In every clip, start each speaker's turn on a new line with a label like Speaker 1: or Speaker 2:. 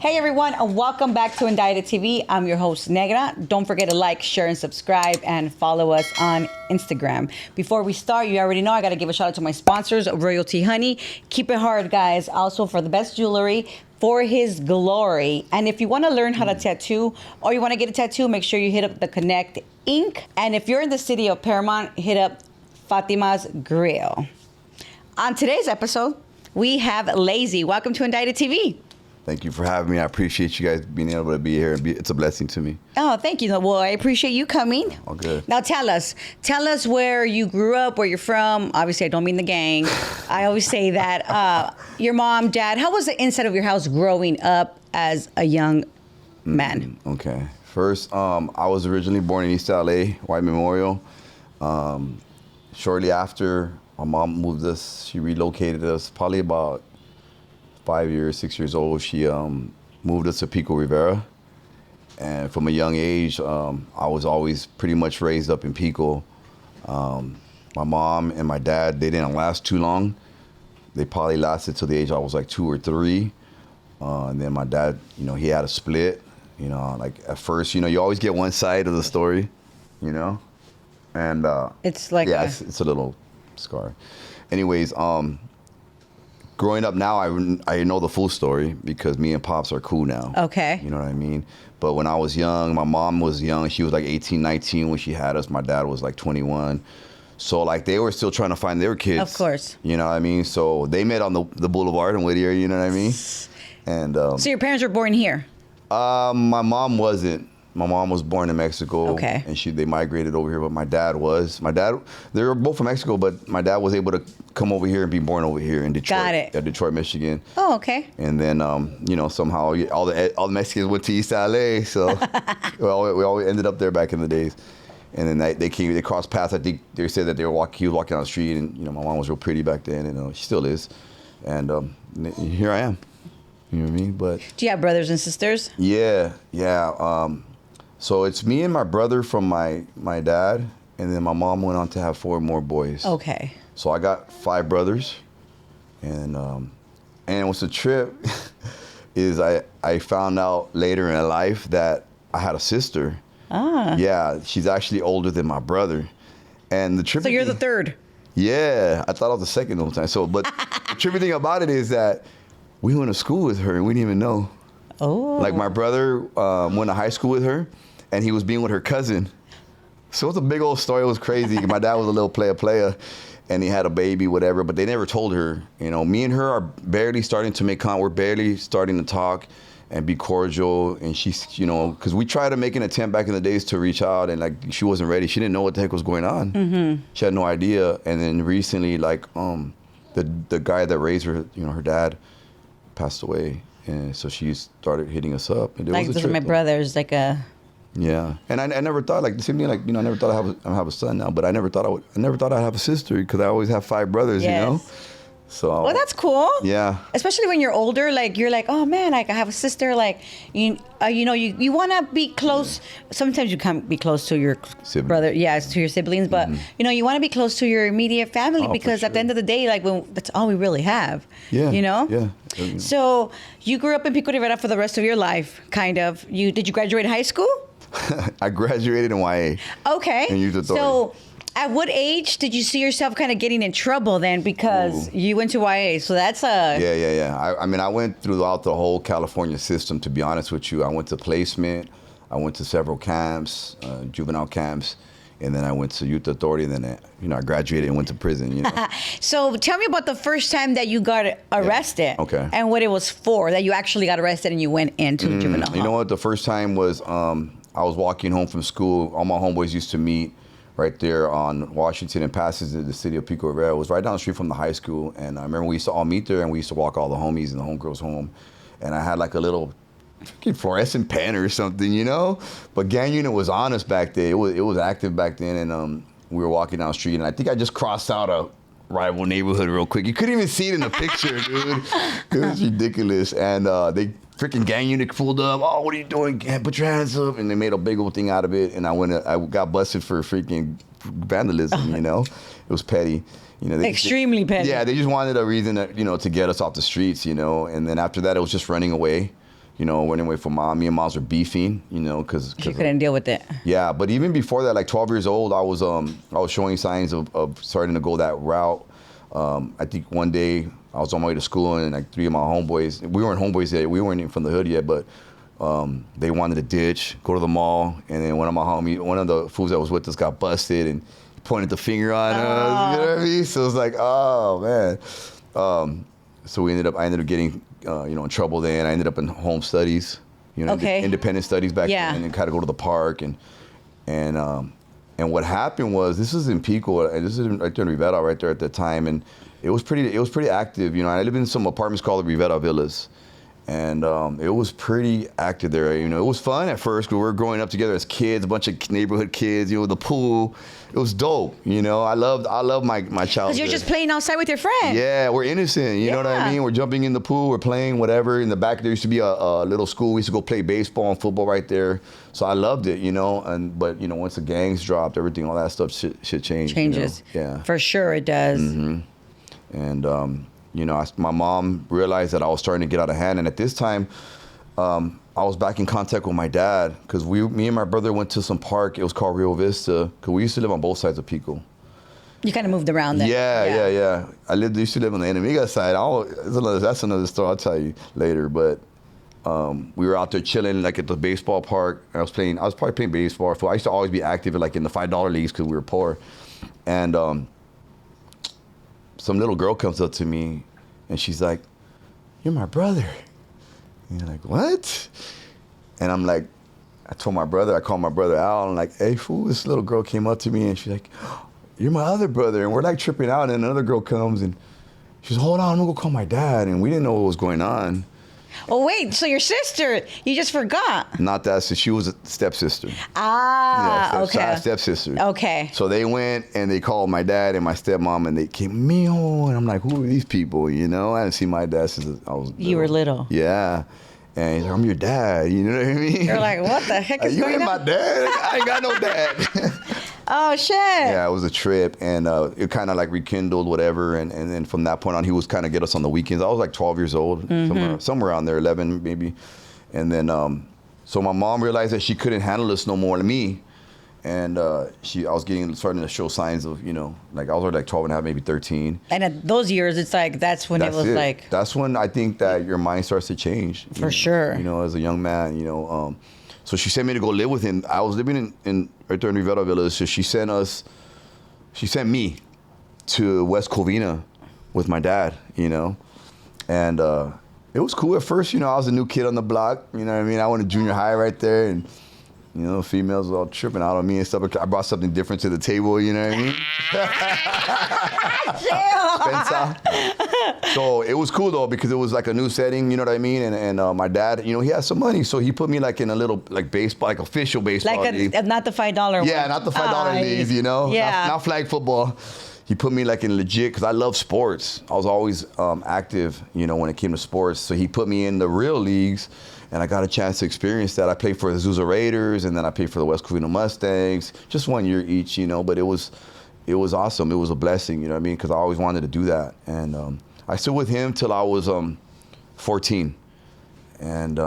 Speaker 1: Hey everyone, and welcome back to Indicted TV. I'm your host, Negra. Don't forget to like, share, and subscribe, and follow us on Instagram. Before we start, you already know I got to give a shout out to my sponsors, Royalty Honey. Keep it hard, guys. Also for the best jewelry for his glory. And if you want to learn how to tattoo or you want to get a tattoo, make sure you hit up the ConnectInk. And if you're in the city of Paramount, hit up Fatimas Grill. On today's episode, we have Lazy. Welcome to Indicted TV.
Speaker 2: Thank you for having me. I appreciate you guys being able to be here. It's a blessing to me.
Speaker 1: Oh, thank you. Well, I appreciate you coming.
Speaker 2: All good.
Speaker 1: Now tell us where you grew up, where you're from. Obviously, I don't mean the gang. I always say that. Your mom, dad, how was the inside of your house growing up as a young man?
Speaker 2: Okay. First, I was originally born in East LA, White Memorial. Shortly after, my mom moved us. She relocated us probably about 6 years old. She moved us to Pico Rivera. And from a young age, I was always pretty much raised up in Pico. My mom and my dad, they didn't last too long. They probably lasted till the age I was like 2 or 3. And then my dad, he had a split. Like at first, you always get one side of the story, And
Speaker 1: it's like
Speaker 2: it's a little scar. Anyways, growing up now, I know the full story because me and Pops are cool now.
Speaker 1: Okay.
Speaker 2: You know what I mean? But when I was young, my mom was young. She was like 18, 19 when she had us. My dad was like 21. So like they were still trying to find their kids.
Speaker 1: Of course.
Speaker 2: You know what I mean? So they met on the boulevard in Whittier, you know what I mean? And
Speaker 1: so your parents were born here?
Speaker 2: My mom wasn't. My mom was born in Mexico.
Speaker 1: Okay.
Speaker 2: And they migrated over here, but my dad was. They were both from Mexico, but my dad was able to come over here and be born over here in Detroit.
Speaker 1: Got it.
Speaker 2: At Detroit, Michigan.
Speaker 1: Oh, okay.
Speaker 2: And then, somehow all the Mexicans went to East LA, so we all ended up there back in the days. And then they crossed paths. I think they said that he was walking down the street, and my mom was real pretty back then, and she still is. And here I am. You know what I mean? But
Speaker 1: do you have brothers and sisters?
Speaker 2: Yeah. So it's me and my brother from my dad, and then my mom went on to have 4 more boys.
Speaker 1: Okay.
Speaker 2: So I got 5 brothers, and what's the trip is I found out later in life that I had a sister.
Speaker 1: Ah.
Speaker 2: Yeah, she's actually older than my brother, and the trip.
Speaker 1: So you're the third.
Speaker 2: Yeah, I thought I was the second the whole time. So, but the trippy thing about it is that we went to school with her and we didn't even know.
Speaker 1: Oh.
Speaker 2: Like my brother went to high school with her, and he was being with her cousin. So it's a big old story. It was crazy. My dad was a little player, and he had a baby, whatever, but they never told her. Me and her are barely starting to make we're barely starting to talk and be cordial. And she's, because we tried to make an attempt back in the days to reach out, and like she wasn't ready. She didn't know what the heck was going on. Mm-hmm. She had no idea. And then recently, like the guy that raised her, her dad passed away. And so she started hitting us up. And
Speaker 1: like, those are my brothers, like a...
Speaker 2: Yeah, and I never thought, like, the same thing, like, I never thought I have a son now, but I never thought I'd have a sister, because I always have 5 brothers,
Speaker 1: Yes.
Speaker 2: So.
Speaker 1: Well, that's cool.
Speaker 2: Yeah.
Speaker 1: Especially when you're older, like, you're like, oh man, like I have a sister, like, you want to be close. Sometimes you can't be close to your brother, to your siblings, but you want to be close to your immediate family, because at the end of the day, like, that's all we really have.
Speaker 2: Yeah.
Speaker 1: Yeah. So you grew up in Pico Rivera for the rest of your life, kind of. Did you graduate high school?
Speaker 2: I graduated in YA.
Speaker 1: Okay.
Speaker 2: In youth authority.
Speaker 1: So at what age did you see yourself kind of getting in trouble then, because you went to YA? So that's a...
Speaker 2: Yeah. I mean, I went throughout the whole California system, to be honest with you. I went to placement. I went to several camps, juvenile camps. And then I went to youth authority, and then I graduated and went to prison.
Speaker 1: So tell me about the first time that you got arrested.
Speaker 2: Yeah. Okay.
Speaker 1: And what it was for, that you actually got arrested and you went into juvenile hall.
Speaker 2: You know what? The first time was I was walking home from school. All my homeboys used to meet right there on Washington and passes to the city of Pico Rivera. It was right down the street from the high school. And I remember we used to all meet there, and we used to walk all the homies and the homegirls home. And I had like a little freaking fluorescent pen or something, But gang unit was honest back then. It was active back then, and we were walking down the street, and I think I just crossed out a rival neighborhood real quick. You couldn't even see it in the picture, dude. It was ridiculous. And they freaking gang unit pulled up. Oh, what are you doing? Put your hands up. And they made a big old thing out of it. And I got busted for freaking vandalism, It was petty.
Speaker 1: Extremely petty.
Speaker 2: Yeah, they just wanted a reason to get us off the streets, And then after that, it was just running away. You know, went away from mom. Me and moms were beefing, you know, because
Speaker 1: She couldn't deal with it.
Speaker 2: yeah, but even before that, like 12 years old, I was showing signs of starting to go that route. I think one day I was on my way to school and like 3 of my homeboys, we weren't homeboys yet, we weren't even from the hood yet, but they wanted to ditch, go to the mall, and then one of the fools that was with us got busted and pointed the finger on us, you know what I mean? So it was like, oh man. So I ended up getting, in trouble then. I ended up in home studies, independent studies back then, and kind of go to the park and what happened was, this was in Pico, and this is right there in Rivera, right there at the time, and it was pretty active. You know, I lived in some apartments called the Rivera Villas, and it was pretty active there. You know, it was fun at first because we were growing up together as kids, a bunch of neighborhood kids. You know, the pool. It was dope. You know, I loved my childhood.
Speaker 1: Because you're just playing outside with your friends.
Speaker 2: Yeah, we're innocent. You know what I mean? We're jumping in the pool. We're playing whatever. In the back, there used to be a little school. We used to go play baseball and football right there. So I loved it, you know. But once the gangs dropped, everything, all that stuff shit changed.
Speaker 1: Changes.
Speaker 2: You know? Yeah.
Speaker 1: For sure it does.
Speaker 2: Mm-hmm. And, my mom realized that I was starting to get out of hand. And at this time, I was back in contact with my dad because me and my brother went to some park. It was called Rio Vista because we used to live on both sides of Pico.
Speaker 1: You kind of moved around then.
Speaker 2: Yeah. I used to live on the Enemiga side. That's another story I'll tell you later. But we were out there chilling like at the baseball park. I was probably playing baseball. I used to always be active like in the $5 leagues because we were poor. And some little girl comes up to me and she's like, "You're my brother." And you're like, "What?" And I'm like, I called my brother out. I'm like, "Hey, fool, this little girl came up to me and she's like, 'You're my other brother.'" And we're like tripping out. And another girl comes and she's, "Hold on, I'm gonna go call my dad." And we didn't know what was going on.
Speaker 1: Oh, wait, so your sister, you just forgot.
Speaker 2: Not that, so she was a stepsister.
Speaker 1: Okay.
Speaker 2: Stepsister.
Speaker 1: Okay.
Speaker 2: So they went and they called my dad and my stepmom and they came, "Mio," and I'm like, "Who are these people?" You know, I hadn't seen my dad since I was little.
Speaker 1: You were little.
Speaker 2: Yeah. And he's like, "I'm your dad," you know what I mean?
Speaker 1: You're like, what the heck is
Speaker 2: you
Speaker 1: going
Speaker 2: ain't
Speaker 1: on?
Speaker 2: my dad? I ain't got no dad.
Speaker 1: Oh, shit.
Speaker 2: Yeah, it was a trip, and it kind of like rekindled whatever, and then from that point on, he was kind of get us on the weekends. I was like 12 years old, somewhere around there, 11 maybe, and then so my mom realized that she couldn't handle this no more than me, and I was starting to show signs of, like I was already like 12 and a half, maybe 13.
Speaker 1: And at those years, it's like, that's when it was like.
Speaker 2: That's when I think that your mind starts to change.
Speaker 1: For sure.
Speaker 2: As a young man, so she sent me to go live with him. I was living in right there in Rivera Villas. So she sent me to West Covina with my dad, and it was cool at first. I was a new kid on the block. You know what I mean? I went to junior high right there, and females were all tripping out on me and stuff. I brought something different to the table. You know what I mean? So it was cool though because it was like a new setting. You know what I mean? And my dad, he had some money, so he put me like in a little like baseball, like official baseball league.
Speaker 1: Not the $5 one.
Speaker 2: Yeah, not the $5 leagues.
Speaker 1: Yeah.
Speaker 2: Not flag football. He put me like in legit because I love sports. I was always active, when it came to sports. So he put me in the real leagues. And I got a chance to experience that. I played for the Azusa Raiders, and then I played for the West Covina Mustangs, just 1 year each, But it was awesome. It was a blessing, because I always wanted to do that. And I stood with him till I was 14, and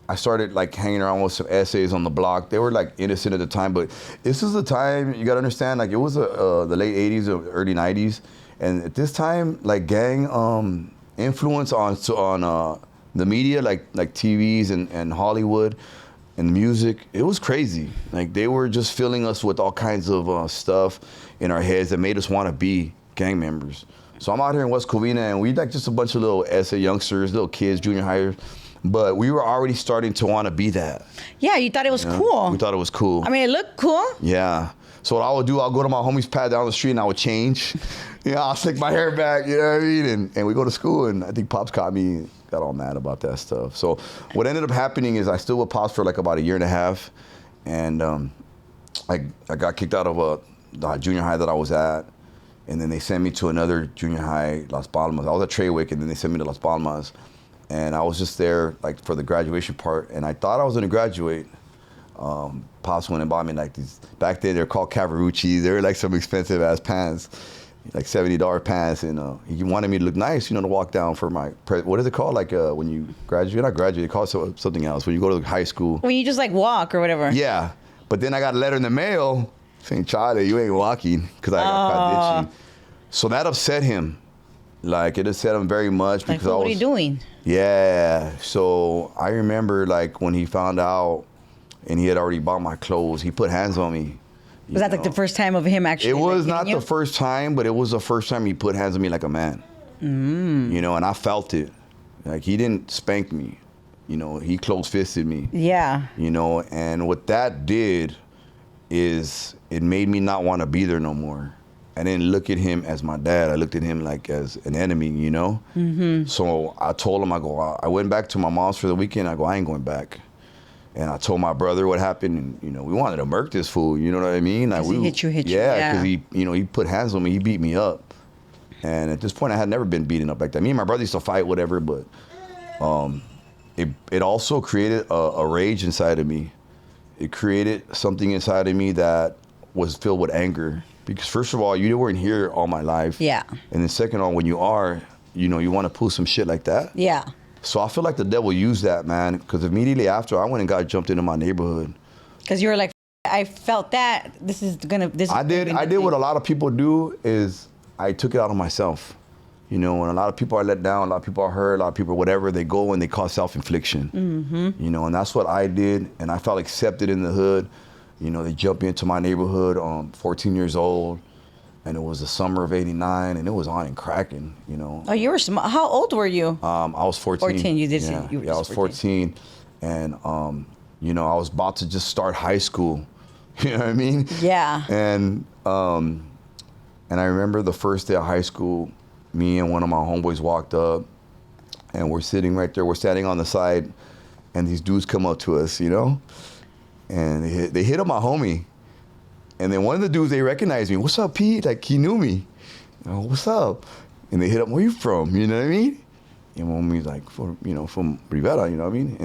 Speaker 2: I started like hanging around with some essays on the block. They were like innocent at the time, but this is the time you got to understand. Like it was the late '80s or early '90s, and at this time, like gang influence on the media, like TVs and Hollywood and music, it was crazy. Like they were just filling us with all kinds of stuff in our heads that made us want to be gang members. So I'm out here in West Covina, and we like just a bunch of little SA youngsters, little kids, junior hires, but we were already starting to want to be that.
Speaker 1: Yeah, you thought it was cool.
Speaker 2: We thought it was cool.
Speaker 1: I mean, it looked cool.
Speaker 2: Yeah. So what I would do, I'll go to my homie's pad down the street and I would change. I'll slick my hair back, you know what I mean? And we go to school, and I think Pops caught me, got all mad about that stuff. So what ended up happening is I still with Pops for like about 1.5 years. And I got kicked out of the junior high that I was at. And then they sent me to another junior high, Las Palmas. I was at Treywick, and then they sent me to Las Palmas. And I was just there like for the graduation part. And I thought I was gonna graduate. Pops went and bought me like these, back then they're called Cavarucci. They were like some expensive ass pants. like $70 pants, and he wanted me to look nice, to walk down for my what is it called? Like when you graduate, you're not graduate, they call it something else. When you go to high school,
Speaker 1: when you just like walk or whatever.
Speaker 2: Yeah, but then I got a letter in the mail saying, "Charlie, you ain't walking," because I got caught ditching. So that upset him. Like it upset him very much because
Speaker 1: what are you doing?
Speaker 2: Yeah. So I remember like when he found out, and he had already bought my clothes. He put hands on me.
Speaker 1: Was that like the first time of him actually?
Speaker 2: It was not the first time, but it was the first time he put hands on me like a man. And I felt it. Like he didn't spank me. He close-fisted me.
Speaker 1: Yeah.
Speaker 2: And what that did is it made me not want to be there no more. I didn't look at him as my dad. I looked at him like as an enemy, So I told him, I went back to my mom's for the weekend. I go, I ain't going back. And I told my brother what happened, and we wanted to murk this fool. You know what I mean? Like
Speaker 1: he hit you.
Speaker 2: Yeah, because he put hands on me. He beat me up. And at this point, I had never been beaten up like that. Me and my brother used to fight, whatever, but it also created a rage inside of me. It created something inside of me that was filled with anger. Because first of all, you weren't here all my life.
Speaker 1: Yeah.
Speaker 2: And then second of all, when you are, you want to pull some shit like that.
Speaker 1: Yeah.
Speaker 2: So I feel like the devil used that, man, because immediately after, I went and got jumped into my neighborhood.
Speaker 1: Because you were like, I felt that
Speaker 2: I did what a lot of people do is I took it out on myself. When a lot of people are let down, a lot of people are hurt, a lot of people, whatever, they go and they cause self-infliction. And that's what I did, and I felt accepted in the hood. They jumped into my neighborhood, 14 years old, and it was the summer of '89, and it was on and cracking,
Speaker 1: Oh, you were small. How old were you?
Speaker 2: I was 14.
Speaker 1: 14, you did say you were
Speaker 2: I was 14. And, I was about to just start high school. You know what I mean?
Speaker 1: Yeah.
Speaker 2: And I remember the first day of high school, me and one of my homeboys walked up, and we're sitting right there. We're standing on the side, and these dudes come up to us, and they hit up my homie. And then one of the dudes, they recognized me. What's up, Pete? Like, he knew me. What's up? And they hit up, where you from? You know what I mean? And my homie's like, from Rivera, you know what I mean?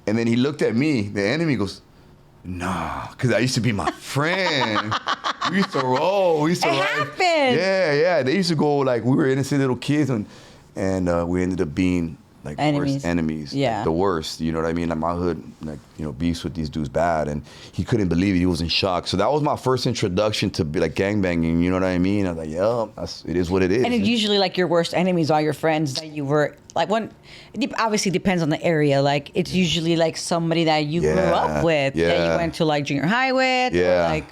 Speaker 2: And then he looked at me, the enemy goes, nah, because I used to be my friend. We used to roll. It
Speaker 1: happened.
Speaker 2: Yeah. They used to go, like, we were innocent little kids, and we ended up being, like,
Speaker 1: enemies.
Speaker 2: Worst enemies.
Speaker 1: Yeah.
Speaker 2: Like, the worst, you know what I mean? Like, my hood, like, beefs with these dudes bad, and he couldn't believe it. He was in shock. So that was my first introduction to, like, gangbanging, you know what I mean? I was like, yeah, it is what it is.
Speaker 1: And it usually, like, your worst enemies are your friends that you were, like, it obviously depends on the area. Like, it's usually, like, somebody that you grew up with, that you went to, like, junior high with, or, like,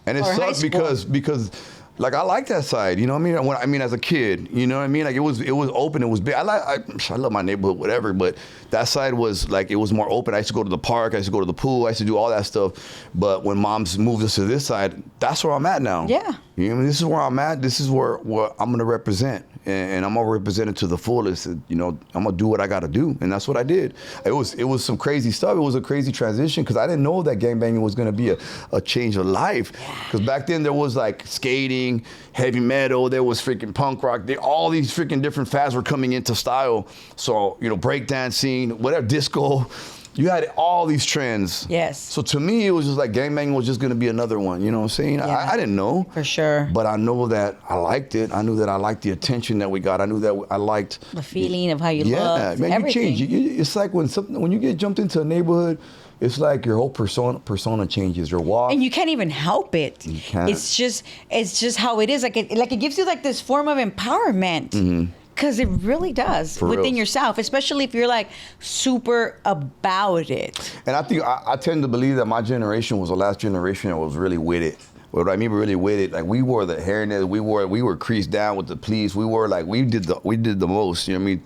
Speaker 2: and it sucked because like, I like that side, you know what I mean? As a kid, you know what I mean? Like, it was open, it was big. I love my neighborhood, whatever, but that side was, like, it was more open. I used to go to the park, I used to go to the pool, I used to do all that stuff. But when moms moved us to this side, that's where I'm at now.
Speaker 1: Yeah.
Speaker 2: You know what I mean? This is where I'm at. This is where I'm going to represent. And I'm going to represent it to the fullest. I'm going to do what I got to do. And that's what I did. It was some crazy stuff. It was a crazy transition because I didn't know that gangbanging was going to be a change of life. Because back then there was, like, skating, heavy metal, there was freaking punk rock. All these freaking different fads were coming into style. So, breakdancing, whatever, disco. You had all these trends.
Speaker 1: Yes.
Speaker 2: So to me, it was just like gangbanging was just going to be another one. You know what I'm saying?
Speaker 1: Yeah.
Speaker 2: I didn't know.
Speaker 1: For sure.
Speaker 2: But I know that I liked it. I knew that I liked the attention that we got. I knew that I liked
Speaker 1: the feeling of how you
Speaker 2: looked.
Speaker 1: looked.
Speaker 2: Man,
Speaker 1: everything.
Speaker 2: you change. It's like when you get jumped into a neighborhood, it's like your whole persona changes. Your walk.
Speaker 1: And you can't even help it.
Speaker 2: You can't.
Speaker 1: It's just how it is. Like it gives you, like, this form of empowerment.
Speaker 2: Mm-hmm.
Speaker 1: Because it really does within yourself, especially if you're, like, super about it.
Speaker 2: And I think I tend to believe that my generation was the last generation that was really with it. What I mean, really with it, like, we wore the hairnet, we were creased down with the pleats. We were like, we did the most. You know what I mean?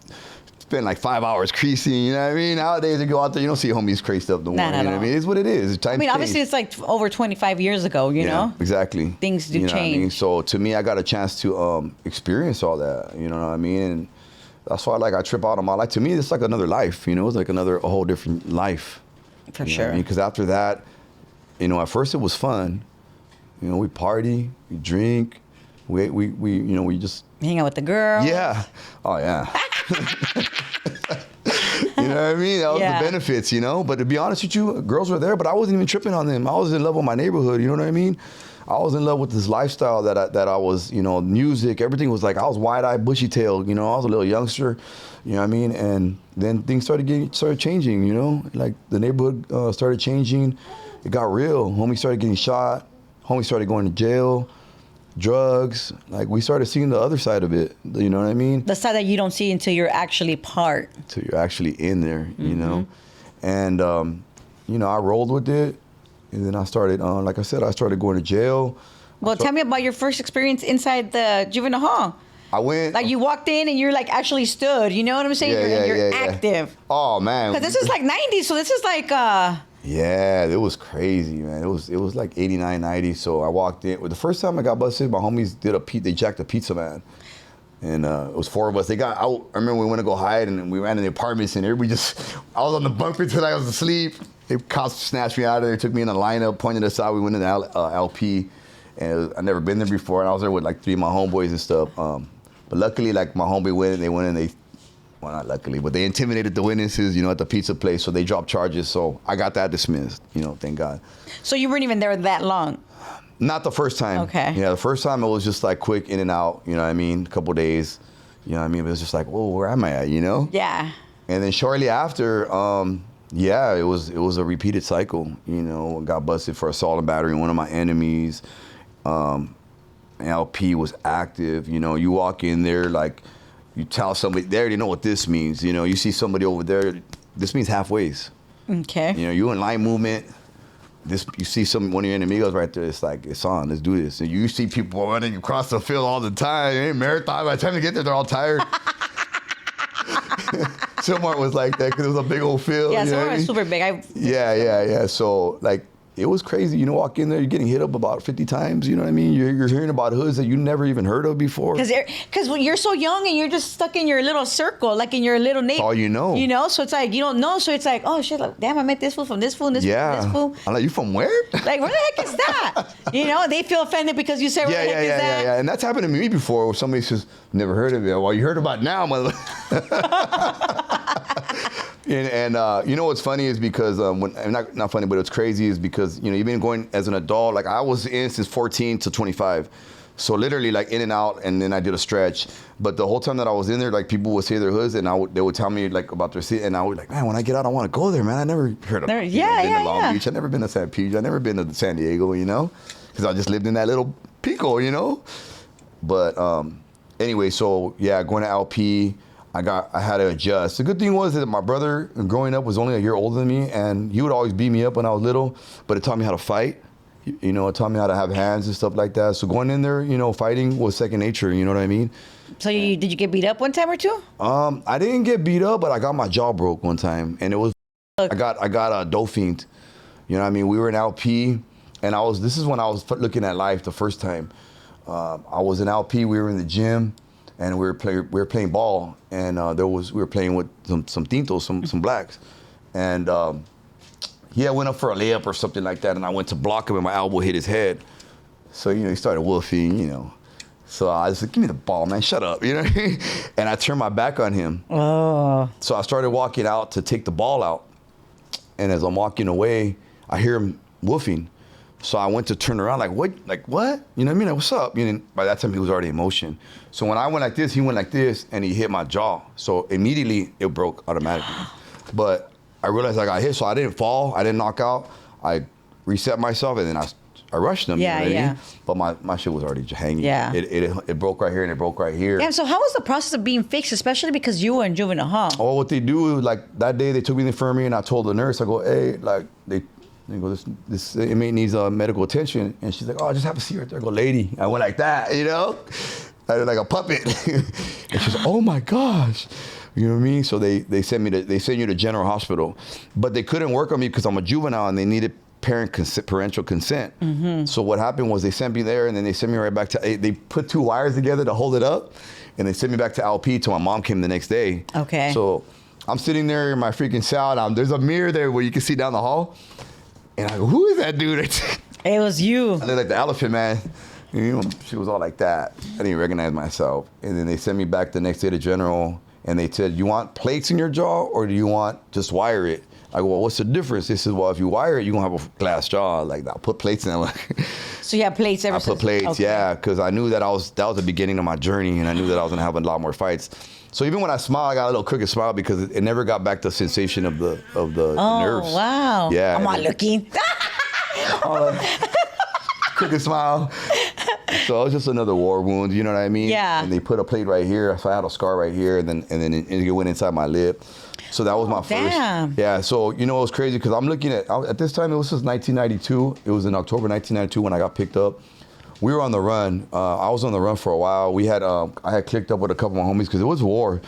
Speaker 2: Spend like 5 hours creasing, you know what I mean? Nowadays, you go out there, you don't see homies creased up no more. You know what I mean? It's what it is.
Speaker 1: Obviously, it's like over 25 years ago, you know?
Speaker 2: Exactly.
Speaker 1: Things do
Speaker 2: change.
Speaker 1: What I mean?
Speaker 2: So to me, I got a chance to experience all that, you know what I mean? And that's why, like, I trip out on my life. To me, it's like another life, it's like a whole different life.
Speaker 1: For sure.
Speaker 2: Because after that, at first it was fun. We party, we drink, we just
Speaker 1: hang out with the girl.
Speaker 2: Yeah. Oh, yeah. You know what I mean? That was the benefits, But to be honest with you, girls were there, but I wasn't even tripping on them. I was in love with my neighborhood, you know what I mean? I was in love with this lifestyle that I was, music, everything was like, I was wide-eyed, bushy-tailed, I was a little youngster, you know what I mean? And then things started changing, like the neighborhood started changing. It got real. Homie started getting shot. Homie started going to jail. Drugs, like we started seeing the other side of it, you know what I mean?
Speaker 1: The side that you don't see until you're actually part.
Speaker 2: Until you're actually in there, you know? And, I rolled with it. And then I started, like I said, I started going to jail.
Speaker 1: Well, tell me about your first experience inside the juvenile hall.
Speaker 2: I went.
Speaker 1: Like you walked in and you're like actually stood, you know what I'm saying? You're active.
Speaker 2: Oh, man.
Speaker 1: Because this is like 90s, so this is like...
Speaker 2: Yeah, it was crazy, man. It was like 89, 90. So I walked in. Well, the first time I got busted, my homies they jacked a pizza man. And it was 4 of us. They got out. I remember we went to go hide and we ran in the apartments and everybody I was on the bunk until I was asleep. The cops snatched me out of there, took me in a lineup, pointed us out. We went in the LP. And I'd never been there before. And I was there with like 3 of my homeboys and stuff. But luckily, like my homeboy went and well, not luckily, but they intimidated the witnesses, at the pizza place. So they dropped charges. So I got that dismissed, thank God.
Speaker 1: So you weren't even there that long?
Speaker 2: Not the first time.
Speaker 1: Okay.
Speaker 2: Yeah, the first time it was just like quick in and out, you know what I mean? A couple of days, you know what I mean? It was just like, whoa, where am I at,
Speaker 1: Yeah.
Speaker 2: And then shortly after, it was a repeated cycle, got busted for assault and battery, one of my enemies. LP was active, you walk in there like, you tell somebody, they already know what this means. You see somebody over there, this means halfways.
Speaker 1: Okay.
Speaker 2: You in line movement, you see one of your enemigos right there, it's like, it's on, let's do this. And you see people running across the field all the time, marathon, by the time they get there, they're all tired. Silmar was like that because it was a big old field.
Speaker 1: Yeah, Silmar was super big.
Speaker 2: Yeah. So, like, it was crazy. Walk in there, you're getting hit up about 50 times. You know what I mean? You're hearing about hoods that you never even heard of before.
Speaker 1: Because when you're so young and you're just stuck in your little circle, like in your little neighborhood.
Speaker 2: All you know.
Speaker 1: So it's like, you don't know. So it's like, oh, shit, like, damn, I met this fool from this fool and this fool from this fool.
Speaker 2: I'm like, you from where?
Speaker 1: Like, where the heck is that? They feel offended because you say, where the heck is that?
Speaker 2: Yeah. And that's happened to me before where somebody says, never heard of it. Well, you heard about it now, mother. And you know what's funny is because not funny, but it's crazy is because you've been going as an adult. Like I was in since 14 to 25, so literally like in and out, and then I did a stretch. But the whole time that I was in there, like people would say their hoods, and they would tell me like about their city, and I would like, man, when I get out, I want to go there, man. I never heard of been to Long Beach. I never been to San Pedro. I never been to San Diego, because I just lived in that little pico, But anyway, so yeah, going to LP. I had to adjust. The good thing was that my brother, growing up, was only a year older than me, and he would always beat me up when I was little, but it taught me how to fight. It taught me how to have hands and stuff like that. So going in there, fighting was second nature, you know what I mean?
Speaker 1: So did you get beat up one time or two?
Speaker 2: I didn't get beat up, but I got my jaw broke one time, and it was, I got a Dauphin. You know what I mean? We were in LP, and this is when I was looking at life the first time. I was in LP, we were in the gym, and we were playing ball, and we were playing with some tintos, some blacks, and I went up for a layup or something like that, and I went to block him, and my elbow hit his head. So he started woofing, So I was like, give me the ball, man, shut up, And I turned my back on him. Oh. So I started walking out to take the ball out, and as I'm walking away, I hear him woofing. So I went to turn around, like, what? Like, what? You know what I mean? Like, what's up? By that time, he was already in motion. So when I went like this, he went like this, and he hit my jaw. So immediately, it broke automatically. But I realized I got hit, so I didn't fall. I didn't knock out. I reset myself, and then I rushed him.
Speaker 1: Yeah,
Speaker 2: you know what I
Speaker 1: yeah.
Speaker 2: mean? But my shit was already hanging.
Speaker 1: Yeah.
Speaker 2: It broke right here, and it broke right here.
Speaker 1: Damn, so how was the process of being fixed, especially because you were in juvenile hall?
Speaker 2: Oh, what they do, like, that day, they took me to the infirmary, and I told the nurse, I go, hey, like, they go, this inmate needs medical attention. And she's like, oh, just have a seat right there. I go, lady. I went like that, I did like a puppet. And she's like, oh my gosh. You know what I mean? So they send you to General Hospital. But they couldn't work on me because I'm a juvenile and they needed parental consent. Mm-hmm. So what happened was they sent me there, and then they sent me right back to, they put 2 wires together to hold it up. And they sent me back to LP till my mom came the next day. Okay. So I'm sitting there in my freaking cell. There's a mirror there where you can see down the hall. And I go, who is that dude?
Speaker 1: It was you.
Speaker 2: I look like the elephant man. She was all like that. I didn't recognize myself. And then they sent me back the next day to General, and they said, you want plates in your jaw, or do you want just wire it? I go, well, what's the difference? They said, well, if you wire it, you're going to have a glass jaw. Like, I'll put plates in it.
Speaker 1: So you have plates ever
Speaker 2: I
Speaker 1: since?
Speaker 2: put plates,
Speaker 1: Okay.
Speaker 2: yeah, because I knew that was the beginning of my journey, and I knew that I was going to have a lot more fights. So even when I smile, I got a little crooked smile because it never got back the sensation of the nerves.
Speaker 1: Oh, wow.
Speaker 2: Yeah.
Speaker 1: I'm not looking.
Speaker 2: Crooked smile. So it was just another war wound, you know what I mean?
Speaker 1: Yeah.
Speaker 2: And they put a plate right here, so I had a scar right here, and then it went inside my lip. So that was my first.
Speaker 1: Damn.
Speaker 2: Yeah. So it was crazy because I'm looking at this time it was just 1992. It was in October 1992 when I got picked up. We were on the run. I was on the run for a while. We had I had clicked up with a couple of my homies because it was war.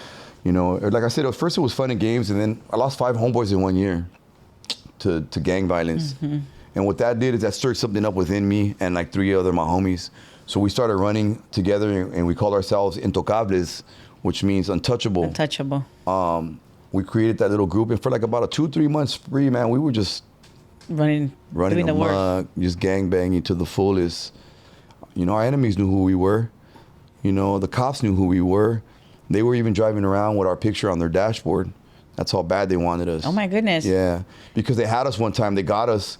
Speaker 2: You know, like I said, at first it was fun and games, and then I lost 5 homeboys in 1 year to gang violence. Mm-hmm. And what that did is that stirred something up within me and like 3 other of my homies. So we started running together, and we called ourselves Intocables, which means untouchable.
Speaker 1: Untouchable.
Speaker 2: We created that little group, and for like about a 2-3 month spree, man, we were just
Speaker 1: running
Speaker 2: amok,
Speaker 1: the work.
Speaker 2: just gang banging to the fullest. You know, our enemies knew who we were. You know, the cops knew who we were. They were even driving around with our picture on their dashboard. That's how bad they wanted us.
Speaker 1: Oh my goodness.
Speaker 2: Yeah, because they had us one time. They got us.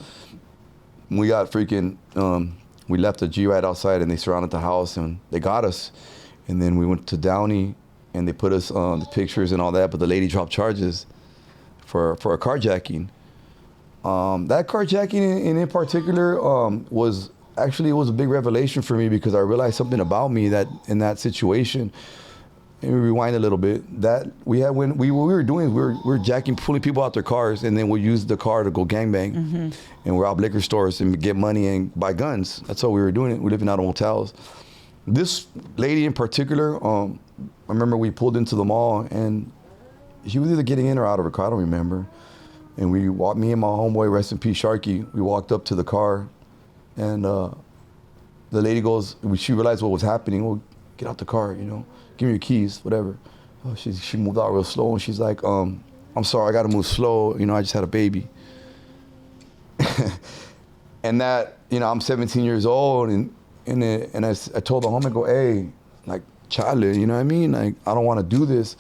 Speaker 2: We got freaking. We left a G-Ride outside, and they surrounded the house, and they got us. And then we went to Downey, and they put us on the pictures and all that. But the lady dropped charges for a carjacking. That carjacking in particular was actually, it was a big revelation for me because I realized something about me that in that situation. And we rewind a little bit. That we had when what we were doing, we were pulling people out their cars, and then we used the car to go gangbang, mm-hmm. and we're out liquor stores and get money and buy guns. That's how we were doing it. We're living out of motels. This lady in particular, I remember we pulled into the mall, and she was either getting in or out of her car. I don't remember. And we walked, me and my homeboy, rest in peace, Sharky. We walked up to the car, and the lady goes. She realized what was happening. Well, get out the car, you know. Give me your keys, whatever. Oh, she moved out real slow, and she's like, I'm sorry, I gotta move slow. You know, I just had a baby. And that, you know, I'm 17 years old, and I told the homie, I go, hey, like, Charlie, you know what I mean? Like, I don't want to do this.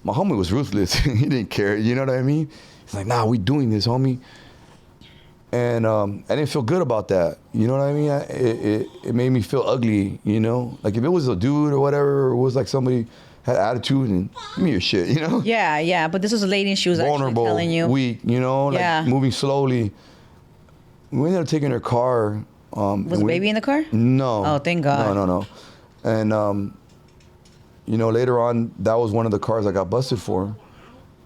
Speaker 2: My homie was ruthless. He didn't care, you know what I mean? He's like, nah, we doing this, homie. And I didn't feel good about that. You know what I mean? It made me feel ugly, you know? Like if it was a dude or whatever, or it was like somebody had attitude and give me your shit, you know?
Speaker 1: Yeah. But this was a lady and she was
Speaker 2: vulnerable,
Speaker 1: actually telling you.
Speaker 2: Weak, you know? Like
Speaker 1: yeah.
Speaker 2: Moving slowly. We ended up taking her car.
Speaker 1: Was baby in the car?
Speaker 2: No.
Speaker 1: Oh, thank God.
Speaker 2: No. And, you know, later on, that was one of the cars I got busted for.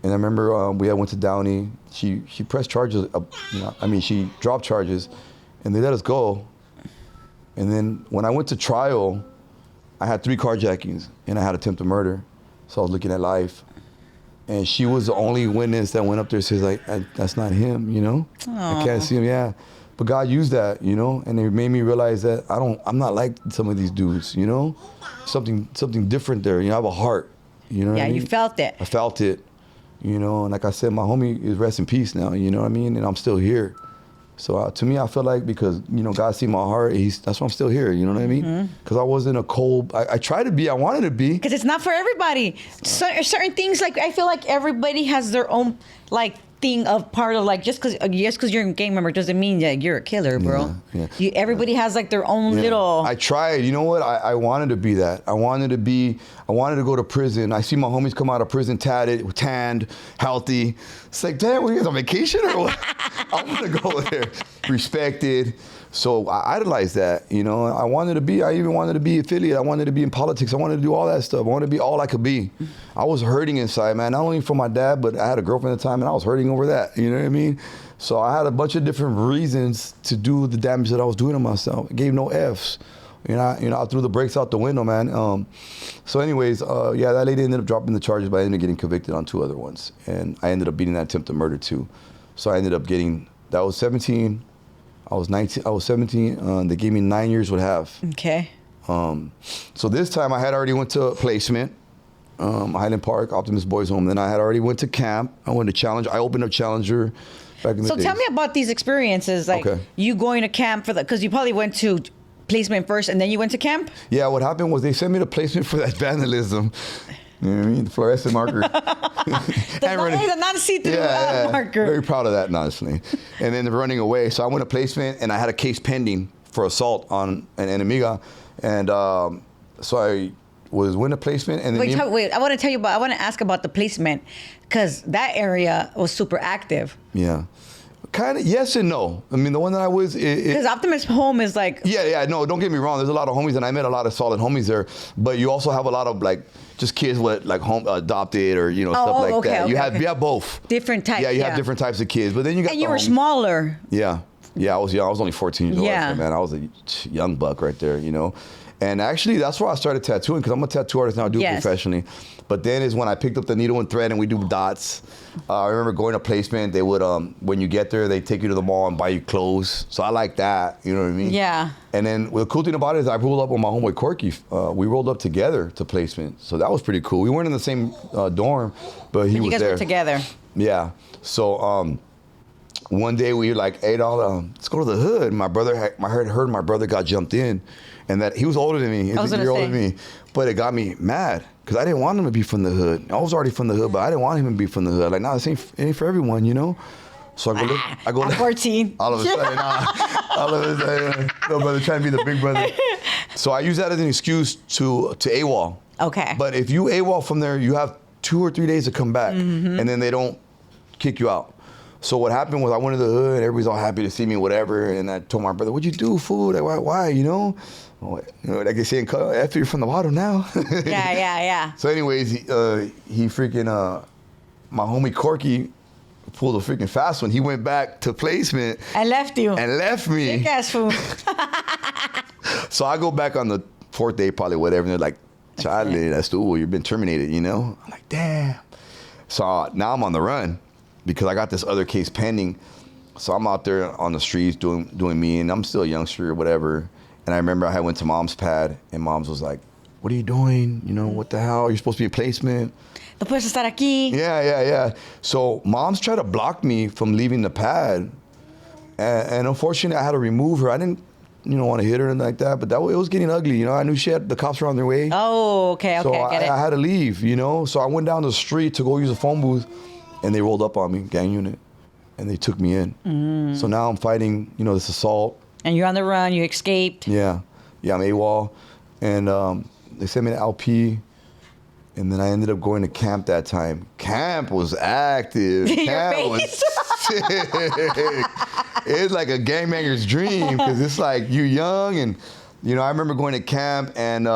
Speaker 2: And I remember we went to Downey. She pressed charges. She dropped charges, and they let us go. And then when I went to trial, I had 3 carjackings, and I had attempted murder. So I was looking at life. And she was the only witness that went up there and says, like, that's not him, you know? Aww. I can't see him, yeah. But God used that, you know? And it made me realize that I'm not like some of these dudes, you know? Something different there. You know, I have a heart, you know what I mean?
Speaker 1: Yeah, you felt it.
Speaker 2: I felt it. You know, and like I said, my homie is rest in peace now, you know what I mean? And I'm still here. So to me, I feel like because, you know, God see my heart, that's why I'm still here, you know what I mean? Because I wasn't a cold, I tried to be, I wanted to be.
Speaker 1: Because it's not for everybody. Certain things, like, I feel like everybody has their own, like, thing of part of, like, just because you're a gang member doesn't mean that you're a killer, bro. Yeah. Everybody has, like, their own little.
Speaker 2: I tried. You know what? I wanted to be that. I wanted to go to prison. I see my homies come out of prison tatted, tanned, healthy. It's like, damn, we guys on vacation or what? I want to go there. Respected. So I idolized that, you know. I even wanted to be affiliate. I wanted to be in politics. I wanted to do all that stuff. I wanted to be all I could be. I was hurting inside, man, not only for my dad, but I had a girlfriend at the time, and I was hurting over that, you know what I mean? So I had a bunch of different reasons to do the damage that I was doing to myself. I gave no Fs. You know, I threw the brakes out the window, man. So anyways, that lady ended up dropping the charges, but I ended up getting convicted on 2 other ones. And I ended up beating that attempted murder too. So I ended up getting, that was 17. I was 19, I was 17. They gave me 9 years with half.
Speaker 1: Okay.
Speaker 2: So this time I had already went to placement, Highland Park, Optimist Boys Home. Then I had already went to camp. I went to Challenger. I opened up Challenger back in the days.
Speaker 1: So tell me about these experiences, like you going to camp because you probably went to placement first and then you went to camp?
Speaker 2: Yeah, what happened was they sent me to placement for that vandalism. You know what I mean? The fluorescent marker.
Speaker 1: The non-see-through marker.
Speaker 2: Very proud of that, honestly. And then running away. So I went to placement, and I had a case pending for assault on an enemiga. And so I went to placement. And then
Speaker 1: wait, I want to ask about the placement, because that area was super active.
Speaker 2: Yeah. Kind of yes and no. I mean, the one that I was...
Speaker 1: Because Optimus home is like...
Speaker 2: Yeah, no, don't get me wrong. There's a lot of homies, and I met a lot of solid homies there. But you also have a lot of, like, just kids with, like, home adopted or, you know, stuff like that. You have both.
Speaker 1: Different types,
Speaker 2: Yeah, you have different types of kids. But then you got...
Speaker 1: And you were smaller.
Speaker 2: Yeah, I was young. I was only 14 years old.
Speaker 1: Yeah.
Speaker 2: Man, I was a young buck right there, you know. And actually, that's where I started tattooing, because I'm a tattoo artist now. I do it professionally. But then is when I picked up the needle and thread, and we do dots. I remember going to placement. They would, when you get there, they take you to the mall and buy you clothes. So I like that. You know what I mean?
Speaker 1: Yeah.
Speaker 2: And then the cool thing about it is I rolled up with my homeboy Corky. We rolled up together to placement. So that was pretty cool. We weren't in the same dorm, but he was there. You
Speaker 1: guys were together.
Speaker 2: Yeah. So one day we were like, hey, let's go to the hood. My brother, I heard my brother got jumped in. And that he was older than me. He's a year older than me. But it got me mad, because I didn't want him to be from the hood. I was already from the hood, but I didn't want him to be from the hood. Like, nah, this ain't for everyone, you know? So I go
Speaker 1: at 14.
Speaker 2: All of a sudden, no brother trying to be the big brother. So I use that as an excuse to AWOL.
Speaker 1: Okay.
Speaker 2: But if you AWOL from there, you have 2 or 3 days to come back, and then they don't kick you out. So what happened was I went to the hood, everybody's all happy to see me, whatever, and I told my brother, what'd you do, fool? Like, why, you know? Like they say in color, after you're from the bottom now.
Speaker 1: Yeah.
Speaker 2: So anyways, he freaking, my homie Corky pulled a freaking fast one. He went back to placement.
Speaker 1: And left you.
Speaker 2: And left me.
Speaker 1: Big ass fool.
Speaker 2: So I go back on the 4th day, probably, whatever, and they're like, Charlie, that's cool, you've been terminated, you know? I'm like, damn. So now I'm on the run, because I got this other case pending. So I'm out there on the streets doing me, and I'm still a youngster or whatever. And I remember I went to Mom's pad, and Mom's was like, what are you doing? You know, what the hell? You're supposed to be in placement.
Speaker 1: No puedes estar aquí.
Speaker 2: Yeah. So Mom's tried to block me from leaving the pad. And unfortunately, I had to remove her. I didn't, want to hit her and like that, but it was getting ugly. You know, I knew the cops were on their way.
Speaker 1: Oh, okay,
Speaker 2: so
Speaker 1: get it.
Speaker 2: I had to leave, So I went down the street to go use a phone booth, and they rolled up on me, gang unit, and they took me in. So now I'm fighting, this assault.
Speaker 1: And you're on the run, you escaped.
Speaker 2: Yeah, I'm AWOL. And they sent me to LP, and then I ended up going to camp that time. Camp was active. Camp was sick. It's like a gangbanger's dream, because it's like you're young, and I remember going to camp, and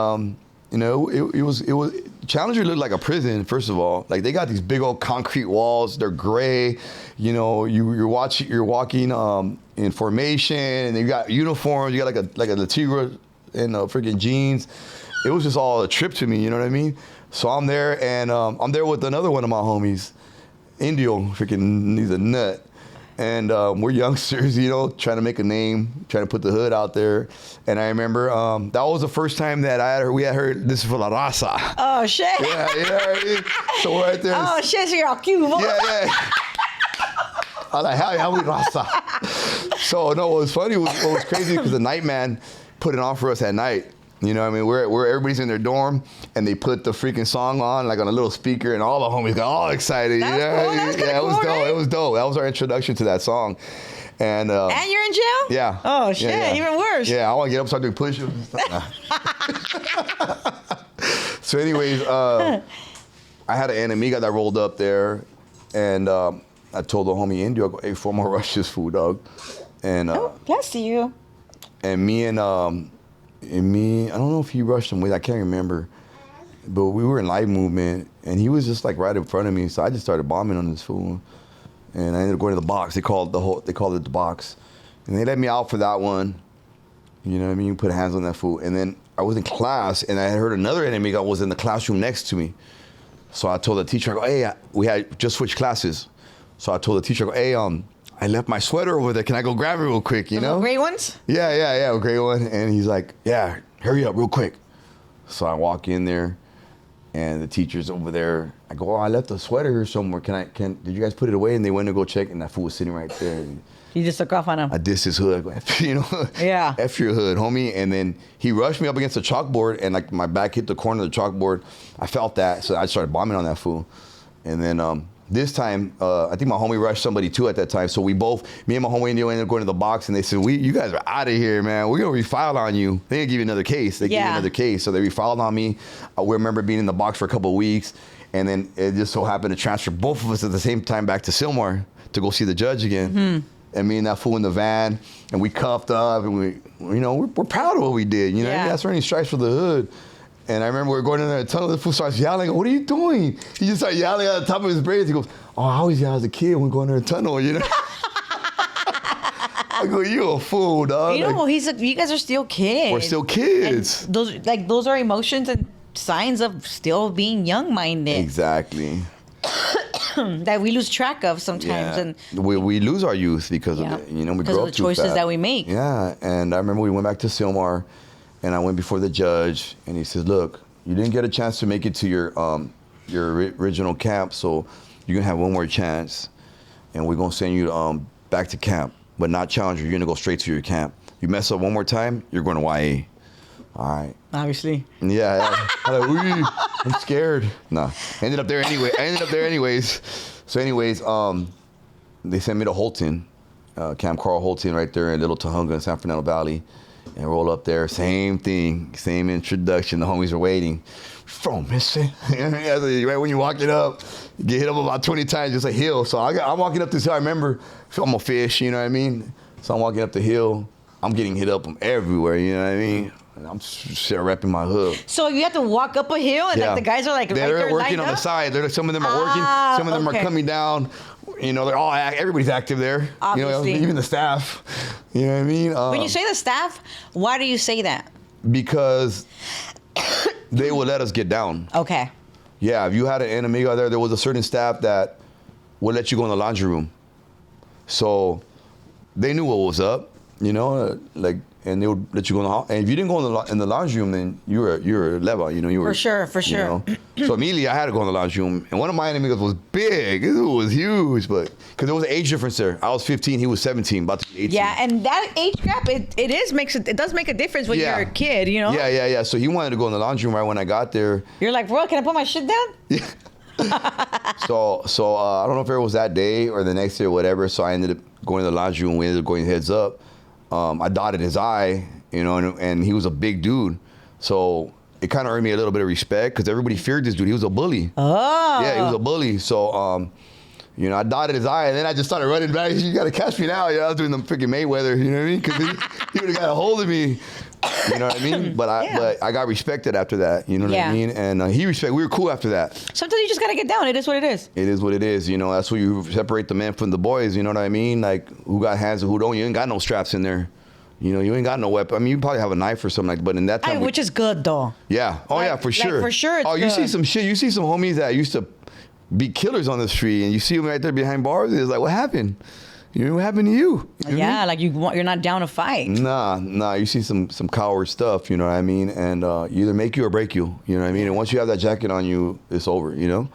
Speaker 2: it was Challenger looked like a prison. First of all, like they got these big old concrete walls. They're gray. You're walking in formation, and you got uniforms. You got like a Latigra and freaking jeans. It was just all a trip to me. You know what I mean? So I'm there, and I'm there with another one of my homies, Indio. Freaking, he's a nut. And we're youngsters, trying to make a name, trying to put the hood out there. And I remember that was the first time that we had heard this is for La Raza.
Speaker 1: Oh, shit.
Speaker 2: Yeah. So right there.
Speaker 1: Oh, shit, so you're all cute.
Speaker 2: Yeah. I was like, how we Raza? So, no, what was funny, what was crazy, because the night man put it on for us at night. You know what I mean? Where everybody's in their dorm, and they put the freaking song on, like on a little speaker, and all the homies got all excited.
Speaker 1: That's cool.
Speaker 2: It was dope. Right? It was dope. That was our introduction to that song. And
Speaker 1: you're in jail?
Speaker 2: Yeah.
Speaker 1: Oh, shit.
Speaker 2: Yeah.
Speaker 1: Even worse.
Speaker 2: Yeah, I want to get up and start doing push-ups and stuff. So anyways, I had an enemiga that rolled up there, and I told the homie Indio, I go, hey, 4 more rushes, food, dog. And
Speaker 1: bless you.
Speaker 2: And me, I don't know if he rushed him with, I can't remember, but we were in live movement, and he was just like right in front of me, so I just started bombing on this fool, and I ended up going to the box. They called it the box, and they let me out for that one. You know what I mean? You put hands on that fool, and then I was in class, and I had heard another enemy that was in the classroom next to me. So I told the teacher, I go, hey, we had just switched classes. So I told the teacher, I go, hey, I left my sweater over there. Can I go grab it real quick,
Speaker 1: The gray ones?
Speaker 2: Yeah, a gray one. And he's like, yeah, hurry up real quick. So I walk in there, and the teacher's over there. I go, I left the sweater here somewhere. Did you guys put it away? And they went to go check, and that fool was sitting right there.
Speaker 1: You just took off on him.
Speaker 2: I dissed his hood, you know.
Speaker 1: Yeah.
Speaker 2: F your hood, homie. And then he rushed me up against the chalkboard, and like my back hit the corner of the chalkboard. I felt that, so I started bombing on that fool. And then this time, I think my homie rushed somebody too at that time. So we both, me and my homie Indio, ended up going to the box, and they said, you guys are out of here, man. We're gonna refile on you. They didn't give you another case. They gave you another case. So they refiled on me. We remember being in the box for a couple of weeks, and then it just so happened to transfer both of us at the same time back to Sylmar to go see the judge again. Mm-hmm. And me and that fool in the van, and we cuffed up, and we're proud of what we did. You know, that's earning stripes for the hood. And I remember we were going in there, the tunnel, the fool starts yelling, "What are you doing?" He just started yelling at the top of his braids. He goes, "Oh, I always yell as a kid when we go in the tunnel, you know." I go, "You a fool, dog."
Speaker 1: You know, you guys are still kids.
Speaker 2: We're still kids.
Speaker 1: And those are emotions and signs of still being young-minded.
Speaker 2: Exactly.
Speaker 1: That we lose track of sometimes, and
Speaker 2: we lose our youth because of it. You know, we grow up too fast.
Speaker 1: Because of the choices that we make.
Speaker 2: Yeah, and I remember we went back to Sylmar, and I went before the judge, and he says, "Look, you didn't get a chance to make it to your original camp, so you're gonna have one more chance, and we're gonna send you back to camp, but not challenge you. You're gonna go straight to your camp. You mess up one more time, you're going to YA." All right.
Speaker 1: Obviously.
Speaker 2: Yeah. I'm scared. Nah. I ended up there anyways. So anyways, they sent me to Holton, Camp Carl Holton right there in Little Tujunga in San Fernando Valley. And roll up there, same thing, same introduction. The homies are waiting. From missing. Right when you walk it up, you get hit up about 20 times, just a hill. So I'm walking up this hill. I remember I'm a fish, you know what I mean? So I'm walking up the hill. I'm getting hit up from everywhere, you know what I mean? And I'm still repping my hood.
Speaker 1: So you have to walk up a hill, and like the guys are like
Speaker 2: they're
Speaker 1: right there
Speaker 2: working on the side. Some of them are working. Some of them are coming down. You know, they're all everybody's active there.
Speaker 1: Obviously.
Speaker 2: You know, even the staff. You know what I mean?
Speaker 1: When you say the staff, why do you say that?
Speaker 2: Because they will let us get down.
Speaker 1: Okay.
Speaker 2: Yeah, if you had an enemy out there was a certain staff that would let you go in the laundry room. So they knew what was up. You know, and they would let you go in the and if you didn't go in the laundry room, then you were level. You know, you were
Speaker 1: for sure.
Speaker 2: You know? So immediately I had to go in the laundry room, and one of my enemies was big. It was huge, but because there was an age difference there. I was 15, he was 17, about to be 18.
Speaker 1: Yeah, and that age gap it does make a difference when you're a kid. You know.
Speaker 2: Yeah. So he wanted to go in the laundry room right when I got there.
Speaker 1: You're like, bro, can I put my shit down?
Speaker 2: Yeah. So I don't know if it was that day or the next day or whatever. So I ended up going to the laundry room. We ended up going heads up. I dotted his eye, you know, and he was a big dude. So it kind of earned me a little bit of respect because everybody feared this dude. He was a bully.
Speaker 1: Oh.
Speaker 2: Yeah, he was a bully. So, you know, I dotted his eye, and then I just started running back. You got to catch me now. Yeah, I was doing the freaking Mayweather, you know what I mean? Because he would have got a hold of me. You know what I mean? But I got respected after that. You know what I mean? And we were cool after that.
Speaker 1: Sometimes you just got to get down. It is what it is.
Speaker 2: It is what it is. You know, that's where you separate the men from the boys. You know what I mean? Like, who got hands and who don't. You ain't got no straps in there. You know, you ain't got no weapon. I mean, you probably have a knife or something like that. But in that time.
Speaker 1: Which is good, though.
Speaker 2: Yeah. Oh, yeah, for sure.
Speaker 1: For sure.
Speaker 2: Oh, you see some shit. You see some homies that used to be killers on the street, and you see them right there behind bars. And it's like, what happened? You know what happened to you?
Speaker 1: Yeah, like you're not down to fight.
Speaker 2: Nah. You see some coward stuff, you know what I mean? And either make you or break you, you know what I mean? And once you have that jacket on you, it's over, you know?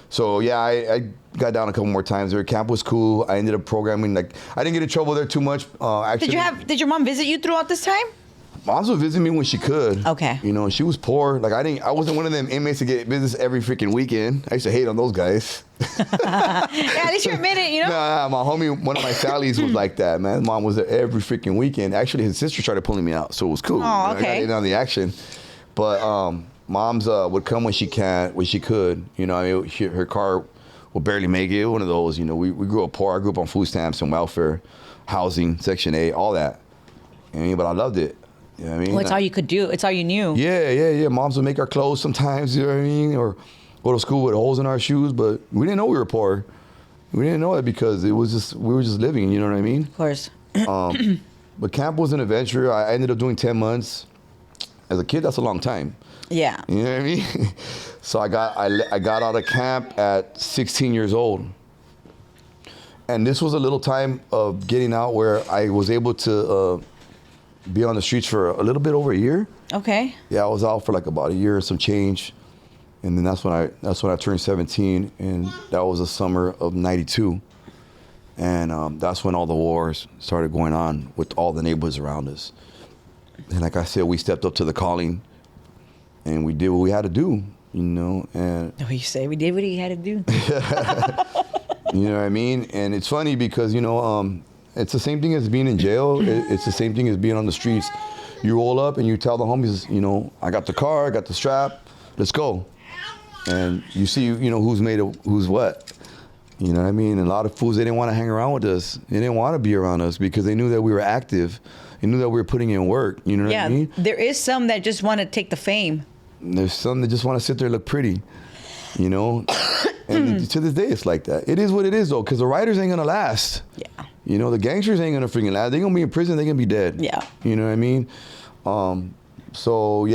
Speaker 2: So yeah, I got down a couple more times there. Camp was cool. I ended up programming, like, I didn't get in trouble there too much. Actually,
Speaker 1: did your mom visit you throughout this time?
Speaker 2: Moms would visit me when she could.
Speaker 1: Okay.
Speaker 2: You know, she was poor. Like, I wasn't one of them inmates to get business every freaking weekend. I used to hate on those guys.
Speaker 1: Yeah, at least you admit it, you know?
Speaker 2: Nah, my homie, one of my Sallies was like that, man. Mom was there every freaking weekend. Actually, his sister started pulling me out, so it was cool.
Speaker 1: Oh, okay.
Speaker 2: I got in on the action. But moms would come when she could. You know, I mean, her car would barely make it. One of those, you know, we grew up poor. I grew up on food stamps and welfare, housing, Section 8, all that. I mean, but I loved it. You know what I mean?
Speaker 1: Well, it's all you could do. It's all you knew.
Speaker 2: Yeah. Moms would make our clothes sometimes, you know what I mean? Or go to school with holes in our shoes, but we didn't know we were poor. We didn't know that because we were just living, you know what I mean?
Speaker 1: Of course.
Speaker 2: But camp was an adventure. I ended up doing 10 months. As a kid, that's a long time.
Speaker 1: Yeah.
Speaker 2: You know what I mean? So I got out of camp at 16 years old. And this was a little time of getting out where I was able to be on the streets for a little bit over a year.
Speaker 1: Okay.
Speaker 2: Yeah, I was out for like about a year and some change. And then that's when I turned 17, and that was the summer of '92. And that's when all the wars started going on with all the neighborhoods around us. And like I said, we stepped up to the calling, and we did what we had to do, you know. And
Speaker 1: You say we did what he had to do.
Speaker 2: you know what I mean? And it's funny because, you know, it's the same thing as being in jail. It's the same thing as being on the streets. You roll up and you tell the homies, you know, I got the car, I got the strap, let's go. And you see, you know, who's what. You know what I mean? And a lot of fools, they didn't want to hang around with us. They didn't want to be around us because they knew that we were active. They knew that we were putting in work. You know what I mean?
Speaker 1: There is some that just want to take the fame.
Speaker 2: And there's some that just want to sit there and look pretty, you know? And to this day, it's like that. It is what it is, though, because the writers ain't going to last.
Speaker 1: Yeah.
Speaker 2: You know, the gangsters ain't going to freaking last. They're going to be in prison. They're going to be dead.
Speaker 1: Yeah.
Speaker 2: You know what I mean? So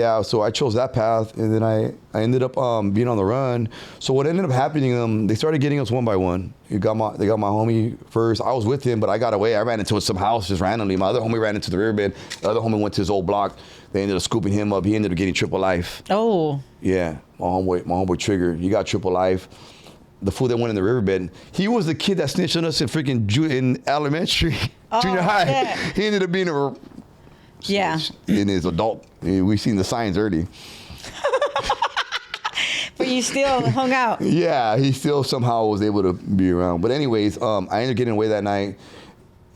Speaker 2: I chose that path, and then I ended up being on the run. So what ended up happening, they started getting us one by one. They got my homie first. I was with him, but I got away. I ran into some house just randomly. My other homie ran into the riverbed. The other homie went to his old block. They ended up scooping him up. He ended up getting triple life.
Speaker 1: Oh.
Speaker 2: Yeah, my homeboy Trigger. He got triple life. The fool that went in the riverbed, he was the kid that snitched on us in freaking in elementary, junior high.
Speaker 1: Yeah.
Speaker 2: He ended up being in his adult. We seen the signs early.
Speaker 1: But you still hung out.
Speaker 2: Yeah, he still somehow was able to be around. But anyways, I ended up getting away that night,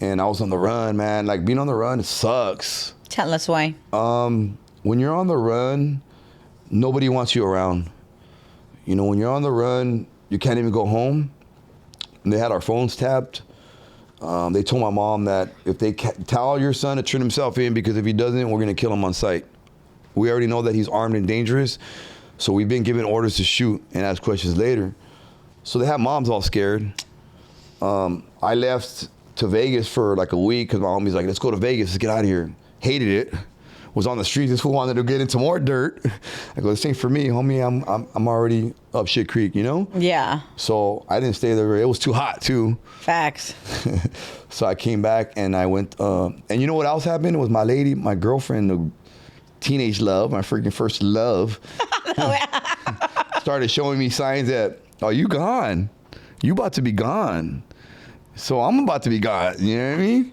Speaker 2: and I was on the run, man. Like, being on the run, it sucks.
Speaker 1: Tell us why.
Speaker 2: When you're on the run, nobody wants you around. You know, when you're on the run, you can't even go home. And they had our phones tapped. They told my mom that if they tell your son to turn himself in, because if he doesn't, we're going to kill him on sight. We already know that he's armed and dangerous, so we've been given orders to shoot and ask questions later. So they have moms all scared. I left to Vegas for like a week because my homie's like, let's go to Vegas, let's get out of here. Hated it. Was on the streets. This fool wanted to get into more dirt. I go, this ain't for me, homie. I'm already up shit creek, you know?
Speaker 1: Yeah.
Speaker 2: So I didn't stay there. It was too hot too.
Speaker 1: Facts.
Speaker 2: So I came back and I went. And you know what else happened? It was my lady, my girlfriend, the teenage love, my freaking first love, started showing me signs that, oh, you gone. You about to be gone. So I'm about to be gone. You know what I mean?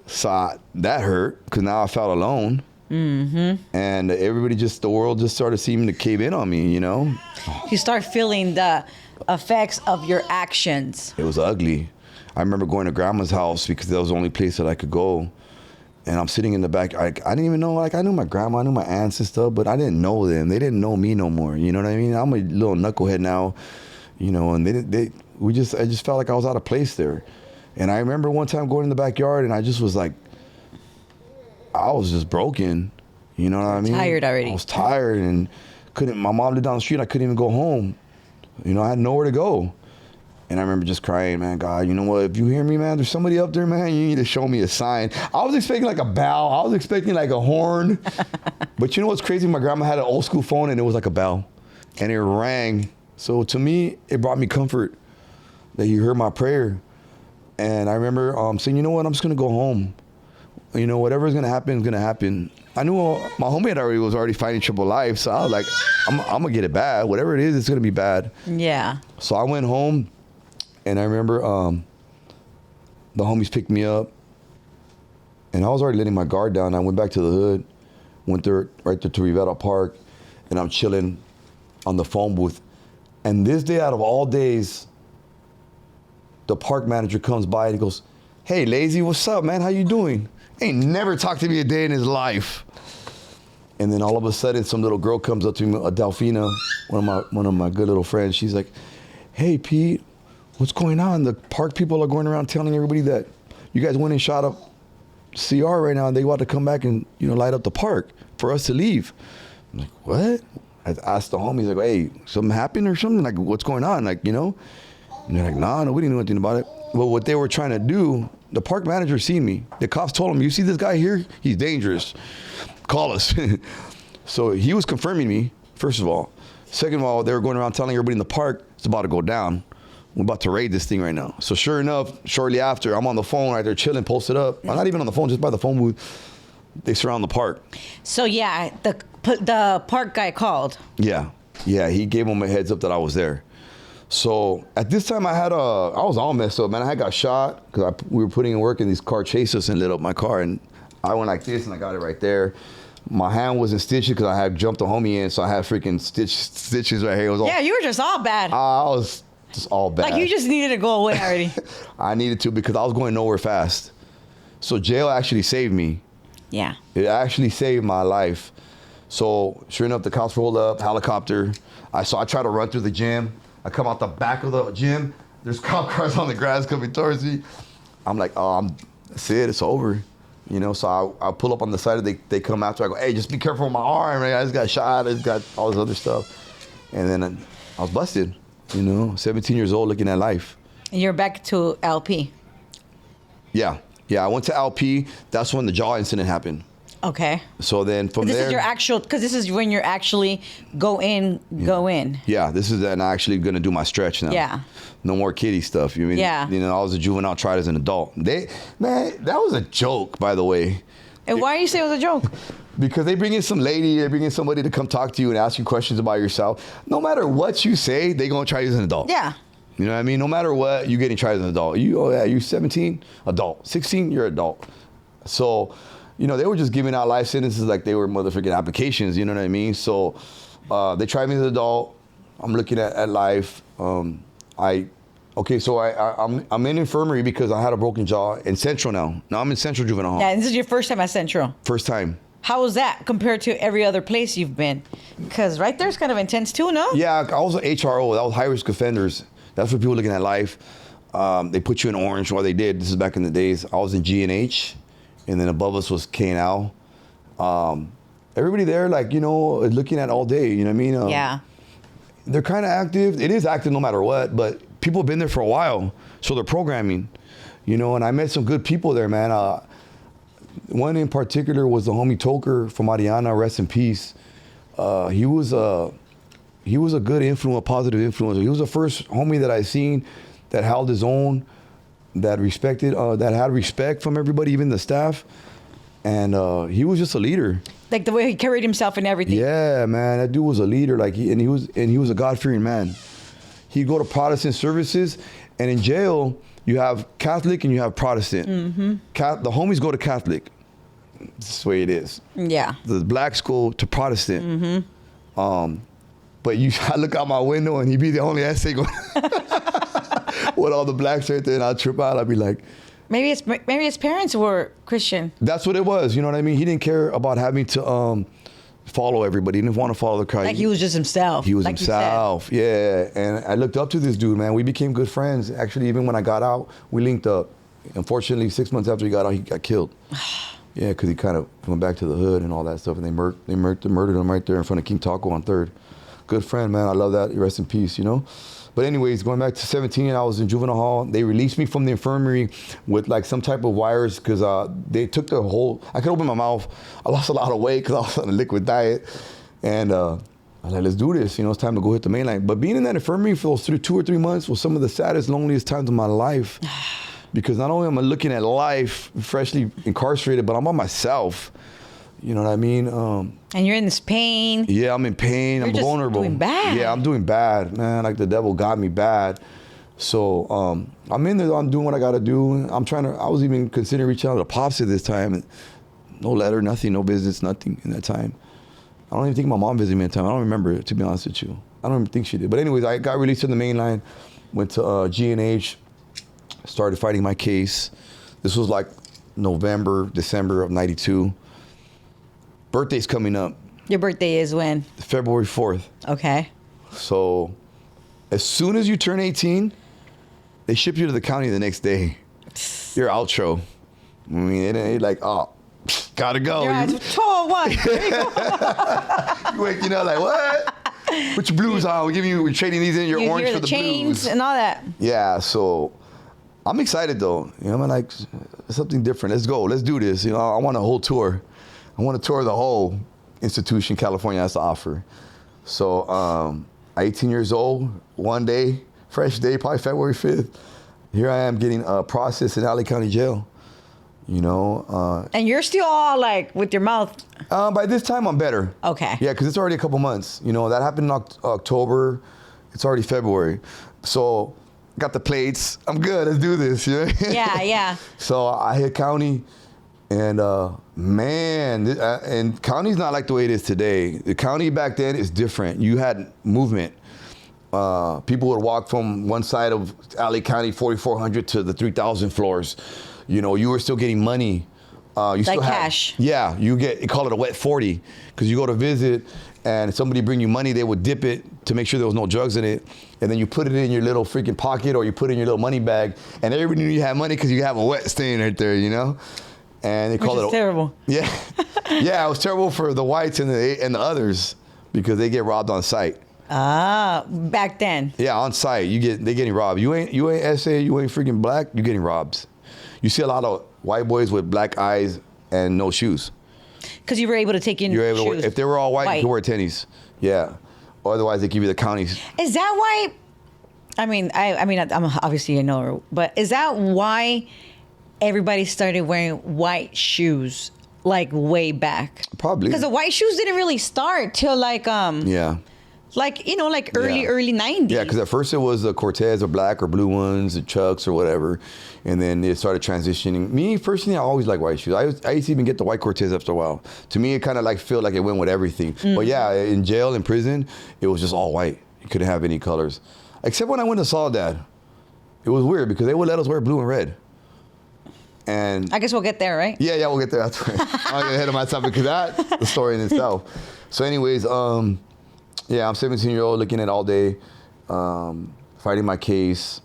Speaker 2: So that hurt because now I felt alone. Mm-hmm. And the world just started seeming to cave in on me, you know?
Speaker 1: You start feeling the effects of your actions.
Speaker 2: It was ugly. I remember going to grandma's house because that was the only place that I could go. And I'm sitting in the back. I didn't even know, like, I knew my grandma, I knew my aunts and stuff, but I didn't know them. They didn't know me no more. You know what I mean? I'm a little knucklehead now, you know, and I just felt like I was out of place there. And I remember one time going in the backyard and I just was like, I was just broken. You know what I mean?
Speaker 1: Tired already.
Speaker 2: I was tired and my mom lived down the street. I couldn't even go home. You know, I had nowhere to go. And I remember just crying, man, God, you know what? If you hear me, man, there's somebody up there, man, you need to show me a sign. I was expecting like a bell. I was expecting like a horn. But you know what's crazy? My grandma had an old school phone and it was like a bell. And it rang. So to me, it brought me comfort that you heard my prayer. And I remember saying, you know what, I'm just going to go home. You know, whatever's going to happen is going to happen. I knew my homie was already fighting triple life, so I was like, I'm going to get it bad. Whatever it is, it's going to be bad.
Speaker 1: Yeah.
Speaker 2: So I went home, and I remember the homies picked me up, and I was already letting my guard down. I went back to the hood, went there right there to Rivera Park, and I'm chilling on the phone booth. And this day out of all days, the park manager comes by and he goes, hey, Lazy, what's up, man? How you doing? Ain't never talked to me a day in his life. And then all of a sudden, some little girl comes up to me, a Delfina, one of my good little friends. She's like, hey, Pete, what's going on? The park people are going around telling everybody that you guys went and shot up CR right now and they want to come back and, you know, light up the park for us to leave. I'm like, what? I asked the homies, like, hey, something happened or something? Like, what's going on? Like, you know? And they're like, nah, nobody knew anything about it. Well, what they were trying to do, the park manager seen me. The cops told him, you see this guy here? He's dangerous. Call us. So he was confirming me, first of all. Second of all, they were going around telling everybody in the park, it's about to go down. We're about to raid this thing right now. So sure enough, shortly after, I'm on the phone right there chilling, posted up. I'm not even on the phone, just by the phone booth. They surround the park.
Speaker 1: So yeah, the park guy called.
Speaker 2: Yeah, he gave them a heads up that I was there. So at this time, I was all messed up, man. I had got shot because we were putting in work, and these car chased us and lit up my car, and I went like this, and I got it right there. My hand was in stitches because I had jumped a homie in, so I had freaking stitches right here. It was all,
Speaker 1: Yeah, you were just all bad.
Speaker 2: I was just all bad.
Speaker 1: Like you just needed to go away already.
Speaker 2: I needed to because I was going nowhere fast. So jail actually saved me.
Speaker 1: Yeah.
Speaker 2: It actually saved my life. So sure enough, the cops rolled up, helicopter. I tried to run through the gym. I come out the back of the gym. There's cop cars on the grass coming towards me. I'm like, oh, that's it. It's over. You know, so I pull up on the side. They come after. I go, hey, just be careful with my arm. I just got shot. I just got all this other stuff. And then I was busted. You know, 17 years old, looking at life.
Speaker 1: And you're back to LP.
Speaker 2: Yeah. I went to LP. That's when the jaw incident happened.
Speaker 1: Okay.
Speaker 2: So then from
Speaker 1: this
Speaker 2: there,
Speaker 1: is your actual, because this is when you're actually go in.
Speaker 2: Yeah, this is then actually gonna do my stretch now.
Speaker 1: Yeah.
Speaker 2: No more kiddie stuff. You mean?
Speaker 1: Yeah.
Speaker 2: You know, I was a juvenile, tried as an adult. Man, that was a joke, by the way.
Speaker 1: And why do you say it was a joke?
Speaker 2: Because they bring in some lady, they bring in somebody to come talk to you and ask you questions about yourself. No matter what you say, they gonna try you as an adult.
Speaker 1: Yeah.
Speaker 2: You know what I mean? No matter what, you getting tried as an adult. You're 17, adult. 16, you're adult. So, you know, they were just giving out life sentences like they were motherfucking applications. You know what I mean? So they tried me as an adult. I'm looking at life. I'm in infirmary because I had a broken jaw in Central now. Now I'm in Central Juvenile Hall.
Speaker 1: Yeah, and this is your first time at Central.
Speaker 2: First time.
Speaker 1: How was that compared to every other place you've been? Because right there's kind of intense too, no?
Speaker 2: Yeah, I was an HRO. That was high risk offenders. That's for people looking at life. They put you in orange. Well, they did. This is back in the days. I was in G&H, and then above us was K&L. Everybody there, like, you know, looking at all day. You know what I mean?
Speaker 1: Yeah.
Speaker 2: They're kind of active. It is active no matter what, but people have been there for a while, so they're programming. You know, and I met some good people there, man. One in particular was the homie Toker from Mariana, rest in peace. He was a good influence, a positive influence. He was the first homie that I seen that held his own, that had respect from everybody, even the staff. And he was just a leader.
Speaker 1: Like the way he carried himself and everything.
Speaker 2: Yeah, man, that dude was a leader. Like he was a God-fearing man. He'd go to Protestant services, and in jail you have Catholic and you have Protestant. Mm-hmm. The homies go to Catholic. That's the way it is.
Speaker 1: Yeah.
Speaker 2: The blacks go to Protestant. Mm-hmm. But I look out my window and he'd be the only essay going with all the blacks right there, and I'd trip out. I'd be like,
Speaker 1: maybe his parents were Christian.
Speaker 2: that's what it was. You know what I mean? He didn't care about having to follow everybody. He didn't want to follow the crowd.
Speaker 1: Like he was just himself.
Speaker 2: He was
Speaker 1: like
Speaker 2: himself. Yeah. And I looked up to this dude, man. We became good friends. Actually, even when I got out, we linked up. Unfortunately, 6 months after he got out, he got killed. Yeah, because he kind of went back to the hood and all that stuff, and they murdered him right there in front of King Taco on 3rd. Good friend, man. I love that. Rest in peace, you know? But anyways, going back to 17, I was in juvenile hall. They released me from the infirmary with like some type of wires because they took the whole, I could open my mouth. I lost a lot of weight because I was on a liquid diet. And I was like, let's do this. You know, it's time to go hit the main line. But being in that infirmary for those 2 or 3 months was some of the saddest, loneliest times of my life. Because not only am I looking at life, freshly incarcerated, but I'm on myself. You know what I mean?
Speaker 1: And you're in this pain.
Speaker 2: Yeah, I'm in pain.
Speaker 1: You're
Speaker 2: I'm
Speaker 1: just
Speaker 2: vulnerable.
Speaker 1: doing bad.
Speaker 2: Yeah, I'm doing bad, man. Like the devil got me bad. So I'm in there. I'm doing what I got to do. I was even considering reaching out to Pops at this time. No letter, nothing, no business, nothing in that time. I don't even think my mom visited me at the time. I don't remember, to be honest with you. I don't even think she did. But anyways, I got released to the main line, went to G&H, started fighting my case. This was like November, December of 92. Birthday's coming up.
Speaker 1: Your birthday is when?
Speaker 2: February 4th.
Speaker 1: Okay.
Speaker 2: So as soon as you turn 18, they ship you to the county the next day. Your outro. I mean, it ain't like, oh, gotta go.
Speaker 1: Your eyes, 201. There you go.
Speaker 2: You waking up like, what? Put your blues on. We're trading these in your
Speaker 1: You
Speaker 2: orange
Speaker 1: hear
Speaker 2: for
Speaker 1: the
Speaker 2: the
Speaker 1: chains
Speaker 2: blues.
Speaker 1: and all that.
Speaker 2: Yeah, so I'm excited though. You know, I'm like, something different. Let's go. Let's do this. You know, I want a whole tour. I want to tour the whole institution California has to offer. So 18 years old, one day, fresh day, probably February 5th. Here I am getting processed in LA County Jail. You know.
Speaker 1: And you're still all like with your mouth.
Speaker 2: By this time, I'm better.
Speaker 1: Okay.
Speaker 2: Yeah, because it's already a couple months. You know, that happened in October. It's already February. So got the plates. I'm good. Let's do this.
Speaker 1: Yeah, yeah.
Speaker 2: So I hit county, and man, and county's not like the way it is today. The county back then is different. You had movement. People would walk from one side of LA County 4400 to the 3000 floors. You know, you were still getting money. You still had
Speaker 1: cash.
Speaker 2: Yeah, you call it a wet 40 because you go to visit and somebody bring you money, they would dip it to make sure there was no drugs in it, and then you put it in your little freaking pocket or you put it in your little money bag, and everybody knew you had money because you have a wet stain right there, you know. And they call it
Speaker 1: terrible.
Speaker 2: Yeah, yeah, it was terrible for the whites and the others because they get robbed on sight.
Speaker 1: Ah, back then.
Speaker 2: Yeah, on site, they getting robbed. You ain't SA, you ain't freaking black, you getting robbed. You see a lot of white boys with black eyes and no shoes.
Speaker 1: Because you were able to take in
Speaker 2: You're able
Speaker 1: shoes.
Speaker 2: to if they were all white, you could wear tennies. Yeah. Otherwise, they give you the counties.
Speaker 1: Is that why? I mean, I'm obviously a know, but is that why everybody started wearing white shoes like way back?
Speaker 2: Probably.
Speaker 1: Because the white shoes didn't really start till like
Speaker 2: Yeah.
Speaker 1: like early 90s.
Speaker 2: Yeah, because at first it was the Cortez or black or blue ones, the Chucks or whatever, and then it started transitioning. Me personally, I always like white shoes. I used to even get the white Cortez after a while. To me, it kind of like felt like it went with everything.
Speaker 1: Mm-hmm.
Speaker 2: But yeah, in jail, in prison, it was just all white. You couldn't have any colors, except when I went to Soledad. It was weird because they would let us wear blue and red. And
Speaker 1: I guess we'll get there, right?
Speaker 2: yeah, we'll get there. That's right. I'll get ahead of myself because that's the story in itself. So, anyways, yeah, I'm 17-year-old looking at all day, fighting my case,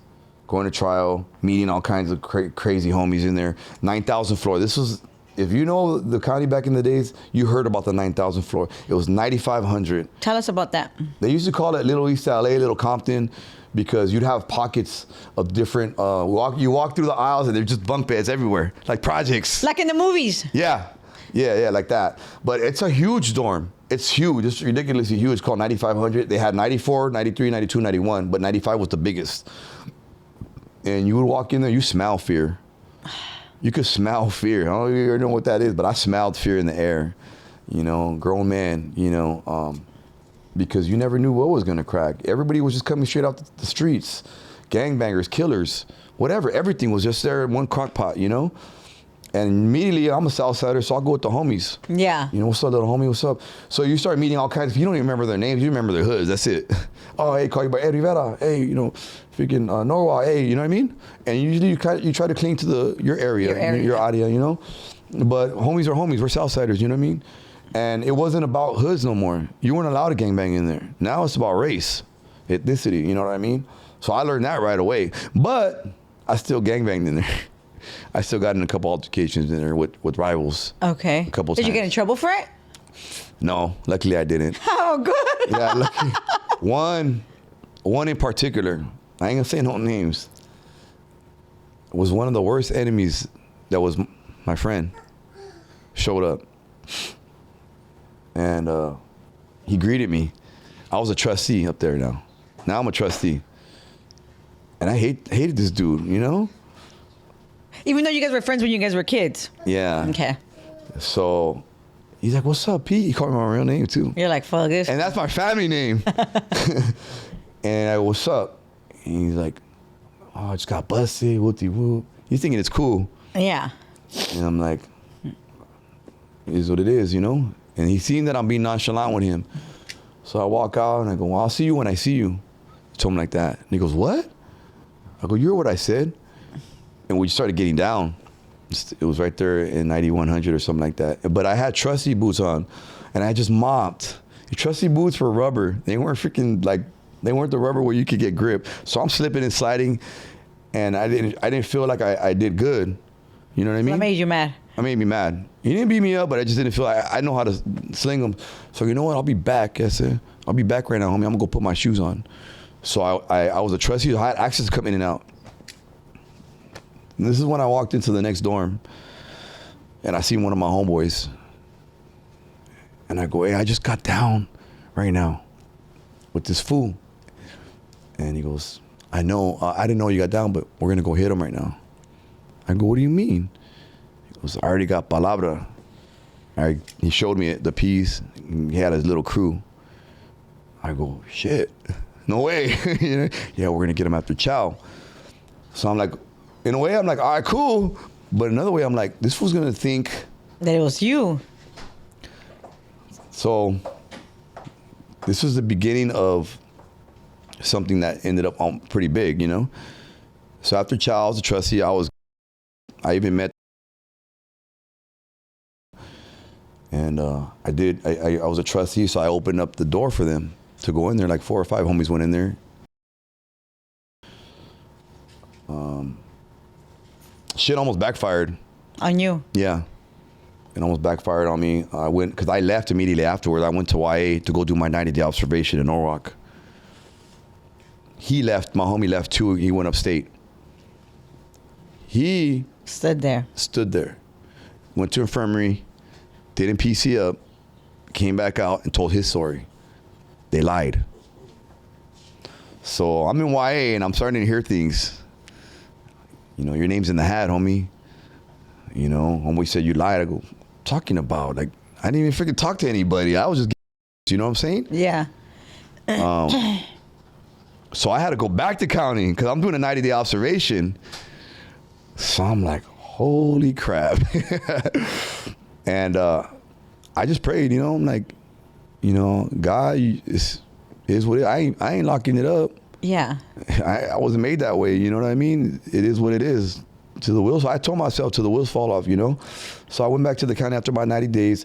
Speaker 2: going to trial, meeting all kinds of crazy homies in there. 9,000 floor. This was, if you know the county back in the days, you heard about the 9,000 floor. It was 9,500.
Speaker 1: Tell us about that.
Speaker 2: They used to call it Little East LA, Little Compton, because you'd have pockets of different, you walk through the aisles and there's just bunk beds everywhere, like projects.
Speaker 1: Like in the movies.
Speaker 2: Yeah, like that. But it's a huge dorm. It's huge. It's ridiculously huge. It's called 9,500. They had 94, 93, 92, 91, but 95 was the biggest. And you would walk in there, you smell fear. You could smell fear. I don't even know what that is, but I smelled fear in the air. You know, grown man, you know, because you never knew what was going to crack. Everybody was just coming straight out the streets. Gangbangers, killers, whatever. Everything was just there in one crock pot, you know? And immediately, I'm a Southsider, so I'll go with the homies.
Speaker 1: Yeah.
Speaker 2: You know, what's up, little homie, what's up? So you start meeting all kinds of, you don't even remember their names, you remember their hoods, that's it. Oh, hey, call you by, hey, Rivera, hey, you know, freaking Norwalk, hey, you know what I mean? And usually you try to cling to your area, your area, you know? But homies are homies, we're Southsiders, you know what I mean? And it wasn't about hoods no more. You weren't allowed to gangbang in there. Now it's about race, ethnicity, you know what I mean? So I learned that right away. But I still gangbanged in there. I still got in a couple altercations in there with rivals.
Speaker 1: Okay.
Speaker 2: A couple
Speaker 1: Did
Speaker 2: times.
Speaker 1: you get in trouble for it?
Speaker 2: No, luckily I didn't.
Speaker 1: Oh, good.
Speaker 2: Yeah, luckily. One in particular, I ain't gonna say no names, was one of the worst enemies that was my friend, showed up. And he greeted me. I was a trustee up there now. Now I'm a trustee. And I hated this dude, you know?
Speaker 1: Even though you guys were friends when you guys were kids.
Speaker 2: Yeah.
Speaker 1: Okay.
Speaker 2: So he's like, what's up, Pete? He called me my real name too.
Speaker 1: You're like, fuck this.
Speaker 2: And that's my family name. And I, what's up? And he's like, oh, I just got busted, whoop-de-whoop. He's thinking it's cool.
Speaker 1: Yeah.
Speaker 2: And I'm like, it is what it is, you know? And he's seen that I'm being nonchalant with him. So I walk out and I go, well, I'll see you when I see you. I told him like that. And he goes, what? I go, you heard what I said? And we started getting down. It was right there in 9100 or something like that. But I had trusty boots on, and I just mopped. Your trusty boots were rubber. They weren't freaking like, they weren't the rubber where you could get grip. So I'm slipping and sliding, and I didn't feel like I did good. You know what I mean?
Speaker 1: What made you mad?
Speaker 2: I made me mad. He didn't beat me up, but I just didn't feel like I know how to sling them. So you know what? I'll be back. I said, I'll be back right now, homie. I'm gonna go put my shoes on. So I was a trustee. I had access to come in and out. And this is when I walked into the next dorm, and I see one of my homeboys, and I go, hey, I just got down right now with this fool. And he goes, I know, I didn't know you got down, but we're gonna go hit him right now. I go, what do you mean? He goes, I already got palabra. He showed me the piece. He had his little crew. I go, shit. No way. You know? Yeah, we're gonna get him after chow. So I'm like, in a way, I'm like, all right, cool. But another way, I'm like, this fool's gonna think
Speaker 1: that it was you.
Speaker 2: So this was the beginning of something that ended up pretty big, you know? So after chow, I was a trustee. I even met, and I was a trustee, so I opened up the door for them to go in there. Like 4 or 5 homies went in there. Shit almost backfired.
Speaker 1: On you?
Speaker 2: Yeah. It almost backfired on me. I went, because I left immediately afterwards. I went to YA to go do my 90-day observation in Norwalk. He left, my homie left too. He went upstate. He
Speaker 1: stood there.
Speaker 2: Went to infirmary, didn't PC up, came back out and told his story. They lied. So I'm in YA and I'm starting to hear things. You know, your name's in the hat, homie. You know, homie said you lied. I go, talking about? Like, I didn't even freaking talk to anybody. I was just, you know what I'm saying?
Speaker 1: Yeah.
Speaker 2: So I had to go back to county because I'm doing a 90-day observation. So I'm like, holy crap. And I just prayed, you know, I'm like, you know, God is what it is. I ain't locking it up.
Speaker 1: Yeah.
Speaker 2: I wasn't made that way, you know what I mean? It is what it is. To the wheels. So I told myself till the wheels fall off, you know? So I went back to the county after about 90 days.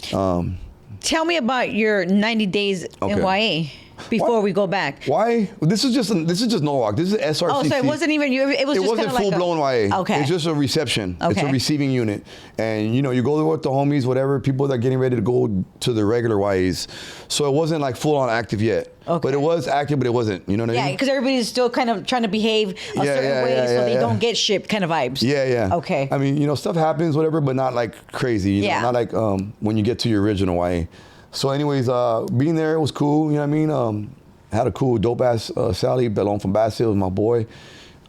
Speaker 1: Tell me about your 90 days in YA before we go back.
Speaker 2: Why? This is just Norwalk. This is SRCC.
Speaker 1: Oh, so it wasn't even you. It
Speaker 2: wasn't full blown YA.
Speaker 1: Okay.
Speaker 2: It's just a reception.
Speaker 1: Okay.
Speaker 2: It's a receiving unit, and you know you go there with the homies, whatever people that are getting ready to go to the regular YAs. So it wasn't like full on active yet.
Speaker 1: Okay.
Speaker 2: But it was active, but it wasn't. You know what I mean?
Speaker 1: Yeah, because everybody's still kind of trying to behave a certain way so they don't get shipped kind of vibes.
Speaker 2: Yeah, yeah.
Speaker 1: Okay.
Speaker 2: I mean, you know, stuff happens, whatever, but not like crazy. You know? Not like when you get to your original YA. So anyways, being there, it was cool. You know what I mean? Had a cool dope ass Sally Bellon from Bass Hill was my boy.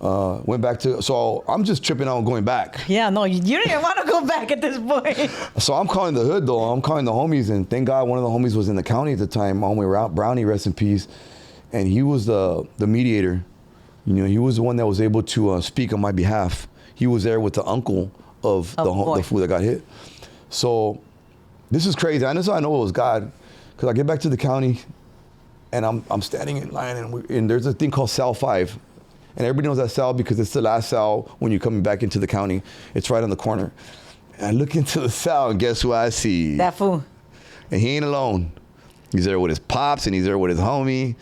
Speaker 2: Went back to, so I'm just tripping out going back.
Speaker 1: Yeah, no, you didn't even want to go back at this point.
Speaker 2: So I'm calling the hood though. I'm calling the homies, and thank God one of the homies was in the county at the time. My homie Brownie, rest in peace. And he was the mediator. You know, he was the one that was able to speak on my behalf. He was there with the uncle of the fool that got hit. So this is crazy. I know it was God, because I get back to the county, and I'm standing in line, and there's a thing called cell 5. And everybody knows that cell because it's the last cell when you're coming back into the county. It's right on the corner. And I look into the cell, and guess who I see?
Speaker 1: That fool.
Speaker 2: And he ain't alone. He's there with his pops, and he's there with his homie.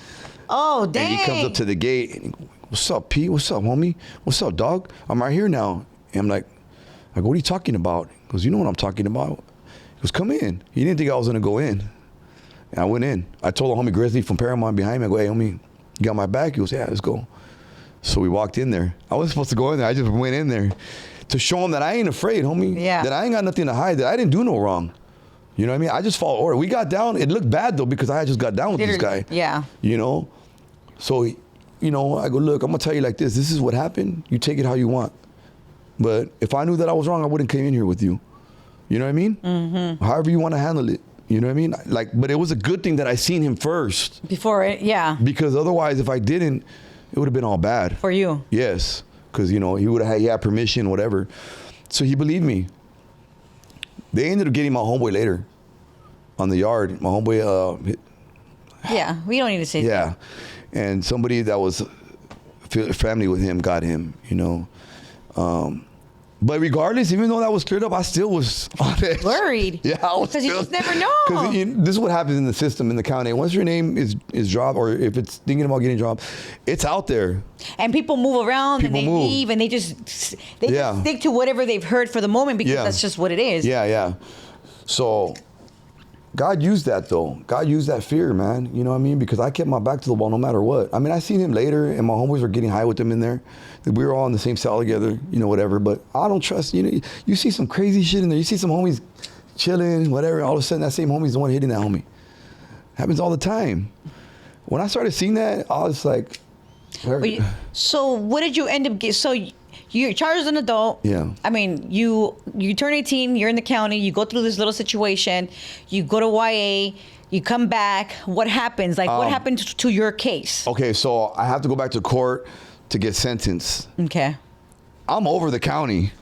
Speaker 1: Oh, dang.
Speaker 2: And he comes up to the gate, and he goes, what's up, P? What's up, homie? What's up, dog? I'm right here now. And I'm like, I go, what are you talking about? He goes, you know what I'm talking about? He goes, come in. He didn't think I was going to go in. And I went in. I told the homie Grizzly from Paramount behind me, I go, hey, homie, you got my back? He goes, yeah, let's go. So we walked in there. I wasn't supposed to go in there. I just went in there to show him that I ain't afraid, homie.
Speaker 1: Yeah.
Speaker 2: That I ain't got nothing to hide, that I didn't do no wrong. You know what I mean? I just followed order. We got down. It looked bad, though, because I just got down with this guy.
Speaker 1: Yeah.
Speaker 2: You know? So, you know, I go, look, I'm going to tell you like this. This is what happened. You take it how you want. But if I knew that I was wrong, I wouldn't come in here with you. You know what I mean? Mm-hmm. However you want to handle it. You know what I mean? Like, but it was a good thing that I seen him first.
Speaker 1: Before it, yeah.
Speaker 2: Because otherwise, if I didn't, it would have been all bad.
Speaker 1: For you?
Speaker 2: Yes. Because, you know, he had permission, whatever. So he believed me. They ended up getting my homeboy later on the yard. My homeboy...
Speaker 1: yeah, we don't need to say that.
Speaker 2: Yeah. And somebody that was family with him got him, you know. But regardless, even though that was cleared up, I still was on it.
Speaker 1: Worried.
Speaker 2: Yeah, I was.
Speaker 1: Because you just never know.
Speaker 2: Because this is what happens in the system, in the county. Once your name is dropped, or if it's thinking about getting dropped, it's out there.
Speaker 1: And people move around, and they leave, and they just stick to whatever they've heard for the moment because that's just what it is.
Speaker 2: Yeah, yeah. So God used that, though. God used that fear, man. You know what I mean? Because I kept my back to the wall no matter what. I mean, I seen him later, and my homeboys were getting high with him in there. We were all in the same cell together, you know, whatever. But I don't trust, you know, you see some crazy shit in there. You see some homies chilling, whatever. All of a sudden, that same homie's the one hitting that homie. Happens all the time. When I started seeing that, I was like...
Speaker 1: So what did you end up getting? So You're charged as an adult.
Speaker 2: Yeah.
Speaker 1: I mean, you turn 18, you're in the county, you go through this little situation, you go to YA, you come back. What happens? Like, what happened to your case?
Speaker 2: Okay, so I have to go back to court to get sentenced.
Speaker 1: Okay.
Speaker 2: I'm over the county.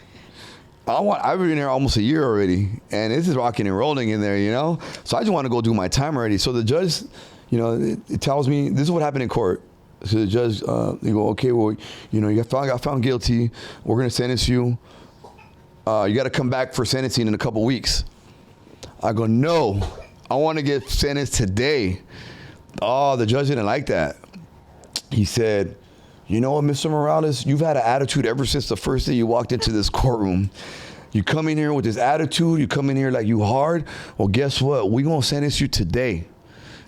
Speaker 2: I've been there almost a year already, and this is rocking and rolling in there, you know? So I just want to go do my time already. So the judge, you know, it tells me, this is what happened in court. So the judge, they go, okay, well, you know, you got found guilty. We're going to sentence you. You got to come back for sentencing in a couple weeks. I go, no, I want to get sentenced today. Oh, the judge didn't like that. He said, you know what, Mr. Morales, you've had an attitude ever since the first day you walked into this courtroom. You come in here with this attitude, you come in here like you hard. Well, guess what? We're going to sentence you today.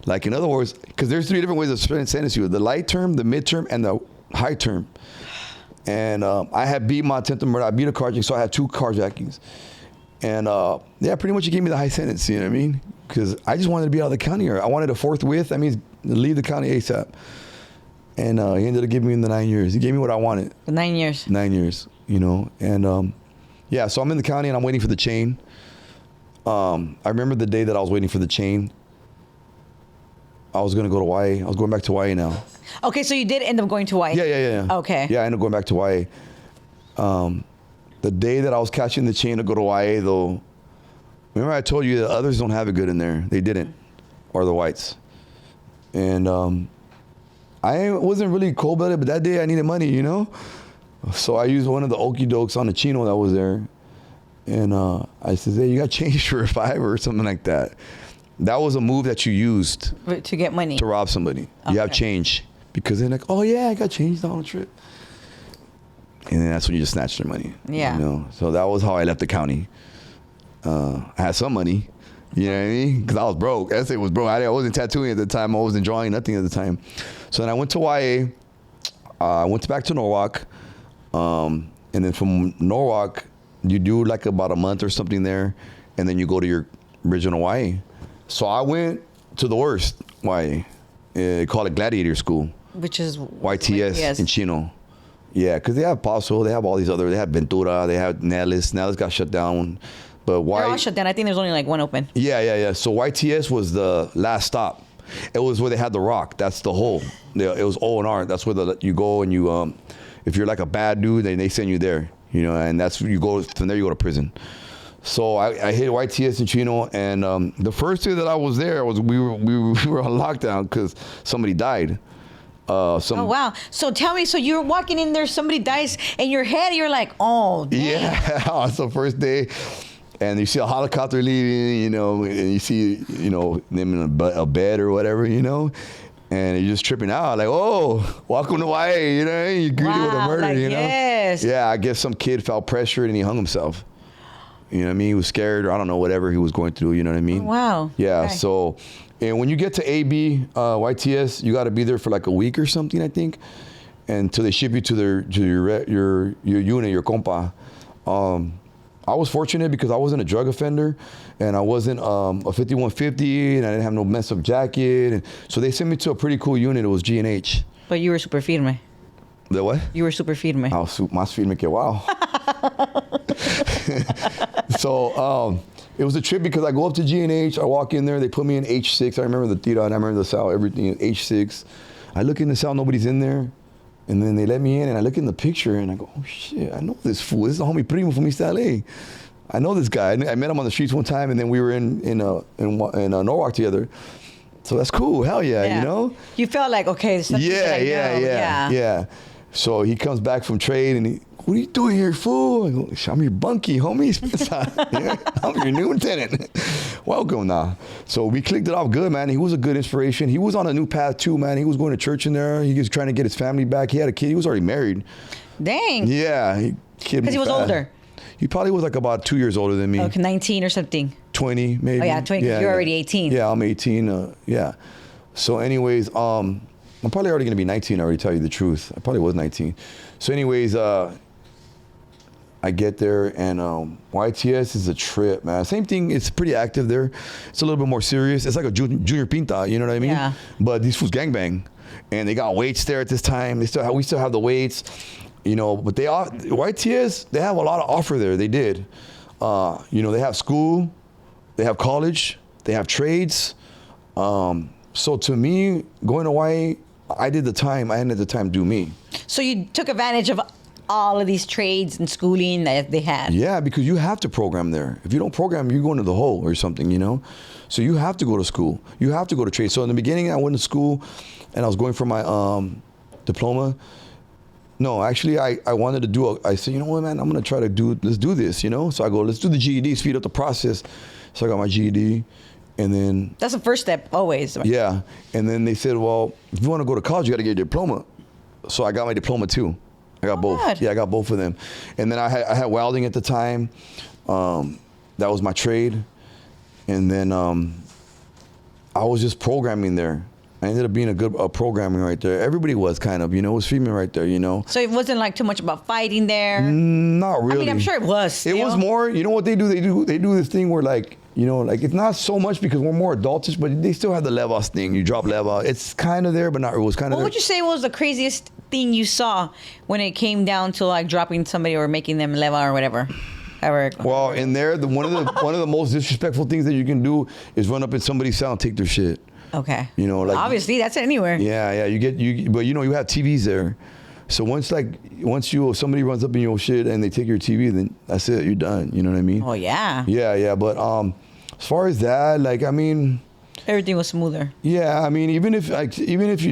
Speaker 2: Like, in other words, because there's 3 different ways of sentence you: the light term, the midterm, and the high term. And I had beat my attempted murder. I beat a carjacking, so I had 2 carjackings. And yeah, pretty much he gave me the high sentence, you know what I mean? Because I just wanted to be out of the county, or I wanted to forthwith. That means leave the county ASAP. And he ended up giving me the 9 years. He gave me what I wanted.
Speaker 1: The 9 years.
Speaker 2: 9 years, you know. And yeah, so I'm in the county and I'm waiting for the chain. I remember the day that I was waiting for the chain. I was going to go to YA. I was going back to YA now.
Speaker 1: Okay, so you did end up going to YA?
Speaker 2: Yeah.
Speaker 1: Okay.
Speaker 2: Yeah, I ended up going back to YA. The day that I was catching the chain to go to YA, though, remember I told you that others don't have it good in there. They didn't, or the whites. And I wasn't really cold-blooded, but that day I needed money, you know? So I used one of the okie dokes on the chino that was there. And I said, hey, you got change for a $5 or something like that. That was a move that you used.
Speaker 1: To get money.
Speaker 2: To rob somebody. Okay. You have change. Because they're like, oh yeah, I got change on the trip. And then that's when you just snatch their money.
Speaker 1: Yeah.
Speaker 2: You know? So that was how I left the county. I had some money. You know what I mean? Because I was broke. Essay was broke. I wasn't tattooing at the time. I wasn't drawing nothing at the time. So then I went to YA. I went back to Norwalk. And then from Norwalk, you do like about a month or something there. And then you go to your original YA. So I went to the worst YA. They call it Gladiator School.
Speaker 1: Which is
Speaker 2: YTS in Chino. Yeah, because they have Paso, they have all these other, they have Ventura, they have Nellis. Nellis got shut down. But
Speaker 1: They're all shut down. I think there's only like one open.
Speaker 2: Yeah. So YTS was the last stop. It was where they had the rock. That's the hole. It was O&R. That's where you go and you, if you're like a bad dude, then they send you there. You know, and that's where you go, from there you go to prison. So I hit YTS in Chino, and the first day that I was there, we were on lockdown because somebody died.
Speaker 1: Oh, wow. So tell me, so you're walking in there, somebody dies, in your head, you're like, oh, damn.
Speaker 2: Yeah, it's the first day. And you see a helicopter leaving, you know, and you see, you know, them in a bed or whatever, you know. And you're just tripping out, like, oh, welcome to YA, you know, you greeted with a murder,
Speaker 1: like,
Speaker 2: you know.
Speaker 1: Yes.
Speaker 2: Yeah, I guess some kid felt pressured and he hung himself. You know what I mean? He was scared, or I don't know, whatever he was going through, you know what I mean?
Speaker 1: Oh, wow.
Speaker 2: Yeah,
Speaker 1: okay.
Speaker 2: So, and when you get to AB, YTS, you got to be there for like a week or something, I think, until they ship you to your unit, your compa. I was fortunate because I wasn't a drug offender, and I wasn't a 5150, and I didn't have no mess up jacket, and so they sent me to a pretty cool unit. It was G&H.
Speaker 1: But you were super firme.
Speaker 2: The what?
Speaker 1: You were super firme.
Speaker 2: I was más firme que wow. So it was a trip because I go up to G&H, I walk in there, they put me in H6. I remember the theater, and I remember the cell, everything in H6. I look in the cell, nobody's in there. And then they let me in, and I look in the picture, and I go, oh shit, I know this fool. This is the homie primo from East LA. I know this guy. I met him on the streets one time, and then we were in Norwalk together. So that's cool. Hell yeah, you know?
Speaker 1: You felt like, okay,
Speaker 2: yeah. So he comes back from trade, and he, what are you doing here, fool? I go, I'm your bunkie, homie. Yeah, I'm your new lieutenant. Welcome now. So we clicked it off good, man. He was a good inspiration. He was on a new path too, man. He was going to church in there. He was trying to get his family back. He had a kid. He was already married.
Speaker 1: Dang.
Speaker 2: Yeah.
Speaker 1: Because he was older.
Speaker 2: He probably was like about 2 years older than me.
Speaker 1: Okay, 19 or something.
Speaker 2: 20 maybe.
Speaker 1: Oh yeah, 20. Yeah, you're already 18.
Speaker 2: Yeah, I'm 18. Yeah. So anyways, I'm probably already going to be 19, I already tell you the truth. I probably was 19. So anyways, I get there, and YTS is a trip, man. Same thing, it's pretty active there. It's a little bit more serious. It's like a junior pinta, you know what I mean?
Speaker 1: Yeah.
Speaker 2: But these fools gangbang, and they got weights there at this time. We still have the weights. You know, but YTS, they have a lot of offer there. They did. You know, they have school, they have college, they have trades. So to me, going to YA, I did the time. I ended the time do me.
Speaker 1: So you took advantage of all of these trades and schooling that they had.
Speaker 2: Yeah, because you have to program there. If you don't program, you go into the hole or something, you know? So you have to go to school. You have to go to trade. So in the beginning, I went to school and I was going for my diploma. No, actually, I wanted to do I said, you know what, man, I'm going to try to let's do this, you know? So I go, let's do the GED, speed up the process. So I got my GED. And then...
Speaker 1: That's the first step, always.
Speaker 2: Yeah. And then they said, well, if you want to go to college, you got to get your diploma. So I got my diploma too. I got both.
Speaker 1: God.
Speaker 2: Yeah, I got both of them. And then I had welding at the time. That was my trade. And then I was just programming there. I ended up being a good programming right there. Everybody was kind of, you know, it was female right there, you know.
Speaker 1: So it wasn't like too much about fighting there?
Speaker 2: Not really.
Speaker 1: I mean, I'm sure it was still.
Speaker 2: It was more, you know what they do? They do this thing where like, you know, like it's not so much because we're more adultish, but they still have the levels thing. You drop level. It's kind of there, but not, it was kind of
Speaker 1: What would you say was the craziest thing you saw when it came down to like dropping somebody or making them level or whatever?
Speaker 2: Well, in there, one of the most disrespectful things that you can do is run up in somebody's cell and take their shit.
Speaker 1: Okay.
Speaker 2: You know, like
Speaker 1: obviously that's anywhere.
Speaker 2: Yeah, but you know, you have TVs there. So once somebody runs up in your shit and they take your TV, then that's it, you're done. You know what I mean?
Speaker 1: Oh yeah.
Speaker 2: Yeah. But as far as that, like, I mean,
Speaker 1: everything was smoother.
Speaker 2: Yeah, I mean, even if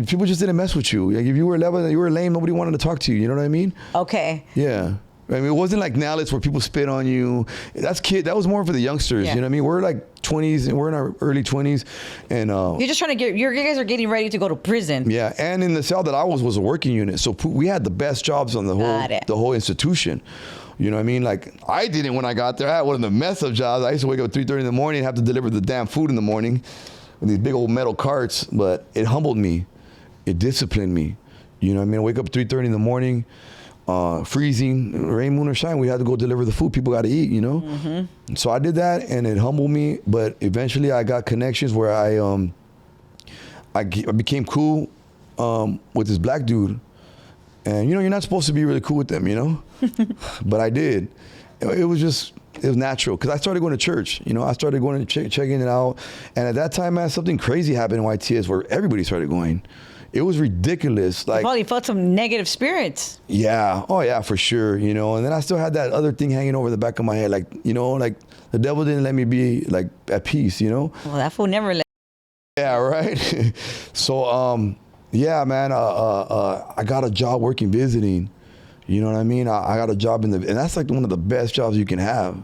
Speaker 2: people just didn't mess with you. Like if you were lame, nobody wanted to talk to you. You know what I mean?
Speaker 1: Okay.
Speaker 2: Yeah. I mean, it wasn't like now it's where people spit on you. That was more for the youngsters. Yeah. You know what I mean? We're like 20s and we're in our early 20s, and
Speaker 1: you're just trying to you guys are getting ready to go to prison.
Speaker 2: Yeah, and in the cell that I was a working unit, so we had the best jobs on the whole institution. You know what I mean? Like I didn't when I got there. I had one of the mess up jobs. I used to wake up at 3:30 in the morning and have to deliver the damn food in the morning with these big old metal carts. But it humbled me, it disciplined me. You know what I mean? I wake up at 3:30 in the morning. Freezing, rain, moon, or shine, we had to go deliver the food people got to eat, you know? Mm-hmm. So I did that, and it humbled me, but eventually I got connections where I became cool with this black dude. And, you know, you're not supposed to be really cool with them, you know? But I did. It was natural, because I started going to church, you know? I started going to checking it out, and at that time, man, something crazy happened in YTS where everybody started going. It was ridiculous. Like,
Speaker 1: you probably felt some negative spirits.
Speaker 2: Yeah. Oh, yeah, for sure. You know, and then I still had that other thing hanging over the back of my head. Like, you know, like the devil didn't let me be like at peace, you know?
Speaker 1: Well, that fool never let.
Speaker 2: Yeah, right. So, yeah, man, I got a job working visiting. You know what I mean? I got a job and that's like one of the best jobs you can have.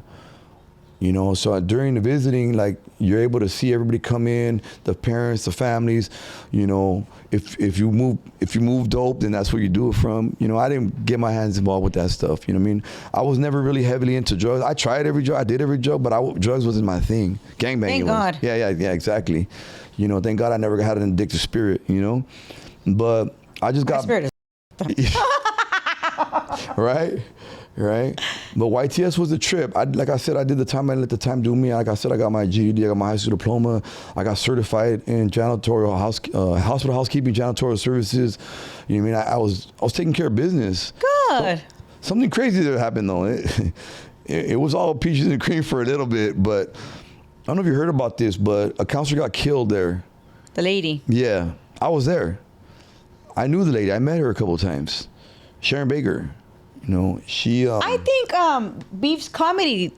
Speaker 2: You know, so during the visiting, like you're able to see everybody come in, the parents, the families. You know, if you move dope, then that's where you do it from. You know, I didn't get my hands involved with that stuff. You know what I mean? I was never really heavily into drugs. I tried every drug, I did every drug, but drugs wasn't my thing. Gangbanging
Speaker 1: Thank God.
Speaker 2: Yeah, exactly. You know, thank God I never had an addictive spirit. You know, but I just got
Speaker 1: spirit is
Speaker 2: right. Right, but YTS was a trip. Like I said, I did the time. I let the time do me. Like I said, I got my GED. I got my high school diploma. I got certified in hospital housekeeping, janitorial services. You know what I mean? I was taking care of business.
Speaker 1: Good.
Speaker 2: Something crazy that happened though. It was all peaches and cream for a little bit, but I don't know if you heard about this, but a counselor got killed there.
Speaker 1: The lady.
Speaker 2: Yeah, I was there. I knew the lady. I met her a couple of times. Sharon Baker. You know, she...
Speaker 1: I think Beef's Comedy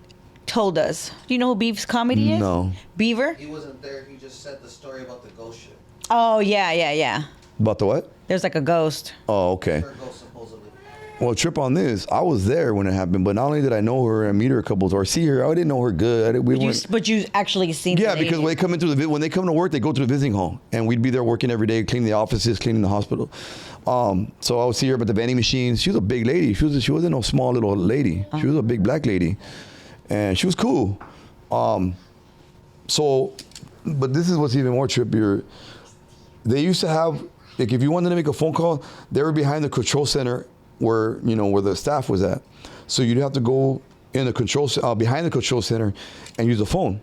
Speaker 1: told us. Do you know who Beef's Comedy is?
Speaker 2: No.
Speaker 1: Beaver?
Speaker 3: He wasn't there. He just said the story about the ghost ship.
Speaker 1: Oh, yeah.
Speaker 2: About the what?
Speaker 1: There's like a ghost.
Speaker 2: Oh, okay.
Speaker 3: Her ghost, supposedly.
Speaker 2: Well, trip on this. I was there when it happened, but not only did I know her and meet her a couple or see her, I didn't know her good.
Speaker 1: But you actually seen
Speaker 2: Yeah, because when they come to work, they go to the visiting hall, and we'd be there working every day, cleaning the offices, cleaning the hospital. So I would see her at the vending machines. She was a big lady. She wasn't no small little lady. She was a big black lady, and she was cool. But this is what's even more trippier. They used to have, like, if you wanted to make a phone call, they were behind the control center where the staff was at. So you'd have to go in the behind the control center and use the phone.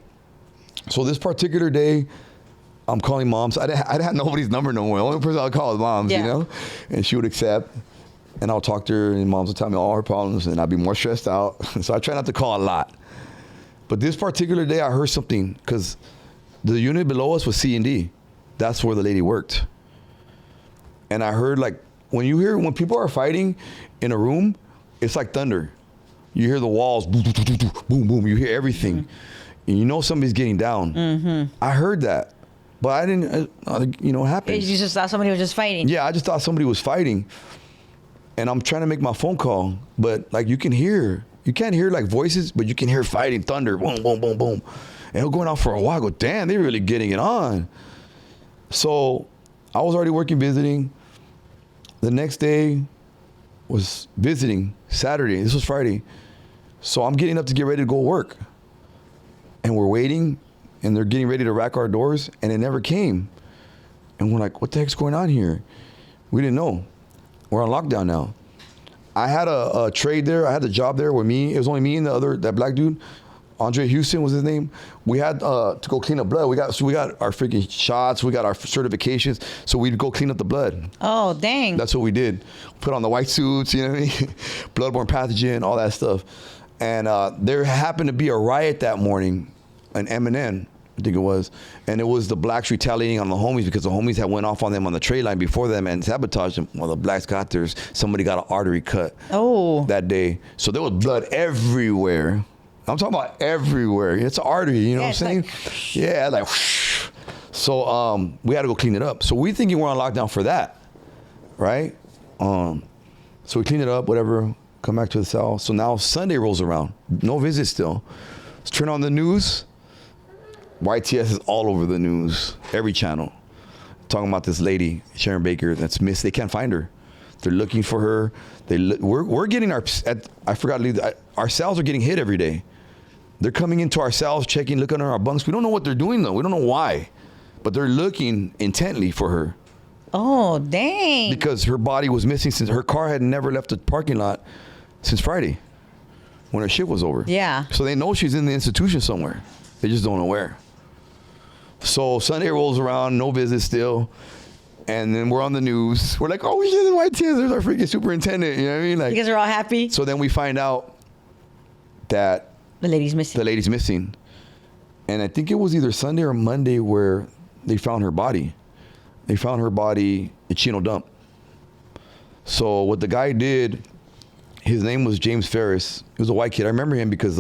Speaker 2: So this particular day, I'm calling moms. I didn't have nobody's number no more. The only person I'd call is moms, you know? And she would accept. and I'll talk to her, and moms will tell me all her problems, and I'll be more stressed out. So I try not to call a lot. But this particular day, I heard something, because the unit below us was C&D. That's where the lady worked. And I heard, like, when people are fighting in a room, it's like thunder. You hear the walls, boom, boom, boom, boom, boom. You hear everything. Mm-hmm. And you know somebody's getting down. Mm-hmm. I heard that. But I didn't, what happened?
Speaker 1: You just thought somebody was just fighting.
Speaker 2: Yeah, I just thought somebody was fighting. And I'm trying to make my phone call. But, like, you can't hear, like, voices, but you can hear fighting, thunder, boom, boom, boom, boom. And it was going on for a while. I go, damn, they're really getting it on. So I was already working, visiting. The next day was visiting, Saturday. This was Friday. So I'm getting up to get ready to go work. And we're waiting, and they're getting ready to rack our doors, and it never came. And we're like, what the heck's going on here? We didn't know. We're on lockdown now. I had a trade there. I had the job there with me. It was only me and that black dude. Andre Houston was his name. We had to go clean up blood. We got our freaking shots. We got our certifications. So we'd go clean up the blood.
Speaker 1: Oh, dang.
Speaker 2: That's what we did. Put on the white suits, you know what I mean? Bloodborne pathogen, all that stuff. And there happened to be a riot that morning, an M&N, I think it was. And it was the blacks retaliating on the homies because the homies had went off on them on the trade line before them and sabotaged them. Well, the blacks got theirs. Somebody got an artery cut that day. So there was blood everywhere. I'm talking about everywhere. It's an artery, you know what I'm saying? Yeah, like whoosh. So we had to go clean it up. So we thinking we're on lockdown for that, right? So we clean it up, whatever, come back to the cell. So now Sunday rolls around. No visits still. Let's turn on the news. YTS is all over the news, every channel. Talking about this lady, Sharon Baker, that's missed. They can't find her. They're looking for her. We're getting our cells are getting hit every day. They're coming into our cells, checking, looking at our bunks. We don't know what they're doing, though. We don't know why. But they're looking intently for her.
Speaker 1: Oh, dang.
Speaker 2: Because her body was missing since her car had never left the parking lot since Friday when her shift was over.
Speaker 1: Yeah.
Speaker 2: So they know she's in the institution somewhere. They just don't know where. So Sunday rolls around, no visits still. And then we're on the news. We're like, oh, we should have YTS. There's our freaking superintendent. You know what I mean? Like,
Speaker 1: you guys are all happy?
Speaker 2: So then we find out that
Speaker 1: the lady's missing. And I think it was either Sunday or Monday where they found her body. They found her body at Chino Dump. So what the guy did, his name was James Ferris. He was a white kid. I remember him because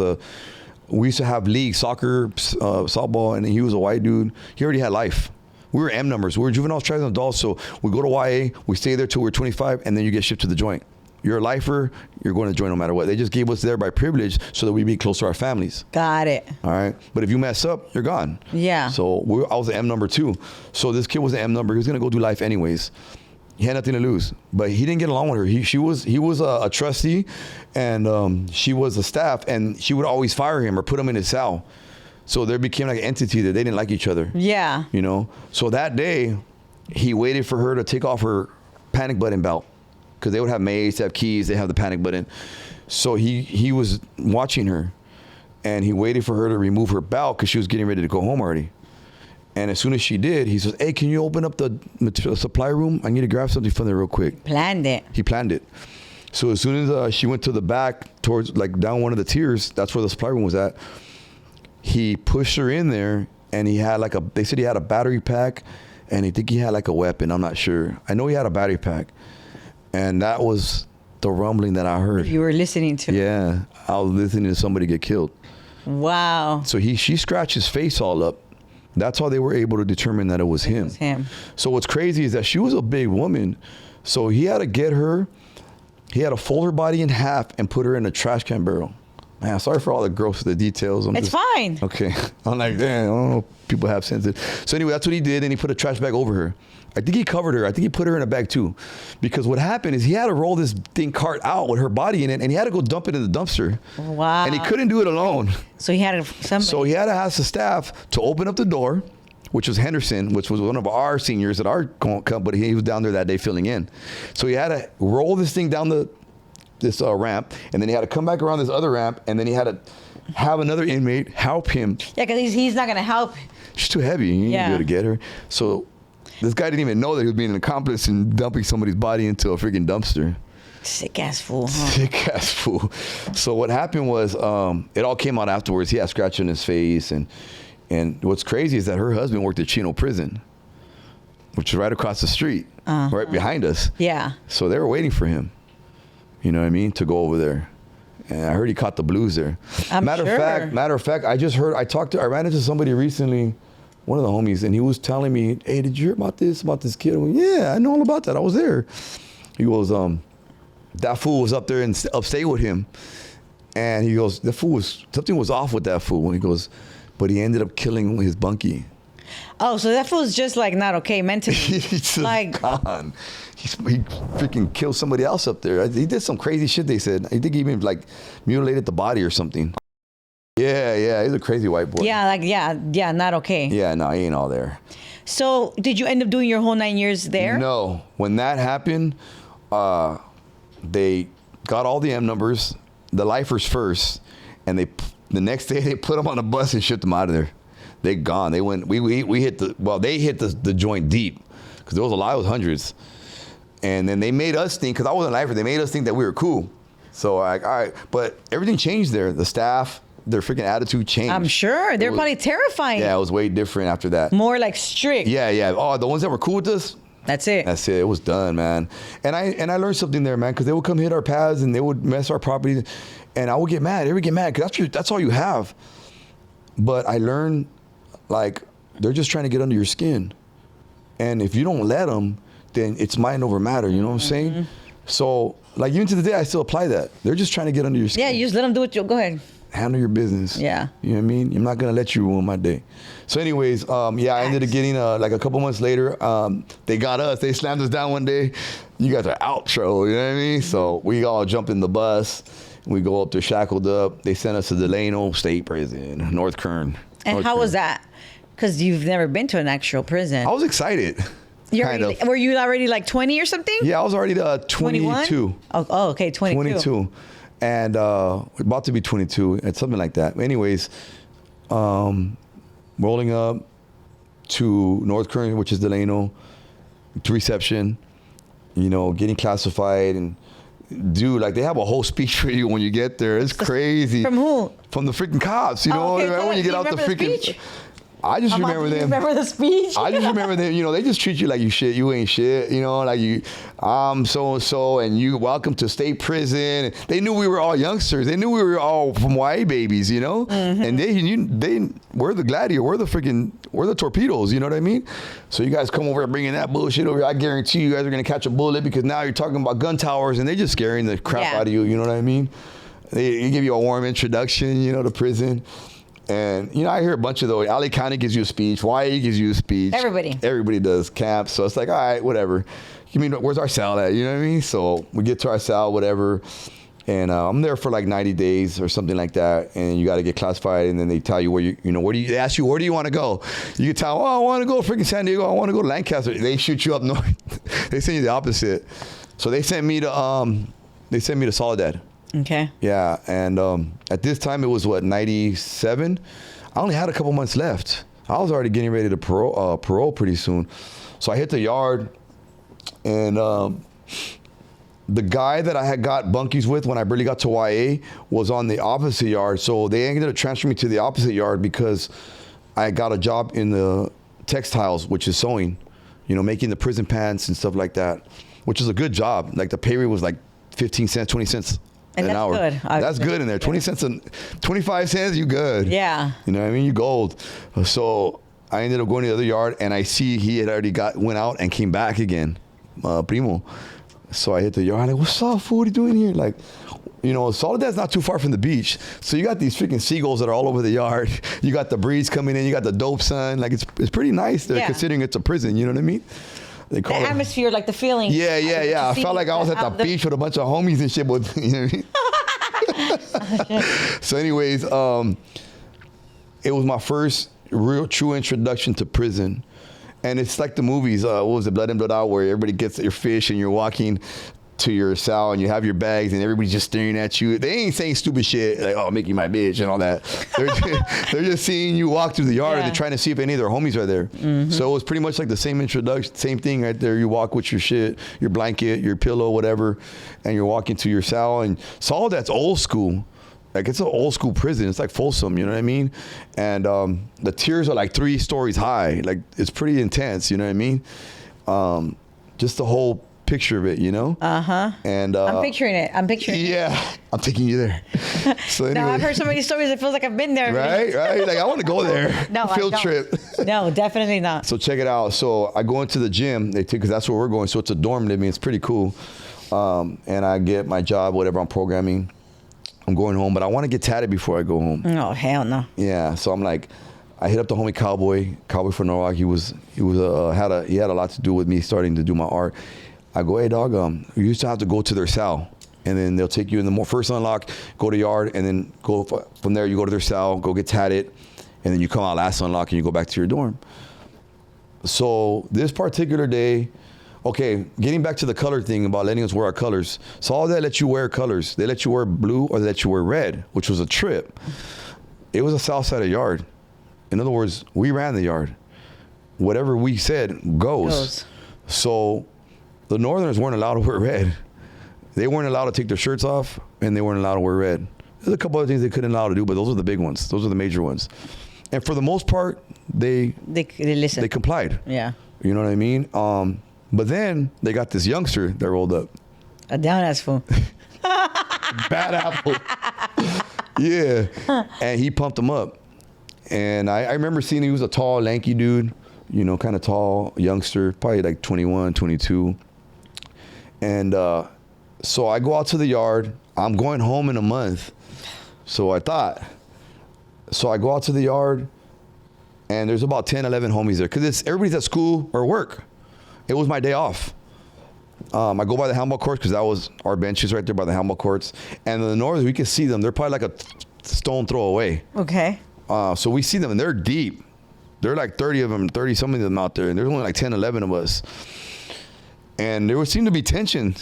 Speaker 1: we used to have league soccer, softball, and he was a white dude. He already had life. We were M numbers. We were juveniles, tribes, and adults. So we go to YA, we stay there till we're 25, and then you get shipped to the joint. You're a lifer, you're going to joint no matter what. They just gave us there by privilege so that we be close to our families. Got it.
Speaker 2: All right. But if you mess up, you're gone.
Speaker 1: Yeah.
Speaker 2: So I was an M number 2. So this kid was an M number. He was going to go do life anyways. He had nothing to lose. But he didn't get along with her. He was a trustee, and she was a staff, and she would always fire him or put him in his cell. So there became like an entity that they didn't like each other.
Speaker 1: Yeah.
Speaker 2: You know? So that day, he waited for her to take off her panic button belt. Because they would have mace, they have keys, they have the panic button. So he was watching her, and he waited for her to remove her belt because she was getting ready to go home already. And as soon as she did, he says, hey, can you open up the supply room? I need to grab something from there real quick.
Speaker 1: Planned it.
Speaker 2: He planned it. So as soon as she went to the back towards, like, down one of the tiers, that's where the supply room was at. He pushed her in there, and he had like they said he had a battery pack, and I think he had like a weapon. I'm not sure. I know he had a battery pack. And that was the rumbling that I heard.
Speaker 1: You were listening to.
Speaker 2: Yeah, I was listening to somebody get killed.
Speaker 1: Wow.
Speaker 2: So she scratched his face all up. That's how they were able to determine that it was him. It was
Speaker 1: him.
Speaker 2: So what's crazy is that she was a big woman. So he had to get her, he had to fold her body in half and put her in a trash can barrel. Man, sorry for all the the details.
Speaker 1: It's fine.
Speaker 2: Okay. I'm like, damn, I don't know. People have sense. So anyway, that's what he did, and he put a trash bag over her. I think he covered her. I think he put her in a bag too. Because what happened is he had to roll this cart out with her body in it, and he had to go dump it in the dumpster.
Speaker 1: Wow.
Speaker 2: And he couldn't do it alone.
Speaker 1: So he had somebody.
Speaker 2: So he had to ask the staff to open up the door, which was Henderson, which was one of our seniors at our company. He was down there that day filling in. So he had to roll this thing down this ramp, and then he had to come back around this other ramp, and then he had to have another inmate help him.
Speaker 1: Yeah, because he's not going to help.
Speaker 2: She's too heavy. You need to be able to get her. So this guy didn't even know that he was being an accomplice in dumping somebody's body into a freaking dumpster.
Speaker 1: Sick ass fool, huh?
Speaker 2: Sick ass fool. So what happened was, it all came out afterwards. He had scratch on his face, and what's crazy is that her husband worked at Chino Prison, which is right across the street, right behind us.
Speaker 1: Yeah.
Speaker 2: So they were waiting for him. You know what I mean? To go over there. And I heard he caught the blues there. Matter of fact, I ran into somebody recently, one of the homies, and he was telling me, hey, did you hear about this kid? I went, yeah, I know all about that. I was there. He goes, that fool was up there and upstate with him. And he goes, something was off with that fool. And he goes, but he ended up killing his bunkie.
Speaker 1: Oh, so that fool's just like not okay mentally.
Speaker 2: He's just
Speaker 1: like
Speaker 2: gone. He freaking killed somebody else up there. He did some crazy shit, they said. I think he even like mutilated the body or something. Yeah, he's a crazy white boy.
Speaker 1: Yeah, not okay.
Speaker 2: Yeah, no, he ain't all there.
Speaker 1: So did you end up doing your whole 9 years there?
Speaker 2: No. When that happened, they got all the M numbers, the lifers first, and the next day they put them on a bus and shipped them out of there. They gone. They went. We hit they hit the joint deep because there was a lot of hundreds, and then they made us think, because I wasn't a lifer, they made us think that we were cool. So like, all right, but everything changed there. The staff, their freaking attitude changed.
Speaker 1: I'm sure they're probably terrifying.
Speaker 2: Yeah, it was way different after that.
Speaker 1: More like strict.
Speaker 2: Yeah. Oh, the ones that were cool with us.
Speaker 1: That's it.
Speaker 2: It was done, man. And I learned something there, man, because they would come hit our paths and they would mess our property, and I would get mad. They would get mad because that's all you have. But I learned, like, they're just trying to get under your skin, and if you don't let them, then it's mind over matter. You know what I'm saying? So, like, even to the day, I still apply that. They're just trying to get under your skin.
Speaker 1: Yeah, you just let them do it. Go ahead.
Speaker 2: Handle your business.
Speaker 1: Yeah.
Speaker 2: You know what I mean? I'm not going to let you ruin my day. So anyways, I ended up getting, like a couple months later, they got us. They slammed us down one day. You guys are out, bro. You know what I mean? So we all jumped in the bus. We go up there shackled up. They sent us to Delano State Prison, North Kern.
Speaker 1: And how was that? Because you've never been to an actual prison.
Speaker 2: I was excited.
Speaker 1: Were you already like 20 or something?
Speaker 2: Yeah, I was already 22.
Speaker 1: Oh, okay, 22.
Speaker 2: 22. And about to be 22, and something like that. Anyways, rolling up to North Kern, which is Delano, to reception, you know, getting classified. And dude, like, they have a whole speech for you when you get there. It's crazy.
Speaker 1: From who?
Speaker 2: From the freaking cops, you know,
Speaker 1: okay,
Speaker 2: right when you get out the freaking...
Speaker 1: Speech?
Speaker 2: I just remember them.
Speaker 1: Remember the speech?
Speaker 2: I just remember them. You know, they just treat you like you ain't shit. You know, like so and so, and you welcome to state prison. They knew we were all youngsters. They knew we were all from YA babies. You know, and we're the Gladiator. We're the torpedoes. You know what I mean? So you guys come over bringing that bullshit over here. I guarantee you guys are gonna catch a bullet, because now you're talking about gun towers, and they're just scaring the crap out of you. You know what I mean? They give you a warm introduction, you know, to prison. And, you know, I hear a bunch of those. LA County gives you a speech. YA gives you a speech. Everybody does camp. So it's like, all right, whatever. You mean, where's our cell at? You know what I mean? So we get to our cell, whatever. And I'm there for like 90 days or something like that. And you got to get classified. And then they tell you they ask you, where do you want to go? You can tell, I want to go to freaking San Diego. I want to go to Lancaster. They shoot you up north. They send you the opposite. So they sent me to Soledad.
Speaker 1: Okay.
Speaker 2: Yeah, and at this time it was 97. I only had a couple months left. I was already getting ready to parole pretty soon. So I hit the yard, and the guy that I had got bunkies with when I barely got to YA was on the opposite yard. So they ended up transferring me to the opposite yard because I got a job in the textiles, which is sewing, you know, making the prison pants and stuff like that, which is a good job. Like, the pay rate was like 15 cents, 20 cents.
Speaker 1: And
Speaker 2: an hour.
Speaker 1: Good.
Speaker 2: That's good in there. 20 cents and 25 cents, you good.
Speaker 1: Yeah.
Speaker 2: You know what I mean? You gold. So I ended up going to the other yard, and I see he had already went out and came back again, Primo. So I hit the yard. I'm like, what's up, fool? What are you doing here? Like, you know, Soledad's not too far from the beach. So you got these freaking seagulls that are all over the yard. You got the breeze coming in. You got the dope sun. Like, it's pretty nice there, considering it's a prison. You know what I mean? The
Speaker 1: atmosphere, like the feeling.
Speaker 2: Yeah. I felt like I was at the beach with a bunch of homies and shit. With, you know what I mean? So anyways, it was my first real true introduction to prison. And it's like the movies, what was it, Blood In, Blood Out, where everybody gets their fish and you're walking to your cell and you have your bags and everybody's just staring at you. They ain't saying stupid shit like, oh, Mickey, my bitch and all that. They're just seeing you walk through the yard and they're trying to see if any of their homies are there. So it was pretty much like the same introduction, same thing right there. You walk with your shit, your blanket, your pillow, whatever, and you're walking to your cell. And so all that's old school. Like, it's an old school prison. It's like Folsom, you know what I mean? And the tiers are like 3 stories high. Like, it's pretty intense, you know what I mean? Just the whole picture of it, you know? And
Speaker 1: I'm picturing it.
Speaker 2: Yeah, I'm taking you there. So anyway,
Speaker 1: No, I've heard so many stories. It feels like I've been there.
Speaker 2: right? Like, I want to go there.
Speaker 1: No,
Speaker 2: Field
Speaker 1: I don't.
Speaker 2: trip.
Speaker 1: No, definitely not.
Speaker 2: So check it out. So I go into the gym, because that's where we're going. So it's a dorm living. It's pretty cool. And I get my job, whatever, I'm programming. I'm going home, but I want to get tatted before I go home.
Speaker 1: Oh, hell no.
Speaker 2: Yeah, so I'm like, I hit up the homie Cowboy from Norwalk. He had a lot to do with me starting to do my art. I go, hey dog, you used to have to go to their cell, and then they'll take you in the first unlock, go to yard, and then go from there. You go to their cell, go get tatted, and then you come out last unlock and you go back to your dorm. So this particular day. Okay, getting back to the color thing about letting us wear our colors. So all that let you wear colors. They let you wear blue or they let you wear red, which was a trip. It was a south side of yard. In other words, we ran the yard. Whatever we said goes. So the Northerners weren't allowed to wear red. They weren't allowed to take their shirts off, and they weren't allowed to wear red. There's a couple other things they couldn't allow to do, but those are the big ones. Those are the major ones. And for the most part, they
Speaker 1: listen.
Speaker 2: They complied.
Speaker 1: Yeah.
Speaker 2: You know what I mean? But then they got this youngster that rolled up.
Speaker 1: A down ass fool.
Speaker 2: Bad apple. Yeah. And he pumped him up. And I remember seeing he was a tall, lanky dude, you know, kind of tall, youngster, probably like 21, 22. And so I go out to the yard. I'm going home in a month. So I thought. So I go out to the yard, and there's about 10, 11 homies there. Because everybody's at school or work. It was my day off. I go by the handball courts because that was our benches right there by the handball courts. And in the north, we can see them. They're probably like a stone throw away.
Speaker 1: Okay.
Speaker 2: So we see them, and they're deep. There are like 30 of them, 30 some of them out there. And there's only like 10, 11 of us. And there would seem to be tension.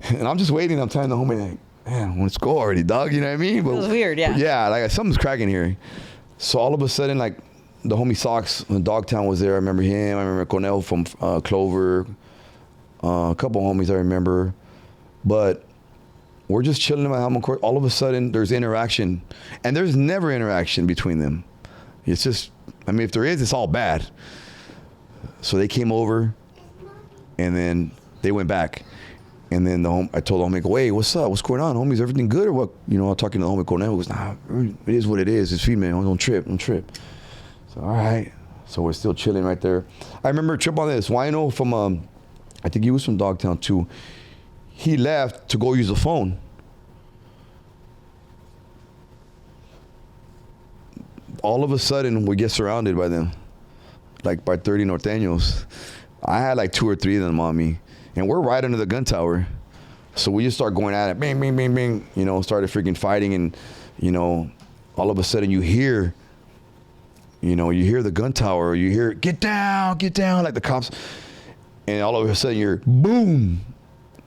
Speaker 2: And I'm just waiting. I'm telling the homie, like, man, let's go already, dog. You know what I mean? But,
Speaker 1: it was weird, yeah.
Speaker 2: But yeah, like something's cracking here. So all of a sudden, like, the homie Socks, Dogtown was there. I remember him. I remember Cornell from Clover. A couple homies I remember. But we're just chilling in my helmet court. All of a sudden, there's interaction. And there's never interaction between them. It's just, I mean, if there is, it's all bad. So they came over, and then they went back. And then I told the homie, hey, what's up? What's going on, homies? Everything good or what? You know, I'm talking to the homie Cornell. He goes, nah, it is what it is. It's female. Don't trip. So, all right. So we're still chilling right there. I remember a trip on this. Wino from, I think he was from Dogtown too. He left to go use the phone. All of a sudden, we get surrounded by them. Like by 30 Norteños. I had like 2 or 3 of them on me. And we're right under the gun tower. So we just start going at it. Bing, bing, bing, bing. You know, started freaking fighting. And, you know, all of a sudden you hear the gun tower. Or you hear, get down, like the cops. And all of a sudden you're, boom.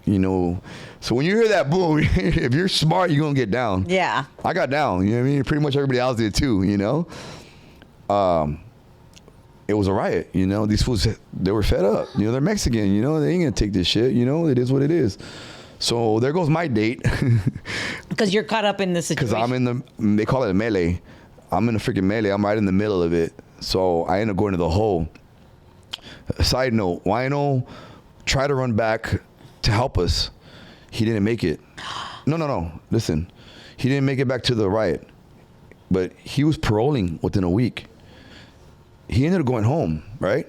Speaker 2: You know, so when you hear that boom, if you're smart, you're going to get down.
Speaker 1: Yeah.
Speaker 2: I got down. You know what I mean? Pretty much everybody else did too, you know? It was a riot, you know. These fools, they were fed up. You know, they're Mexican, you know. They ain't going to take this shit, you know. It is what it is. So there goes my date.
Speaker 1: Because you're caught up in the situation.
Speaker 2: Because I'm in they call it a melee. I'm in the freaking melee. I'm right in the middle of it. So I end up going to the hole. Side note, Wino tried to run back to help us. He didn't make it. No. Listen. He didn't make it back to the riot. But he was paroling within a week. He ended up going home, right?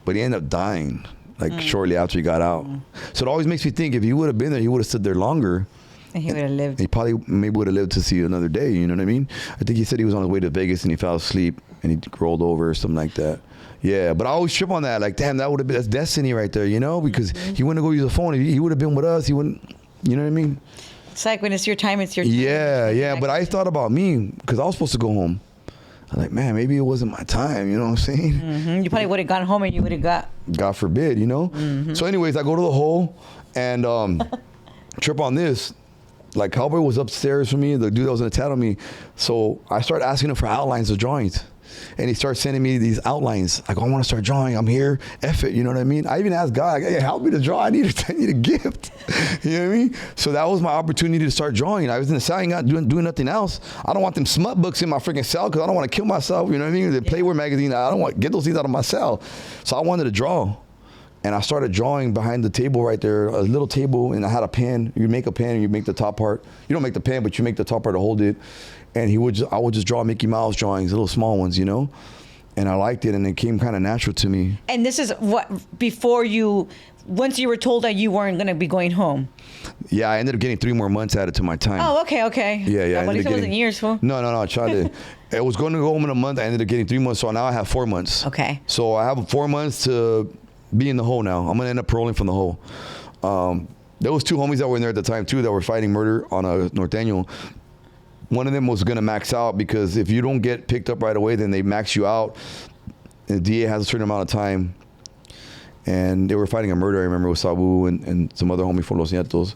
Speaker 2: But he ended up dying, like shortly after he got out. So it always makes me think, if he would have been there, he would have stood there longer.
Speaker 1: And he would have lived.
Speaker 2: He probably maybe would have lived to see another day, you know what I mean? I think he said he was on his way to Vegas and he fell asleep and he rolled over or something like that. Yeah, but I always trip on that. Like, damn, that's destiny right there, you know? Because he wouldn't go use the phone. He would have been with us. He wouldn't, you know what I mean?
Speaker 1: It's like when it's your time, it's your time.
Speaker 2: Yeah. But I thought about me because I was supposed to go home. I'm like, man, maybe it wasn't my time. You know what I'm saying?
Speaker 1: Mm-hmm. You probably would have gone home and you would have got.
Speaker 2: God forbid, you know? So anyways, I go to the hole and trip on this. Like, Cowboy was upstairs for me, the dude that was going to tattle me. So I started asking him for outlines of drawings. And he starts sending me these outlines. I go, I want to start drawing. I'm here. F it. You know what I mean? I even asked God, hey, help me to draw. I need a gift. You know what I mean? So that was my opportunity to start drawing. I was in the cell, not doing nothing else. I don't want them smut books in my freaking cell because I don't want to kill myself. You know what I mean? The Playboy magazine, I don't want to get those things out of my cell. So I wanted to draw. And I started drawing behind the table right there, a little table, and I had a pen. You make a pen and you make the top part. You don't make the pen, but you make the top part to hold it. And I would just draw Mickey Mouse drawings, little small ones, you know? And I liked it, and it came kind of natural to me.
Speaker 1: And this is what, once you were told that you weren't going to be going home.
Speaker 2: Yeah, I ended up getting 3 more months added to my time.
Speaker 1: Oh, okay.
Speaker 2: Yeah.
Speaker 1: At least it wasn't years, fool.
Speaker 2: No, I tried to. It was going to go home in a month. I ended up getting 3 months, so now I have 4 months.
Speaker 1: Okay.
Speaker 2: So I have 4 months to be in the hole now. I'm going to end up paroling from the hole. There was 2 homies that were in there at the time, too, that were fighting murder on a Norteño. One of them was going to max out because if you don't get picked up right away, then they max you out. And the DA has a certain amount of time. And they were fighting a murder, I remember, with Sabu and some other homie from Los Nietos.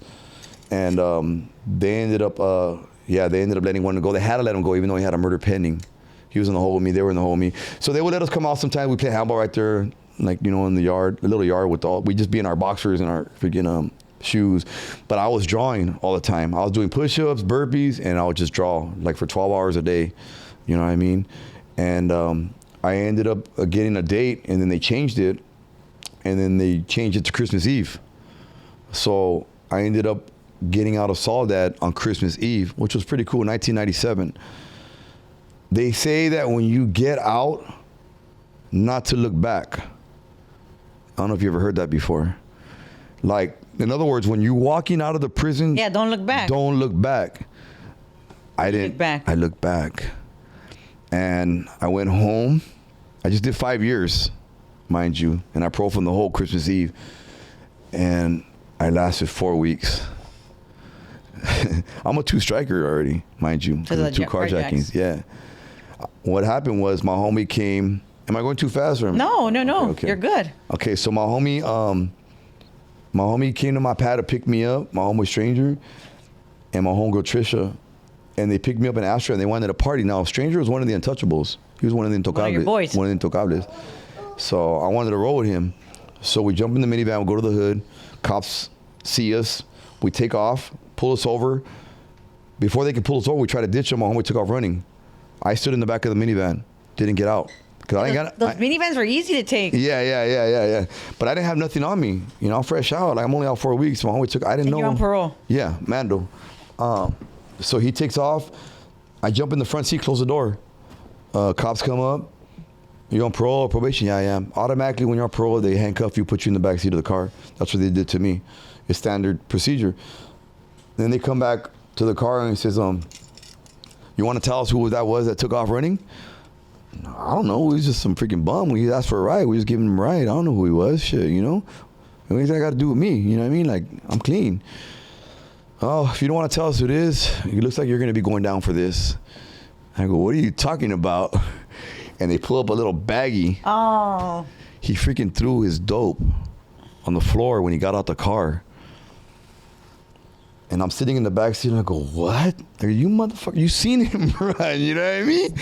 Speaker 2: And they ended up letting one go. They had to let him go even though he had a murder pending. He was in the hole with me. They were in the hole with me. So they would let us come out sometimes. We play handball right there, like, you know, in the yard, a little yard we just be in our boxers and our freaking shoes. But I was drawing all the time. I was doing push-ups, burpees, and I would just draw like for 12 hours a day. You know what I mean? And I ended up getting a date, and then they changed it, and then they changed it to Christmas Eve. So I ended up getting out of Soledad on Christmas Eve, which was pretty cool, 1997. They say that when you get out, not to look back. I don't know if you ever heard that before. Like, in other words, when you're walking out of the prison,
Speaker 1: yeah, don't look back.
Speaker 2: Don't look back. I didn't.
Speaker 1: Look back.
Speaker 2: I looked back, and I went home. I just did 5 years, mind you, and I paroled from the whole Christmas Eve, and I lasted 4 weeks. I'm a 2-striker already, mind you, for the 2 carjackings. Yeah. What happened was my homie came. Am I going too fast? Or
Speaker 1: No.
Speaker 2: Okay.
Speaker 1: You're good.
Speaker 2: Okay, so my homie came to my pad to pick me up, my homie Stranger, and my homegirl Trisha, and they picked me up in Astra, and they wanted to party. Now, Stranger was one of the Untouchables. He was one of the Intocables.
Speaker 1: One of your boys.
Speaker 2: One of the Intocables. So I wanted to roll with him. So we jump in the minivan, we go to the hood. Cops see us. We take off, pull us over. Before they could pull us over, we tried to ditch them. My homie took off running. I stood in the back of the minivan, didn't get out.
Speaker 1: Those minivans were easy to take.
Speaker 2: Yeah. But I didn't have nothing on me. You know, I'm fresh out. Like, I'm only out 4 weeks. My homie I didn't know.
Speaker 1: You're on parole.
Speaker 2: Yeah, Mando. So he takes off. I jump in the front seat, close the door. Cops come up. You're on parole or probation? Yeah, I am. Automatically, when you're on parole, they handcuff you, put you in the back seat of the car. That's what they did to me. It's standard procedure. Then they come back to the car and he says, you want to tell us who that was that took off running? I don't know. He was just some freaking bum. We asked for a ride. We just gave him a ride. I don't know who he was. Shit, you know? What does that got to do with me? You know what I mean? Like, I'm clean. Oh, if you don't want to tell us who it is, it looks like you're going to be going down for this. I go, what are you talking about? And they pull up a little baggie.
Speaker 1: Oh.
Speaker 2: He freaking threw his dope on the floor when he got out the car. And I'm sitting in the back seat and I go, what? Are you motherfucker? You seen him run, you know what I mean?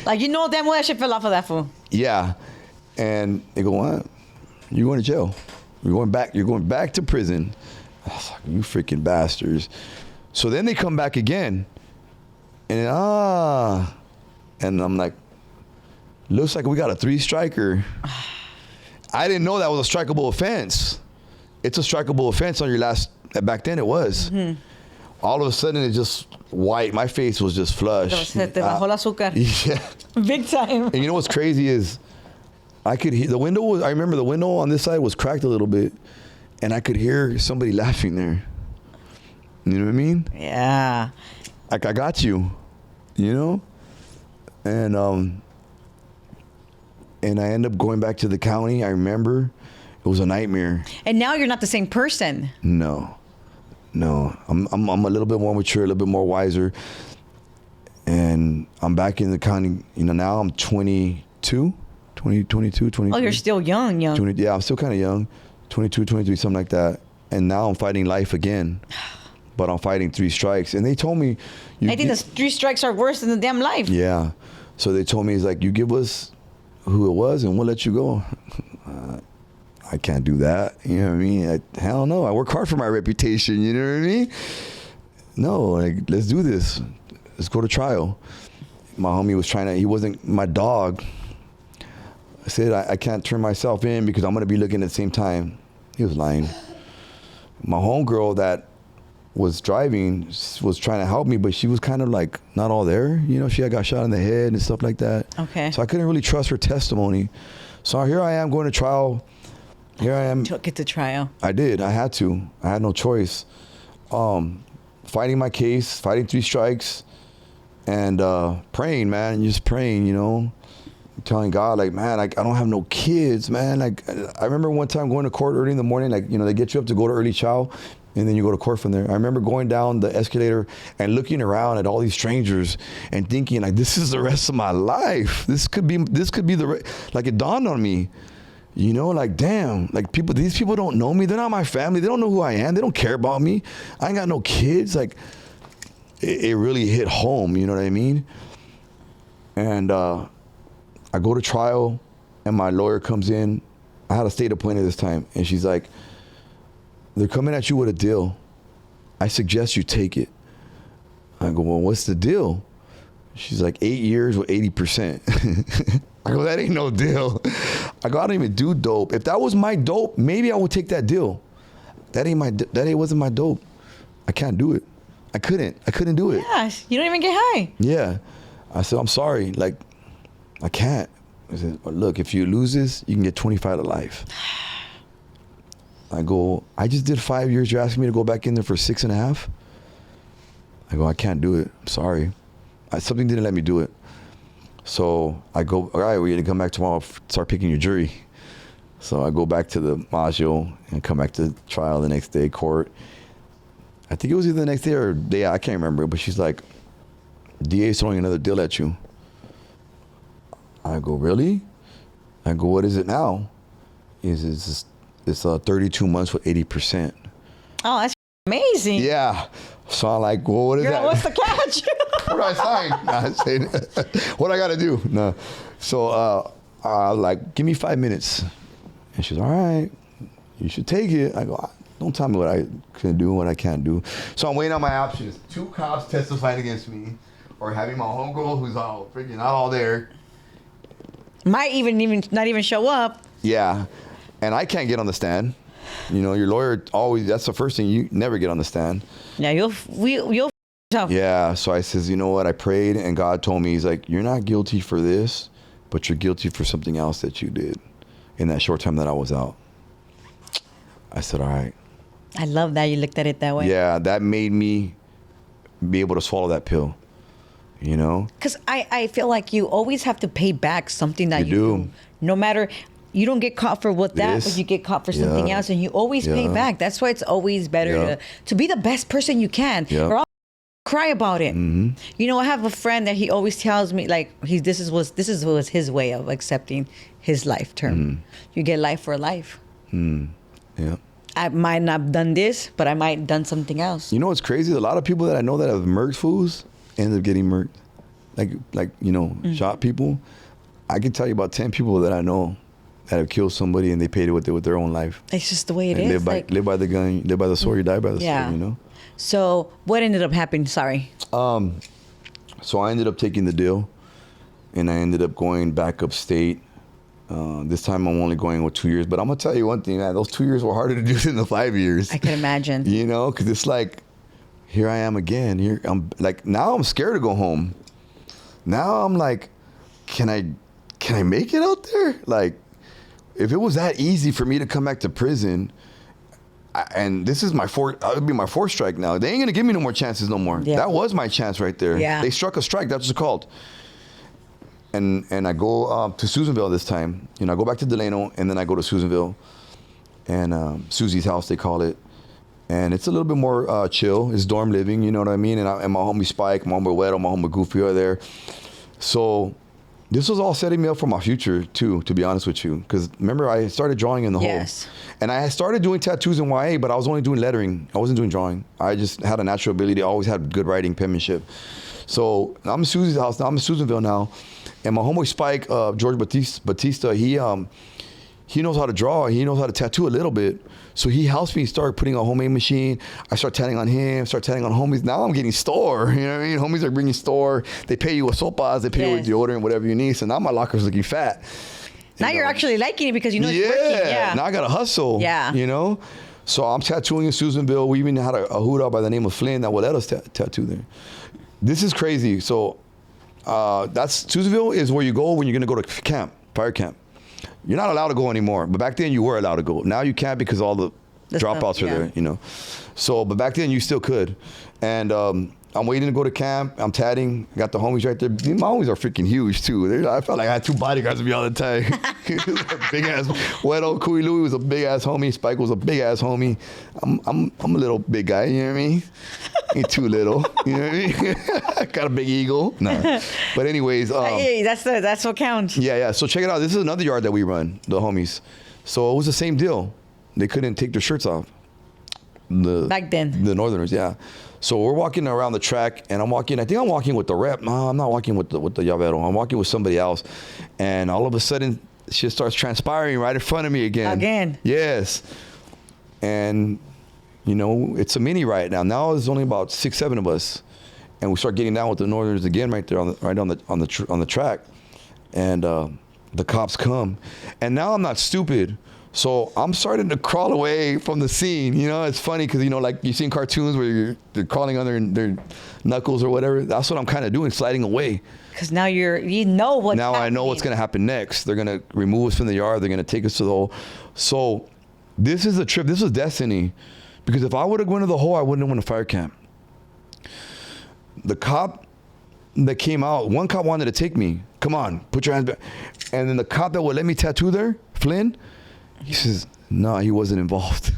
Speaker 1: Like, you know damn well that shit fell off of that fool.
Speaker 2: Yeah. And they go, what? You're going to jail. You're going back to prison. I was like, you freaking bastards. So then they come back again. And and I'm like, looks like we got a 3-striker. I didn't know that was a strikeable offense. It's a strikeable offense on your last. Back then it was. Mm-hmm. All of a sudden it's just white. My face was just flushed.
Speaker 1: Se te bajó el azúcar.
Speaker 2: Yeah.
Speaker 1: Big time.
Speaker 2: And you know what's crazy is I could hear I remember the window on this side was cracked a little bit and I could hear somebody laughing there. You know what I mean?
Speaker 1: Yeah.
Speaker 2: Like, I got you, you know? And I ended up going back to the county. I remember it was a nightmare.
Speaker 1: And now you're not the same person.
Speaker 2: No, I'm a little bit more mature, a little bit more wiser, and I'm back in the county. Now I'm 22.
Speaker 1: Oh, you're still young.
Speaker 2: 20, yeah, I'm still kind of young. 22, 23, something like that. And now I'm fighting life again. But I'm fighting 3 strikes. And they told me...
Speaker 1: I think the 3 strikes are worse than the damn life.
Speaker 2: Yeah. So they told me, it's like, you give us who it was and we'll let you go. I can't do that. You know what I mean? Hell no. I work hard for my reputation. You know what I mean? No, like, let's do this. Let's go to trial. My homie was he wasn't my dog. I said, I can't turn myself in because I'm going to be looking at the same time. He was lying. My homegirl that was driving was trying to help me, but she was kind of like not all there. She had got shot in the head and stuff like that.
Speaker 1: Okay.
Speaker 2: So I couldn't really trust her testimony. So here I am going to trial. Here I am.
Speaker 1: Took it to trial.
Speaker 2: I did. I had to. I had no choice. Fighting my case, fighting 3 strikes, and praying, man. Just praying, telling God, like, man, I don't have no kids, man. Like, I remember one time going to court early in the morning, like, they get you up to go to early trial, and then you go to court from there. I remember going down the escalator and looking around at all these strangers and thinking, like, this is the rest of my life. This could be like, it dawned on me, like, damn, like, these people don't know me. They're not my family. They don't know who I am. They don't care about me. I ain't got no kids. Like, it really hit home, you know what I mean? And I go to trial, and my lawyer comes in. I had a state appointed this time, and she's like, they're coming at you with a deal. I suggest you take it. I go, well, what's the deal? She's like, 8 years with 80%. I go, that ain't no deal. I go, I don't even do dope. If that was my dope, maybe I would take that deal. That wasn't my dope. I can't do it. I couldn't do it.
Speaker 1: Yeah, you don't even get high.
Speaker 2: Yeah. I said, I'm sorry. Like, I can't. I said, look, if you lose this, you can get 25 to life. I go, I just did 5 years. You're asking me to go back in there for 6.5? I go, I can't do it. I'm sorry. Something didn't let me do it. So I go, all right, we got to come back tomorrow, start picking your jury. So I go back to the Maggio and come back to trial the next day, court. I think it was either the next day or day, I can't remember, but she's like, DA's throwing another deal at you. I go, really? I go, what is it now? It's 32 months with 80%.
Speaker 1: Oh, that's amazing.
Speaker 2: Yeah. So I'm like, well, what is that?
Speaker 1: What's the catch?
Speaker 2: What do I sign? Nah, what I got to do? No. So I was like, give me 5 minutes. And she's all right, you should take it. I go, don't tell me what I can do and what I can't do. So I'm weighing out my options. 2 cops testifying against me, or having my homegirl who's all freaking not all there.
Speaker 1: Might even not even show up.
Speaker 2: Yeah. And I can't get on the stand. Your lawyer always, that's the first thing, you never get on the stand.
Speaker 1: Yeah, you'll tough.
Speaker 2: Yeah. So I says, you know what? I prayed and God told me, he's like, you're not guilty for this, but you're guilty for something else that you did in that short time that I was out. I said, all right.
Speaker 1: I love that you looked at it that way.
Speaker 2: Yeah. That made me be able to swallow that pill, Because
Speaker 1: I feel like you always have to pay back something that you do. No matter... You don't get caught for but you get caught for something else, and you always pay back. That's why it's always better to be the best person you can, or I'll cry about it. Mm-hmm. I have a friend that he always tells me, like, this was his way of accepting his life term. Mm-hmm. You get life for life.
Speaker 2: Yeah.
Speaker 1: I might not have done this, but I might have done something else.
Speaker 2: You know what's crazy? A lot of people that I know that have murked fools end up getting murked. Like shot people. I can tell you about 10 people that I know that have killed somebody and they paid it with their own life.
Speaker 1: It's just the way it
Speaker 2: and
Speaker 1: is.
Speaker 2: Live by the gun, live by the sword, you die by the sword,
Speaker 1: So what ended up happening? Sorry.
Speaker 2: So I ended up taking the deal, and I ended up going back upstate. This time I'm only going with 2 years, but I'm gonna tell you one thing, man, those 2 years were harder to do than the 5 years.
Speaker 1: I can imagine.
Speaker 2: Because it's like, here I am again. Here I'm like, now I'm scared to go home. Now I'm like, can I make it out there? Like, if it was that easy for me to come back to prison, and this is would be my 4th strike now. They ain't gonna give me no more chances no more. Yeah. That was my chance right there.
Speaker 1: Yeah.
Speaker 2: They struck a strike. That's what it's called. And I go to Susanville this time. I go back to Delano, and then I go to Susanville, and Susie's house they call it. And it's a little bit more chill. It's dorm living, you know what I mean? And my homie Spike, my homie Wedo, my homie Goofy are there. So this was all setting me up for my future too, to be honest with you. Because remember, I started drawing in the
Speaker 1: Yes.
Speaker 2: hole. And I had started doing tattoos in YA, but I was only doing lettering. I wasn't doing drawing. I just had a natural ability. I always had good writing, penmanship. So I'm in Susie's house now. I'm in Susanville now. And my homeboy Spike, George Batista, he knows how to draw. He knows how to tattoo a little bit. So he helps me start putting a homemade machine. I start tatting on him, start tatting on homies. Now I'm getting store. You know what I mean? Homies are bringing store. They pay you with sopas. They pay you with deodorant, whatever you need. So now my locker's looking fat.
Speaker 1: Now you're actually liking it because you know it's working. Yeah.
Speaker 2: Now I got to hustle.
Speaker 1: Yeah.
Speaker 2: You know? So I'm tattooing in Susanville. We even had a hood by the name of Flynn that would let us tattoo there. This is crazy. So that's Susanville is where you go when you're going to go to camp, fire camp. You're not allowed to go anymore, but back then you were allowed to go. Now you can't because all the dropouts are there, you know. So, but back then you still could. And I'm waiting to go to camp. I'm tatting. Got the homies right there. My homies are freaking huge too. I felt like I had 2 bodyguards with me all the time. Big ass. Wedo, Kui Louie was a big ass homie. Spike was a big ass homie. I'm a little big guy. You know what I mean? Ain't too little. You know what I mean? Got a big ego. No. But anyways,
Speaker 1: hey, that's what counts.
Speaker 2: Yeah. So check it out. This is another yard that we run, the homies. So it was the same deal. They couldn't take their shirts off.
Speaker 1: Back then.
Speaker 2: The Northerners, yeah. So we're walking around the track, and I think I'm walking with the rep. No, I'm not walking with the Llavero. I'm walking with somebody else. And all of a sudden, shit starts transpiring right in front of me again. Yes. And, you know, it's a mini riot now. Now there's only about 6, 7 of us. And we start getting down with the Northerners again right there on the track. And the cops come. And now I'm not stupid. So I'm starting to crawl away from the scene. You know, it's funny because, you know, like you see in cartoons where they're crawling on their knuckles or whatever. That's what I'm kind of doing, sliding away.
Speaker 1: Because now you know what's
Speaker 2: Now
Speaker 1: happening.
Speaker 2: I know what's going to happen next. They're going to remove us from the yard. They're going to take us to the hole. So this is a trip. This was destiny. Because if I would have gone to the hole, I wouldn't have went to fire camp. The cop that came out, one cop wanted to take me. Come on, put your hands back. And then the cop that would let me tattoo there, Flynn, he says, no, he wasn't involved.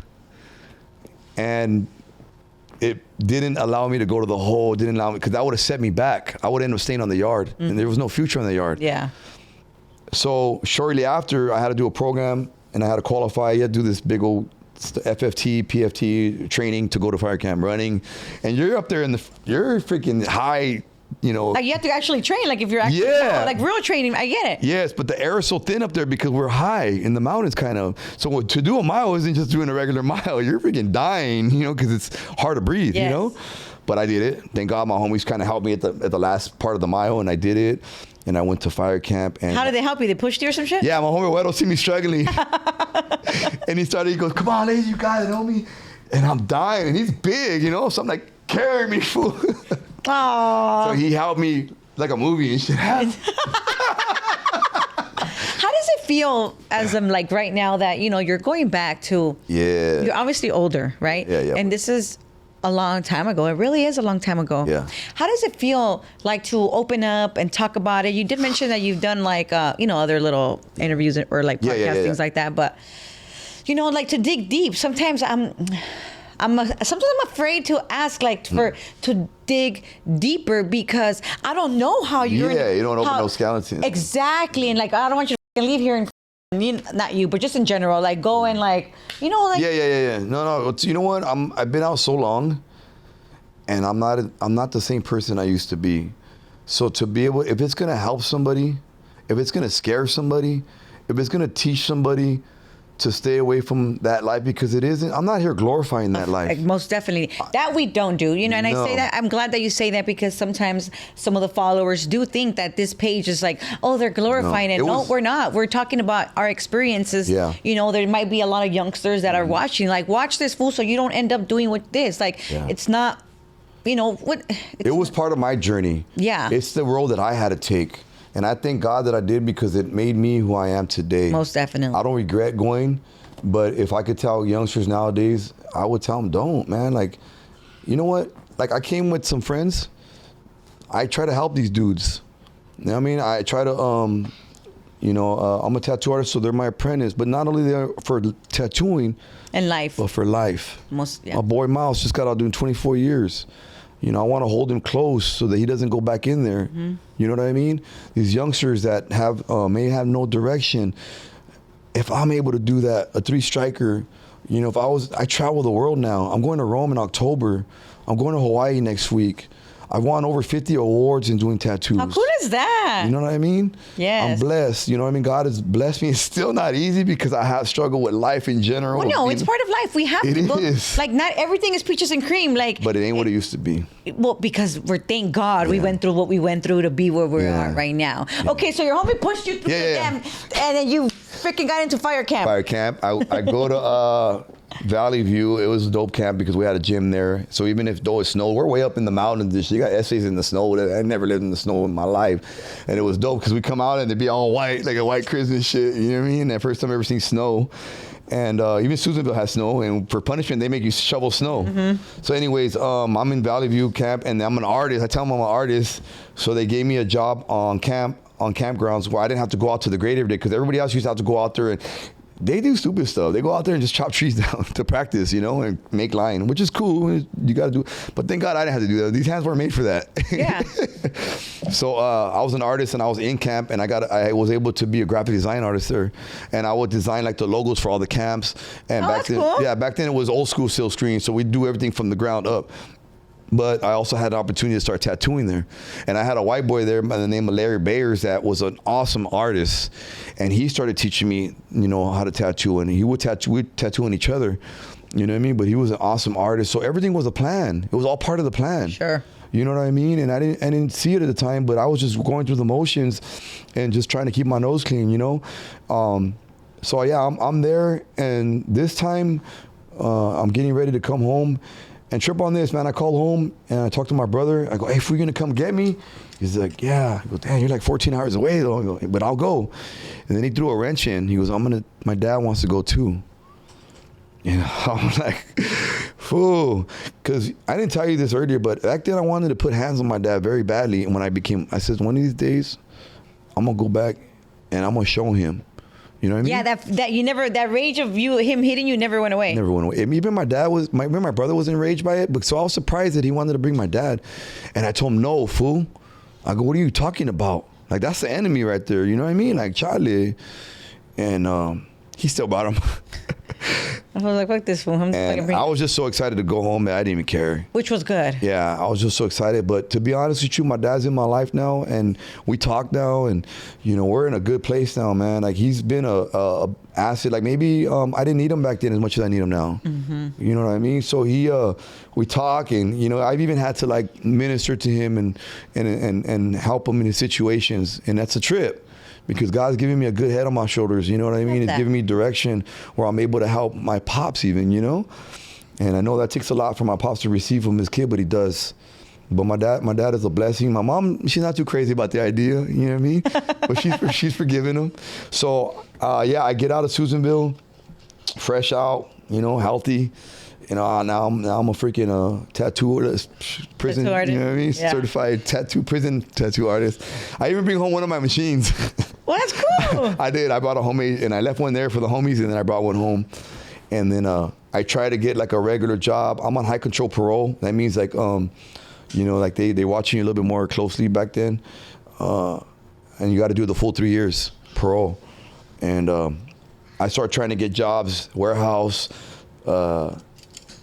Speaker 2: And it didn't allow me to go to the hole, didn't allow me, because that would have set me back. I would end up staying on the yard, and there was no future on the yard.
Speaker 1: Yeah.
Speaker 2: So shortly after, I had to do a program, and I had to qualify. You had to do this big old FFT, PFT training to go to fire camp running. And you're up there you're freaking high, you know.
Speaker 1: Like you have to actually train, like if you're actually, like real training, I get it.
Speaker 2: Yes, but the air is so thin up there because we're high in the mountains kind of. So to do a mile isn't just doing a regular mile. You're freaking dying, you know, because it's hard to breathe, you know. But I did it. Thank God my homies kind of helped me at the last part of the mile, and I did it. And I went to fire camp. And
Speaker 1: how did they help you? They pushed you or some shit?
Speaker 2: Yeah, my homie Wedo see me struggling. And he goes, come on, ladies, you got it, homie. And I'm dying, and he's big, you know. So I'm like, carry me, fool.
Speaker 1: Aww.
Speaker 2: So he helped me like a movie and shit.
Speaker 1: How does it feel as I'm like right now that, you know, you're going back to, you're obviously older, right?
Speaker 2: Yeah.
Speaker 1: And this is a long time ago. It really is a long time ago.
Speaker 2: Yeah.
Speaker 1: How does it feel like to open up and talk about it? You did mention that you've done like, you know, other little interviews or like podcast things like that. But, you know, like to dig deep, sometimes sometimes I'm afraid to ask to dig deeper because I don't know how you're.
Speaker 2: Yeah, you don't open no skeletons.
Speaker 1: Exactly. And like, I don't want you to leave here and not you, but just in general, like go and like, you know, like.
Speaker 2: Yeah. No. You know what? I've been out so long, and I'm not the same person I used to be. So to be able, if it's gonna help somebody, if it's gonna scare somebody, if it's gonna teach somebody to stay away from that life, because it isn't. I'm not here glorifying that life.
Speaker 1: Like, most definitely. That we don't do, you know, and I say that, I'm glad that you say that because sometimes some of the followers do think that this page is like, oh, they're glorifying it. No, we're not. We're talking about our experiences.
Speaker 2: Yeah.
Speaker 1: You know, there might be a lot of youngsters that are watching, like, watch this, fool, so you don't end up doing with this. Like, it's not, you know, what.
Speaker 2: It was part of my journey.
Speaker 1: Yeah.
Speaker 2: It's the road that I had to take. And I thank God that I did because it made me who I am today.
Speaker 1: Most definitely.
Speaker 2: I don't regret going, but if I could tell youngsters nowadays, I would tell them, don't, man. Like, you know what? Like, I came with some friends. I try to help these dudes. You know what I mean? I try to, I'm a tattoo artist, so they're my apprentice. But not only there for tattooing.
Speaker 1: And life.
Speaker 2: But for life.
Speaker 1: Most, yeah.
Speaker 2: My boy Miles just got out doing 24 years. You know, I want to hold him close so that he doesn't go back in there. You know what I mean? These youngsters that have may have no direction. If I'm able to do that, a 3-striker, you know, I travel the world now. I'm going to Rome in October. I'm going to Hawaii next week. I've won over 50 awards in doing tattoos.
Speaker 1: How cool is that?
Speaker 2: You know what I mean?
Speaker 1: Yes.
Speaker 2: I'm blessed. You know what I mean? God has blessed me. It's still not easy because I have struggled with life in general.
Speaker 1: Well, no, it's part of life. We have to.
Speaker 2: It is.
Speaker 1: Like, not everything is peaches and cream. Like,
Speaker 2: but it ain't what it used to be.
Speaker 1: Well, because thank God we went through what we went through to be where we are right now. Yeah. Okay, so your homie pushed you through the dam, and then you freaking got into fire camp.
Speaker 2: Fire camp. I go to Valley View. It was a dope camp because we had a gym there. So even though it snowed, we're way up in the mountains. You got essays in the snow. I never lived in the snow in my life. And it was dope because we come out and it'd be all white, like a white Christmas shit. You know what I mean? That first time I ever seen snow. And even Susanville has snow, and for punishment, they make you shovel snow. So anyways, I'm in Valley View camp, and I'm an artist. I tell them I'm an artist. So they gave me a job on campgrounds where I didn't have to go out to the grade every day because everybody else used to have to go out there and they do stupid stuff. They go out there and just chop trees down to practice, you know, and make line, which is cool. You got to do. But thank God I didn't have to do that. These hands weren't made for that. Yeah. So I was an artist and I was in camp and I was able to be a graphic design artist there. And I would design like the logos for all the camps. And back then, cool. Yeah, back then it was old school silk screen. So we'd do everything from the ground up. But I also had an opportunity to start tattooing there. And I had a white boy there by the name of Larry Bayers that was an awesome artist. And he started teaching me, you know, how to tattoo. And we'd tattoo on each other, you know what I mean? But he was an awesome artist. So everything was a plan. It was all part of the plan.
Speaker 1: Sure.
Speaker 2: You know what I mean? And I didn't see it at the time, but I was just going through the motions and just trying to keep my nose clean, you know? So yeah, I'm there. And this time I'm getting ready to come home. And trip on this, man, I called home and I talked to my brother. I go, hey, if we're gonna come get me? He's like, yeah. I go, damn, you're like 14 hours away though. I go, but I'll go. And then he threw a wrench in. He goes, my dad wants to go too. And I'm like, fool. Because I didn't tell you this earlier, but back then I wanted to put hands on my dad very badly. And when I said, one of these days, I'm gonna go back and I'm gonna show him. You know what I mean?
Speaker 1: Yeah, that rage of him hitting you never went away.
Speaker 2: Never went away. Even my brother was enraged by it, but so I was surprised that he wanted to bring my dad. And I told him, no, fool. I go, what are you talking about? Like, that's the enemy right there. You know what I mean? Like, Charlie. And he still bought him.
Speaker 1: I was like, fuck this fool.
Speaker 2: And I was just so excited to go home that I didn't even care.
Speaker 1: Which was good.
Speaker 2: Yeah, I was just so excited. But to be honest with you, my dad's in my life now, and we talk now, and you know we're in a good place now, man. Like he's been a asset. Like maybe I didn't need him back then as much as I need him now. You know what I mean? So we talk, and you know I've even had to like minister to him and help him in his situations, and that's a trip. Because God's giving me a good head on my shoulders, you know what I mean? He's giving me direction where I'm able to help my pops even, you know? And I know that takes a lot for my pops to receive from his kid, but he does. But my dad is a blessing. My mom, she's not too crazy about the idea, you know what I mean? But she's forgiving him. So, yeah, I get out of Susanville, fresh out, you know, healthy. You know, now I'm a freaking tattoo artist, prison,
Speaker 1: tattoo artist.
Speaker 2: You know what I mean? Yeah. Certified prison tattoo artist. I even bring home one of my machines.
Speaker 1: Well, that's cool.
Speaker 2: I did. I brought a homemade, and I left one there for the homies, and then I brought one home. And then I try to get like a regular job. I'm on high control parole. That means like, you know, like they watching you a little bit more closely back then. And you got to do the full 3 years parole. And I start trying to get jobs, warehouse,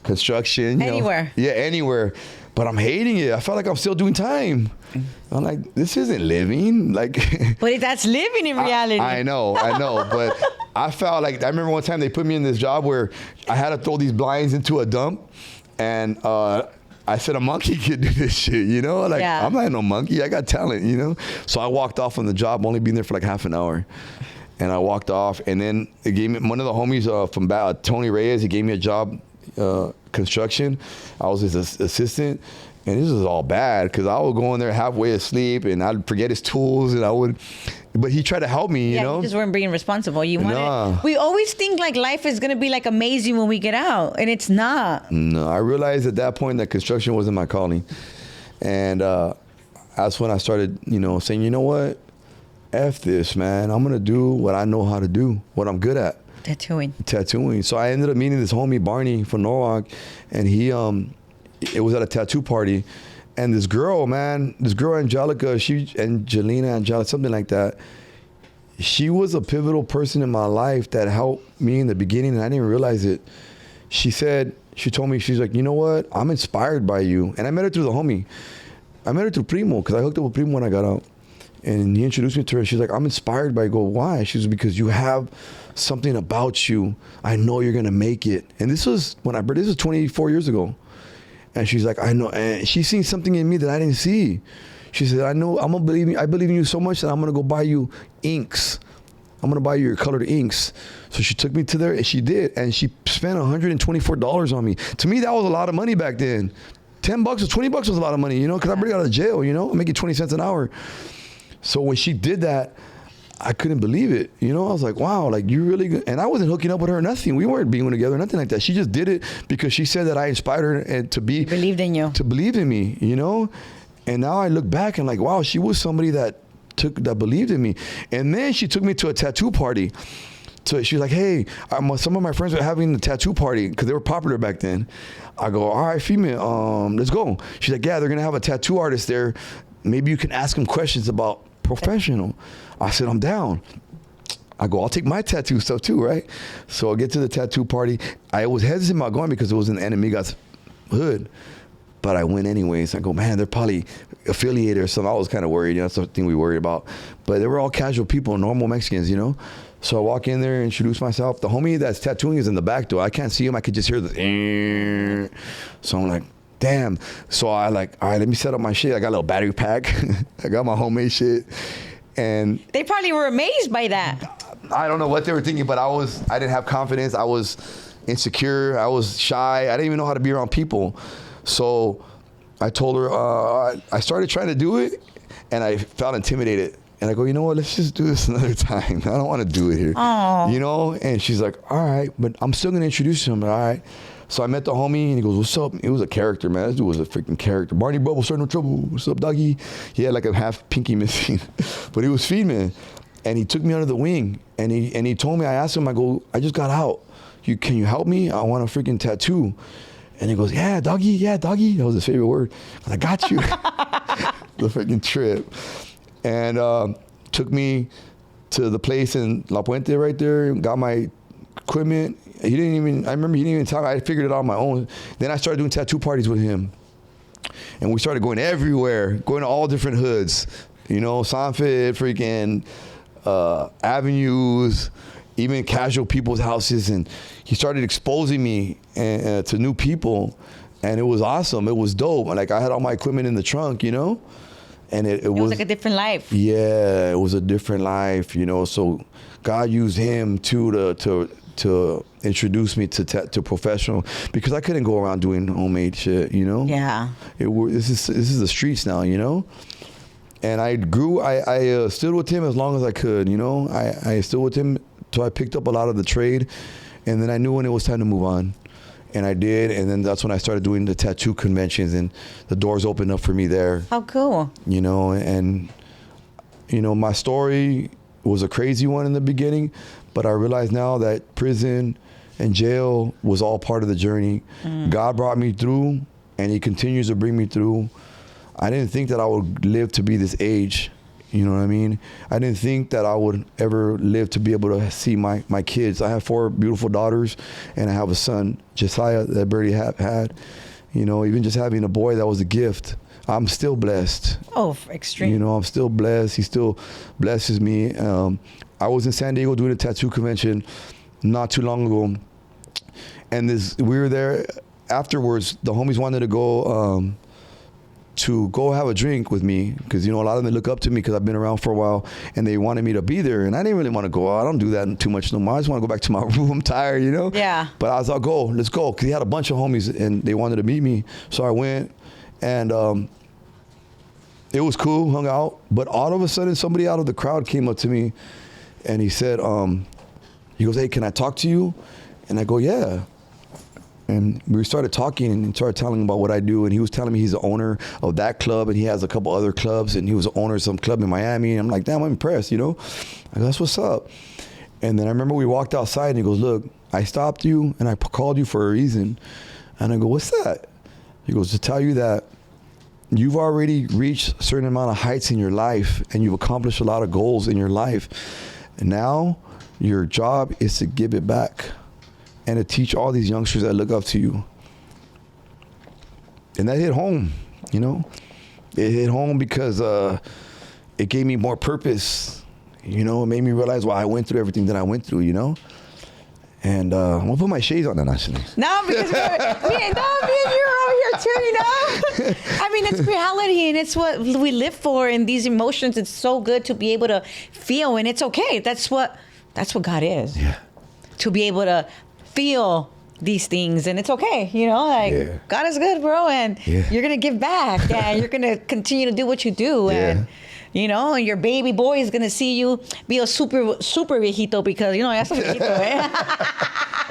Speaker 2: construction.
Speaker 1: Anywhere.
Speaker 2: Yeah, anywhere. But I'm hating it. I felt like I'm still doing time. I'm like, this isn't living. Like,
Speaker 1: but that's living in reality.
Speaker 2: I know. But I felt like, I remember one time they put me in this job where I had to throw these blinds into a dump. And I said, a monkey could do this shit, you know? Like, I'm not no monkey. I got talent, you know? So I walked off on the job, only being there for like half an hour. And I walked off. And then it gave me, one of the homies from Tony Reyes, he gave me a job, construction. I was his assistant, and this was all bad because I would go in there halfway asleep and I'd forget his tools, and but he tried to help me, you know?
Speaker 1: You just weren't being responsible. We always think like life is gonna be like amazing when we get out, and it's not.
Speaker 2: No, I realized at that point that construction wasn't my calling. And that's when I started, you know, saying, you know what? F this, man. I'm gonna do what I know how to do, what I'm good at. Tattooing. So I ended up meeting this homie Barney from Norwalk, and he It was at a tattoo party. And this girl, Angelica, Angelica, something like that. She was a pivotal person in my life that helped me in the beginning, and I didn't realize it. She told me, she's like, you know what? I'm inspired by you. And I met her through the homie. I met her through Primo, because I hooked up with Primo when I got out. And he introduced me to her. She's like, I'm inspired by you. I go, why? She's because you have something about you. I know you're going to make it. And this was 24 years ago. And she's like, I know. And she's seen something in me that I didn't see. She said, I believe in you so much that I'm going to go buy you inks. I'm going to buy you your colored inks. So she took me to there, and she did. And she spent $124 on me. To me, that was a lot of money back then. $10 or $20 was a lot of money, because I break out of jail, I'm making 20 cents an hour. So when she did that, I couldn't believe it. I was like, wow, like you really good. And I wasn't hooking up with her or nothing. We weren't being together, nothing like that. She just did it because she said that I inspired her and to believe in me, And now I look back and like, wow, she was somebody that believed in me. And then she took me to a tattoo party. So she's like, hey, some of my friends are having a tattoo party because they were popular back then. I go, all right, female, let's go. She's like, yeah, they're going to have a tattoo artist there. Maybe you can ask them questions about professional. I said, I'm down. I go, I'll take my tattoo stuff too, right? So I get to the tattoo party. I was hesitant about going because it was in Enemiga's hood. But I went anyways. I go, man, they're probably affiliated or something. I was kind of worried. That's the thing we worried about. But they were all casual people, normal Mexicans, So I walk in there, introduce myself. The homie that's tattooing is in the back door. I can't see him. I could just hear the. So I'm like, damn. So I like, all right, let me set up my shit. I got a little battery pack. I got my homemade shit. And
Speaker 1: they probably were amazed by that.
Speaker 2: I don't know what they were thinking, but I didn't have confidence. I was insecure. I was shy. I didn't even know how to be around people. So I told her, I started trying to do it, and I felt intimidated. And I go, you know what, let's just do this another time. I don't want to do it here.
Speaker 1: Aww.
Speaker 2: And she's like, all right, but I'm still going to introduce him. All right. So I met the homie, and he goes, what's up? It was a character, man. This dude was a freaking character. Barney Bubble, starting no trouble. What's up, doggy? He had like a half pinky missing. But he was feeding. And he took me under the wing. And he told me, I asked him, I go, I just got out. Can you help me? I want a freaking tattoo. And he goes, yeah, doggy. That was his favorite word. I got you. The freaking trip. And took me to the place in La Puente right there, got my equipment. I remember he didn't even tell me. I figured it out on my own. Then I started doing tattoo parties with him. And we started going everywhere, going to all different hoods. Sanford, freaking avenues, even casual people's houses. And he started exposing me to new people. And it was awesome. It was dope. Like I had all my equipment in the trunk, And it was
Speaker 1: like a different life.
Speaker 2: Yeah, it was a different life, So God used him too to introduce me to professional, because I couldn't go around doing homemade shit,
Speaker 1: Yeah.
Speaker 2: This is the streets now, And I grew. I stood with him as long as I could, I stood with him till I picked up a lot of the trade, and then I knew when it was time to move on. And I did, and then that's when I started doing the tattoo conventions, and the doors opened up for me there.
Speaker 1: How cool.
Speaker 2: And my story was a crazy one in the beginning, but I realize now that prison and jail was all part of the journey. God brought me through, and he continues to bring me through. I didn't think that I would live to be this age. You know what I mean? I didn't think that I would ever live to be able to see my kids. I have 4 beautiful daughters, and I have a son, Josiah, that I barely had. Even just having a boy, that was a gift. I'm still blessed.
Speaker 1: Oh, extreme.
Speaker 2: I'm still blessed. He still blesses me. I was in San Diego doing a tattoo convention not too long ago, and we were there afterwards. The homies wanted to go have a drink with me, because a lot of them look up to me because I've been around for a while, and they wanted me to be there, and I didn't really want to go out. I don't do that too much no more. I just want to go back to my room. I'm tired,
Speaker 1: Yeah.
Speaker 2: But I was like, let's go, because he had a bunch of homies and they wanted to meet me. So I went, and it was cool, hung out. But all of a sudden, somebody out of the crowd came up to me, and he said, he goes, hey, can I talk to you? And I go, yeah. And we started talking and started telling him about what I do. And he was telling me he's the owner of that club, and he has a couple other clubs, and he was the owner of some club in Miami. And I'm like, damn, I'm impressed, I go, that's what's up. And then I remember we walked outside, and he goes, look, I stopped you and I called you for a reason. And I go, what's that?
Speaker 4: He goes, to tell you that you've already reached a certain amount of heights in your life and you've accomplished a lot of goals in your life. And now your job is to give it back and to teach all these youngsters that look up to you. And that hit home, you know? It hit home because it gave me more purpose. You know, it made me realize why I went through everything that I went through, you know? And I'm gonna put my shades on that actually.
Speaker 1: No, because me and you are over here too, you know? I mean, it's reality and it's what we live for, and these emotions, it's so good to be able to feel, and it's okay. That's what God is.
Speaker 4: Yeah.
Speaker 1: To be able to feel these things, and it's okay, you know, like
Speaker 4: Yeah.
Speaker 1: God is good, bro, and
Speaker 4: Yeah.
Speaker 1: you're gonna give back and you're gonna continue to do what you do.
Speaker 4: Yeah.
Speaker 1: And you know, and your baby boy is gonna see you be a super viejito, because you know that's a viejito, eh?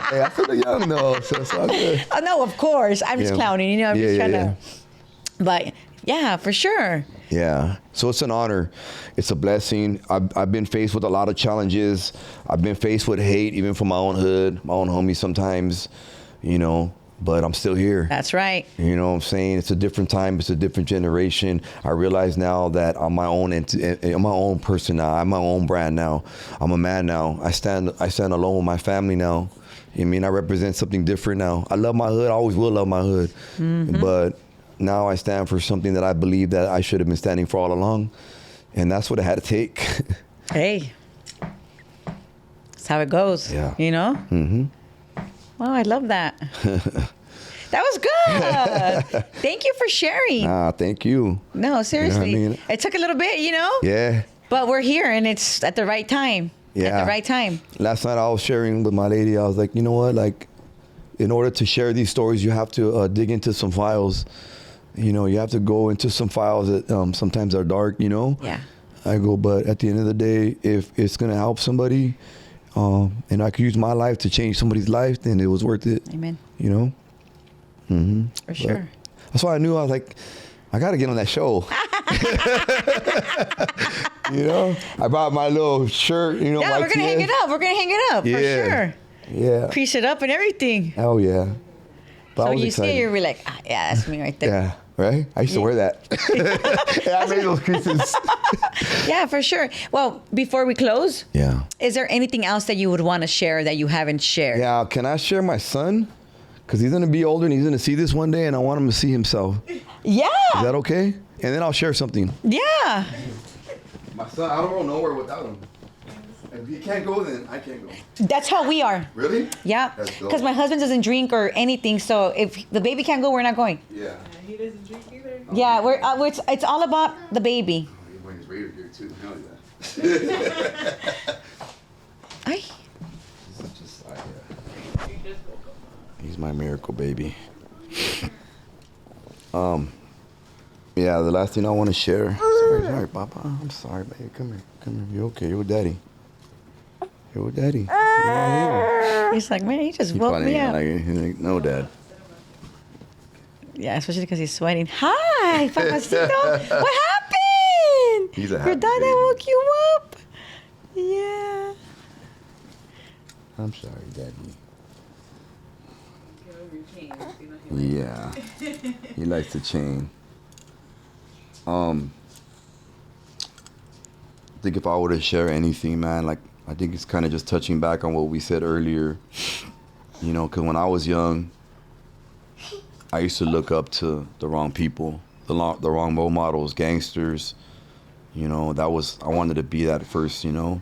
Speaker 4: Hey, I feel young though, so it's all good.
Speaker 1: Oh, no, of course. I'm just
Speaker 4: Yeah.
Speaker 1: clowning, you know, I'm just
Speaker 4: Yeah,
Speaker 1: trying
Speaker 4: yeah,
Speaker 1: to. But yeah, for sure.
Speaker 4: Yeah. So it's an honor. It's a blessing. I've been faced with a lot of challenges. I've been faced with hate, even from my own hood, my own homies sometimes, you know, but I'm still here.
Speaker 1: That's right.
Speaker 4: You know what I'm saying? It's a different time. It's a different generation. I realize now that I'm my own person now. I'm my own brand now. I'm a man now. I stand alone with my family now. I mean, I represent something different now. I love my hood. I always will love my hood. Mm-hmm. But now I stand for something that I believe that I should have been standing for all along. And that's what it had to take.
Speaker 1: Hey, that's how it goes.
Speaker 4: Yeah.
Speaker 1: You know? Mm-hmm. Wow, I love that. That was good. Thank you for sharing.
Speaker 4: Thank you.
Speaker 1: No, seriously.
Speaker 4: You know what I mean?
Speaker 1: It took a little bit, you know?
Speaker 4: Yeah.
Speaker 1: But we're here, and it's at the right time.
Speaker 4: Yeah.
Speaker 1: At the right time.
Speaker 4: Last night I was sharing with my lady. I was like, you know what? Like, in order to share these stories, you have to dig into some files. You know, you have to go into some files that sometimes are dark, you know?
Speaker 1: Yeah.
Speaker 4: I go, but at the end of the day, if it's going to help somebody and I could use my life to change somebody's life, then it was worth it.
Speaker 1: Amen.
Speaker 4: You know? Mm-hmm.
Speaker 1: For sure.
Speaker 4: That's why I knew. I was like, I got to get on that show. You know? I brought my little shirt, you know.
Speaker 1: Yeah, we're going to hang it up. We're going to hang it up, for sure.
Speaker 4: Yeah.
Speaker 1: Crease it up and everything.
Speaker 4: Oh, yeah. But
Speaker 1: So
Speaker 4: I was
Speaker 1: you
Speaker 4: excited.
Speaker 1: see it, you're like, yeah, that's me right there.
Speaker 4: Yeah, right? I used to wear that. Yeah, I made those creases.
Speaker 1: Yeah, for sure. Well, before we close,
Speaker 4: Yeah.
Speaker 1: is there anything else that you would want to share that you haven't shared?
Speaker 4: Yeah, can I share my son? Because he's going to be older and he's going to see this one day and I want him to see himself.
Speaker 1: Yeah.
Speaker 4: Is that okay? And then I'll share something.
Speaker 1: Yeah.
Speaker 2: My son, I don't go nowhere without him. If he can't go, then I can't go.
Speaker 1: That's how we are.
Speaker 2: Really?
Speaker 1: Yeah.
Speaker 2: That's dope.
Speaker 1: Because my husband doesn't drink or anything, so if the baby can't go, we're not going.
Speaker 2: Yeah.
Speaker 5: He doesn't drink either.
Speaker 1: Yeah, it's all about the baby.
Speaker 2: He's wearing his Raider gear too. Hell yeah.
Speaker 1: Ay.
Speaker 4: He's my miracle baby. Yeah, the last thing I want to share. Sorry, Papa. I'm sorry, baby. Come here. You okay? You're with Daddy. You're with Daddy. You're right here.
Speaker 1: He's like, man, he just
Speaker 4: He
Speaker 1: woke
Speaker 4: probably
Speaker 1: me
Speaker 4: ain't
Speaker 1: up.
Speaker 4: like it. He's like, no, Dad.
Speaker 1: Yeah, especially because he's sweating. Hi, Papacito. What happened?
Speaker 4: He's a
Speaker 1: Your
Speaker 4: happy
Speaker 1: dad
Speaker 4: baby.
Speaker 1: woke you up. Yeah.
Speaker 4: I'm sorry, Daddy. Yeah. He likes to chain. I think if I were to share anything, man, like, I think it's kind of just touching back on what we said earlier. You know, because when I was young, I used to look up to the wrong people, the wrong role models, gangsters. You know, I wanted to be that at first, you know.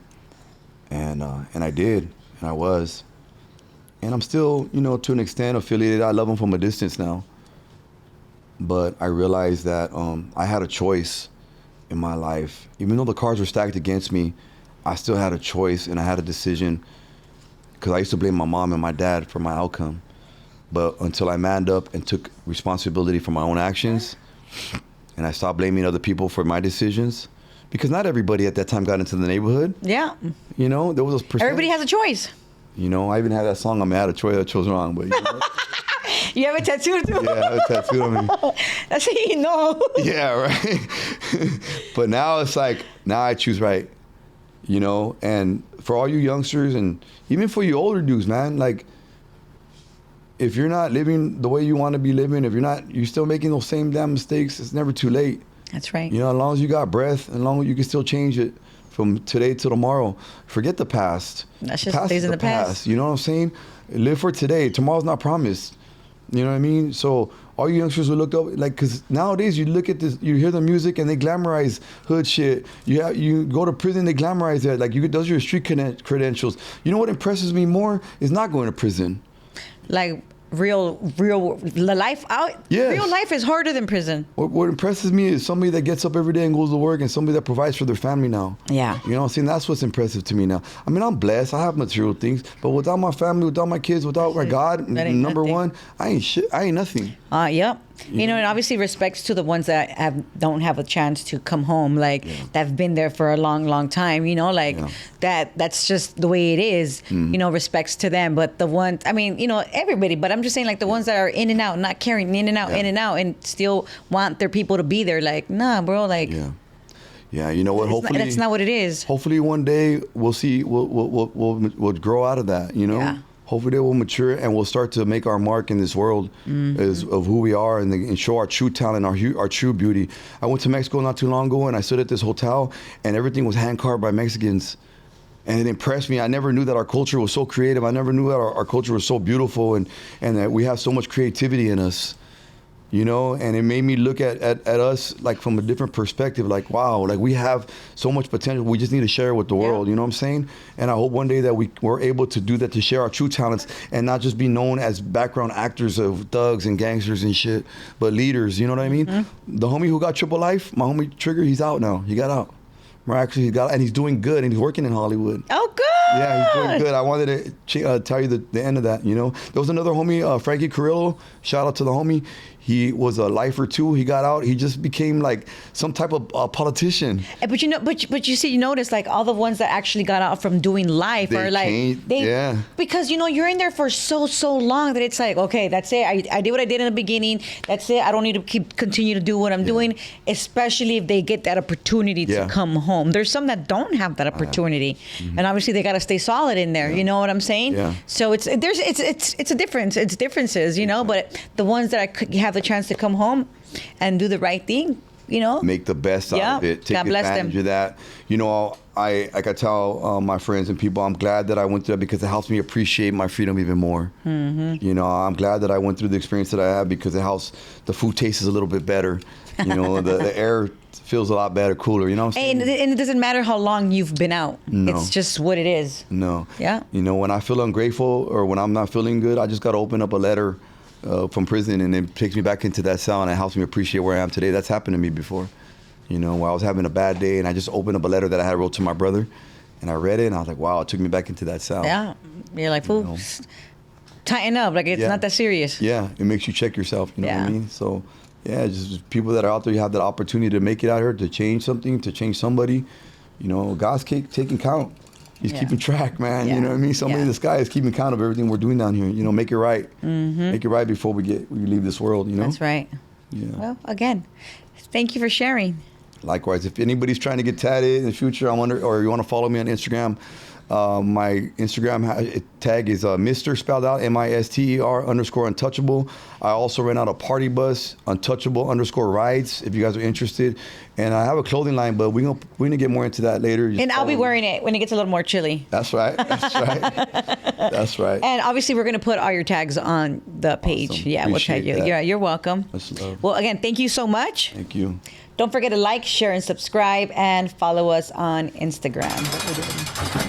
Speaker 4: And I did, and I was. And I'm still, you know, to an extent affiliated. I love them from a distance now. But I realized that I had a choice in my life. Even though the cards were stacked against me, I still had a choice and I had a decision, because I used to blame my mom and my dad for my outcome. But until I manned up and took responsibility for my own actions, and I stopped blaming other people for my decisions, because not everybody at that time got into the neighborhood.
Speaker 1: Yeah.
Speaker 4: You know, there was a percentage.
Speaker 1: Everybody has a choice.
Speaker 4: You know, I even had that song, I had a choice, I chose wrong. But you know,
Speaker 1: You have a tattoo too?
Speaker 4: yeah, I have a tattoo on me.
Speaker 1: That's how you know.
Speaker 4: Yeah, right. But now it's like, now I choose right. You know, and for all you youngsters and even for you older dudes, man, like, if you're not living the way you want to be living, if you're still making those same damn mistakes, it's never too late.
Speaker 1: That's right.
Speaker 4: You know, as long as you got breath, as long as you can still change it from today to tomorrow. Forget the past.
Speaker 1: That's just stays in the past.
Speaker 4: You know what I'm saying? Live for today. Tomorrow's not promised. You know what I mean? So all you youngsters will look up, like, because nowadays you look at this, you hear the music and they glamorize hood shit. You go to prison, they glamorize that. Like, those are your street credentials. You know what impresses me more is not going to prison.
Speaker 1: Like real life out.
Speaker 4: Yes.
Speaker 1: Real life is harder than prison.
Speaker 4: What impresses me is somebody that gets up every day and goes to work, and somebody that provides for their family now.
Speaker 1: Yeah.
Speaker 4: You know what I'm saying? That's what's impressive to me now. I mean, I'm blessed. I have material things, but without my family, without my kids, without my God, number
Speaker 1: nothing.
Speaker 4: one, I ain't shit. I ain't nothing.
Speaker 1: Yep. You know, and obviously respects to the ones that don't have a chance to come home, like that have been there for a long, long time. You know, like that's just the way it is. You know, respects to them. But the ones, I mean, you know, everybody. But I'm just saying, like the ones that are in and out, not caring, in and out, and still want their people to be there. Like, nah, bro. Like,
Speaker 4: yeah. You know what? Hopefully,
Speaker 1: that's not what it is.
Speaker 4: Hopefully, one day we'll see. We'll grow out of that. You know.
Speaker 1: Yeah.
Speaker 4: Hopefully, we'll mature and we'll start to make our mark in this world of who we are and show our true talent, our true beauty. I went to Mexico not too long ago, and I stood at this hotel, and everything was hand carved by Mexicans. And it impressed me. I never knew that our culture was so creative. I never knew that our culture was so beautiful and that we have so much creativity in us. You know, and it made me look at us like from a different perspective, like, wow, like we have so much potential. We just need to share it with the world. You know what I'm saying? And I hope one day that we're able to do that, to share our true talents and not just be known as background actors of thugs and gangsters and shit, but leaders. You know what I mean? The homie who got triple life, my homie Trigger, he's out now. He got out. Miraculously, he got out, and he's doing good, and he's working in Hollywood.
Speaker 1: Oh, good.
Speaker 4: Yeah, he's doing good. I wanted to tell you the end of that, you know. There was another homie, Frankie Carrillo. Shout out to the homie. He was a lifer too. He got out. He just became like some type of politician.
Speaker 1: But you know, but you see, you notice like all the ones that actually got out from doing life are like because you know you're in there for so long that it's like, okay, that's it. I did what I did in the beginning. That's it. I don't need to continue to do what I'm doing. Especially if they get that opportunity to come home. There's some that don't have that opportunity, and obviously they got to stay solid in there. You know what I'm saying?
Speaker 4: Yeah.
Speaker 1: So it's a difference. It's differences, you know. But the ones that I could have the chance to come home and do the right thing, you know,
Speaker 4: make the best out of it. Take
Speaker 1: God bless
Speaker 4: advantage
Speaker 1: them.
Speaker 4: of that. You know, I tell my friends and people, I'm glad that I went through that because it helps me appreciate my freedom even more. You know, I'm glad that I went through the experience that I had because it helps. The food tastes a little bit better. You know, the air feels a lot better, cooler. You know what I'm saying?
Speaker 1: And it doesn't matter how long you've been out.
Speaker 4: No.
Speaker 1: It's just what it is.
Speaker 4: No.
Speaker 1: Yeah.
Speaker 4: You know, when I feel ungrateful or when I'm not feeling good, I just got to open up a letter from prison, and it takes me back into that cell, and it helps me appreciate where I am today. That's happened to me before. You know, where I was having a bad day, and I just opened up a letter that I had wrote to my brother, and I read it, and I was like, wow, it took me back into that cell.
Speaker 1: Yeah. You're like, fool, tighten up. Like, it's not that serious.
Speaker 4: Yeah, it makes you check yourself, you know what I
Speaker 1: Yeah.
Speaker 4: mean? So, yeah, just people that are out there, you have that opportunity to make it out here, to change something, to change somebody. You know, God's taking count. He's keeping track, man.
Speaker 1: Yeah.
Speaker 4: You know what I mean? Somebody in the sky is keeping count of everything we're doing down here. You know, make it right.
Speaker 1: Mm-hmm.
Speaker 4: Make it right before we leave this world, you know?
Speaker 1: That's right.
Speaker 4: Yeah.
Speaker 1: Well, again, thank you for sharing.
Speaker 4: Likewise, if anybody's trying to get tatted in the future, or you want to follow me on Instagram, my Instagram tag is Mr. spelled out MISTER_untouchable. I also rent out a party bus, untouchable_rides, if you guys are interested. And I have a clothing line, but we're gonna get more into that later.
Speaker 1: And I'll be wearing it when it gets a little more chilly.
Speaker 4: That's right. That's right. That's right.
Speaker 1: And obviously, we're going to put all your tags on the page.
Speaker 4: Awesome.
Speaker 1: Yeah, we'll tag you.
Speaker 4: Appreciate that.
Speaker 1: Yeah, you're welcome.
Speaker 4: Much love.
Speaker 1: Well, again, thank you so much.
Speaker 4: Thank you.
Speaker 1: Don't forget to like, share, and subscribe, and follow us on Instagram.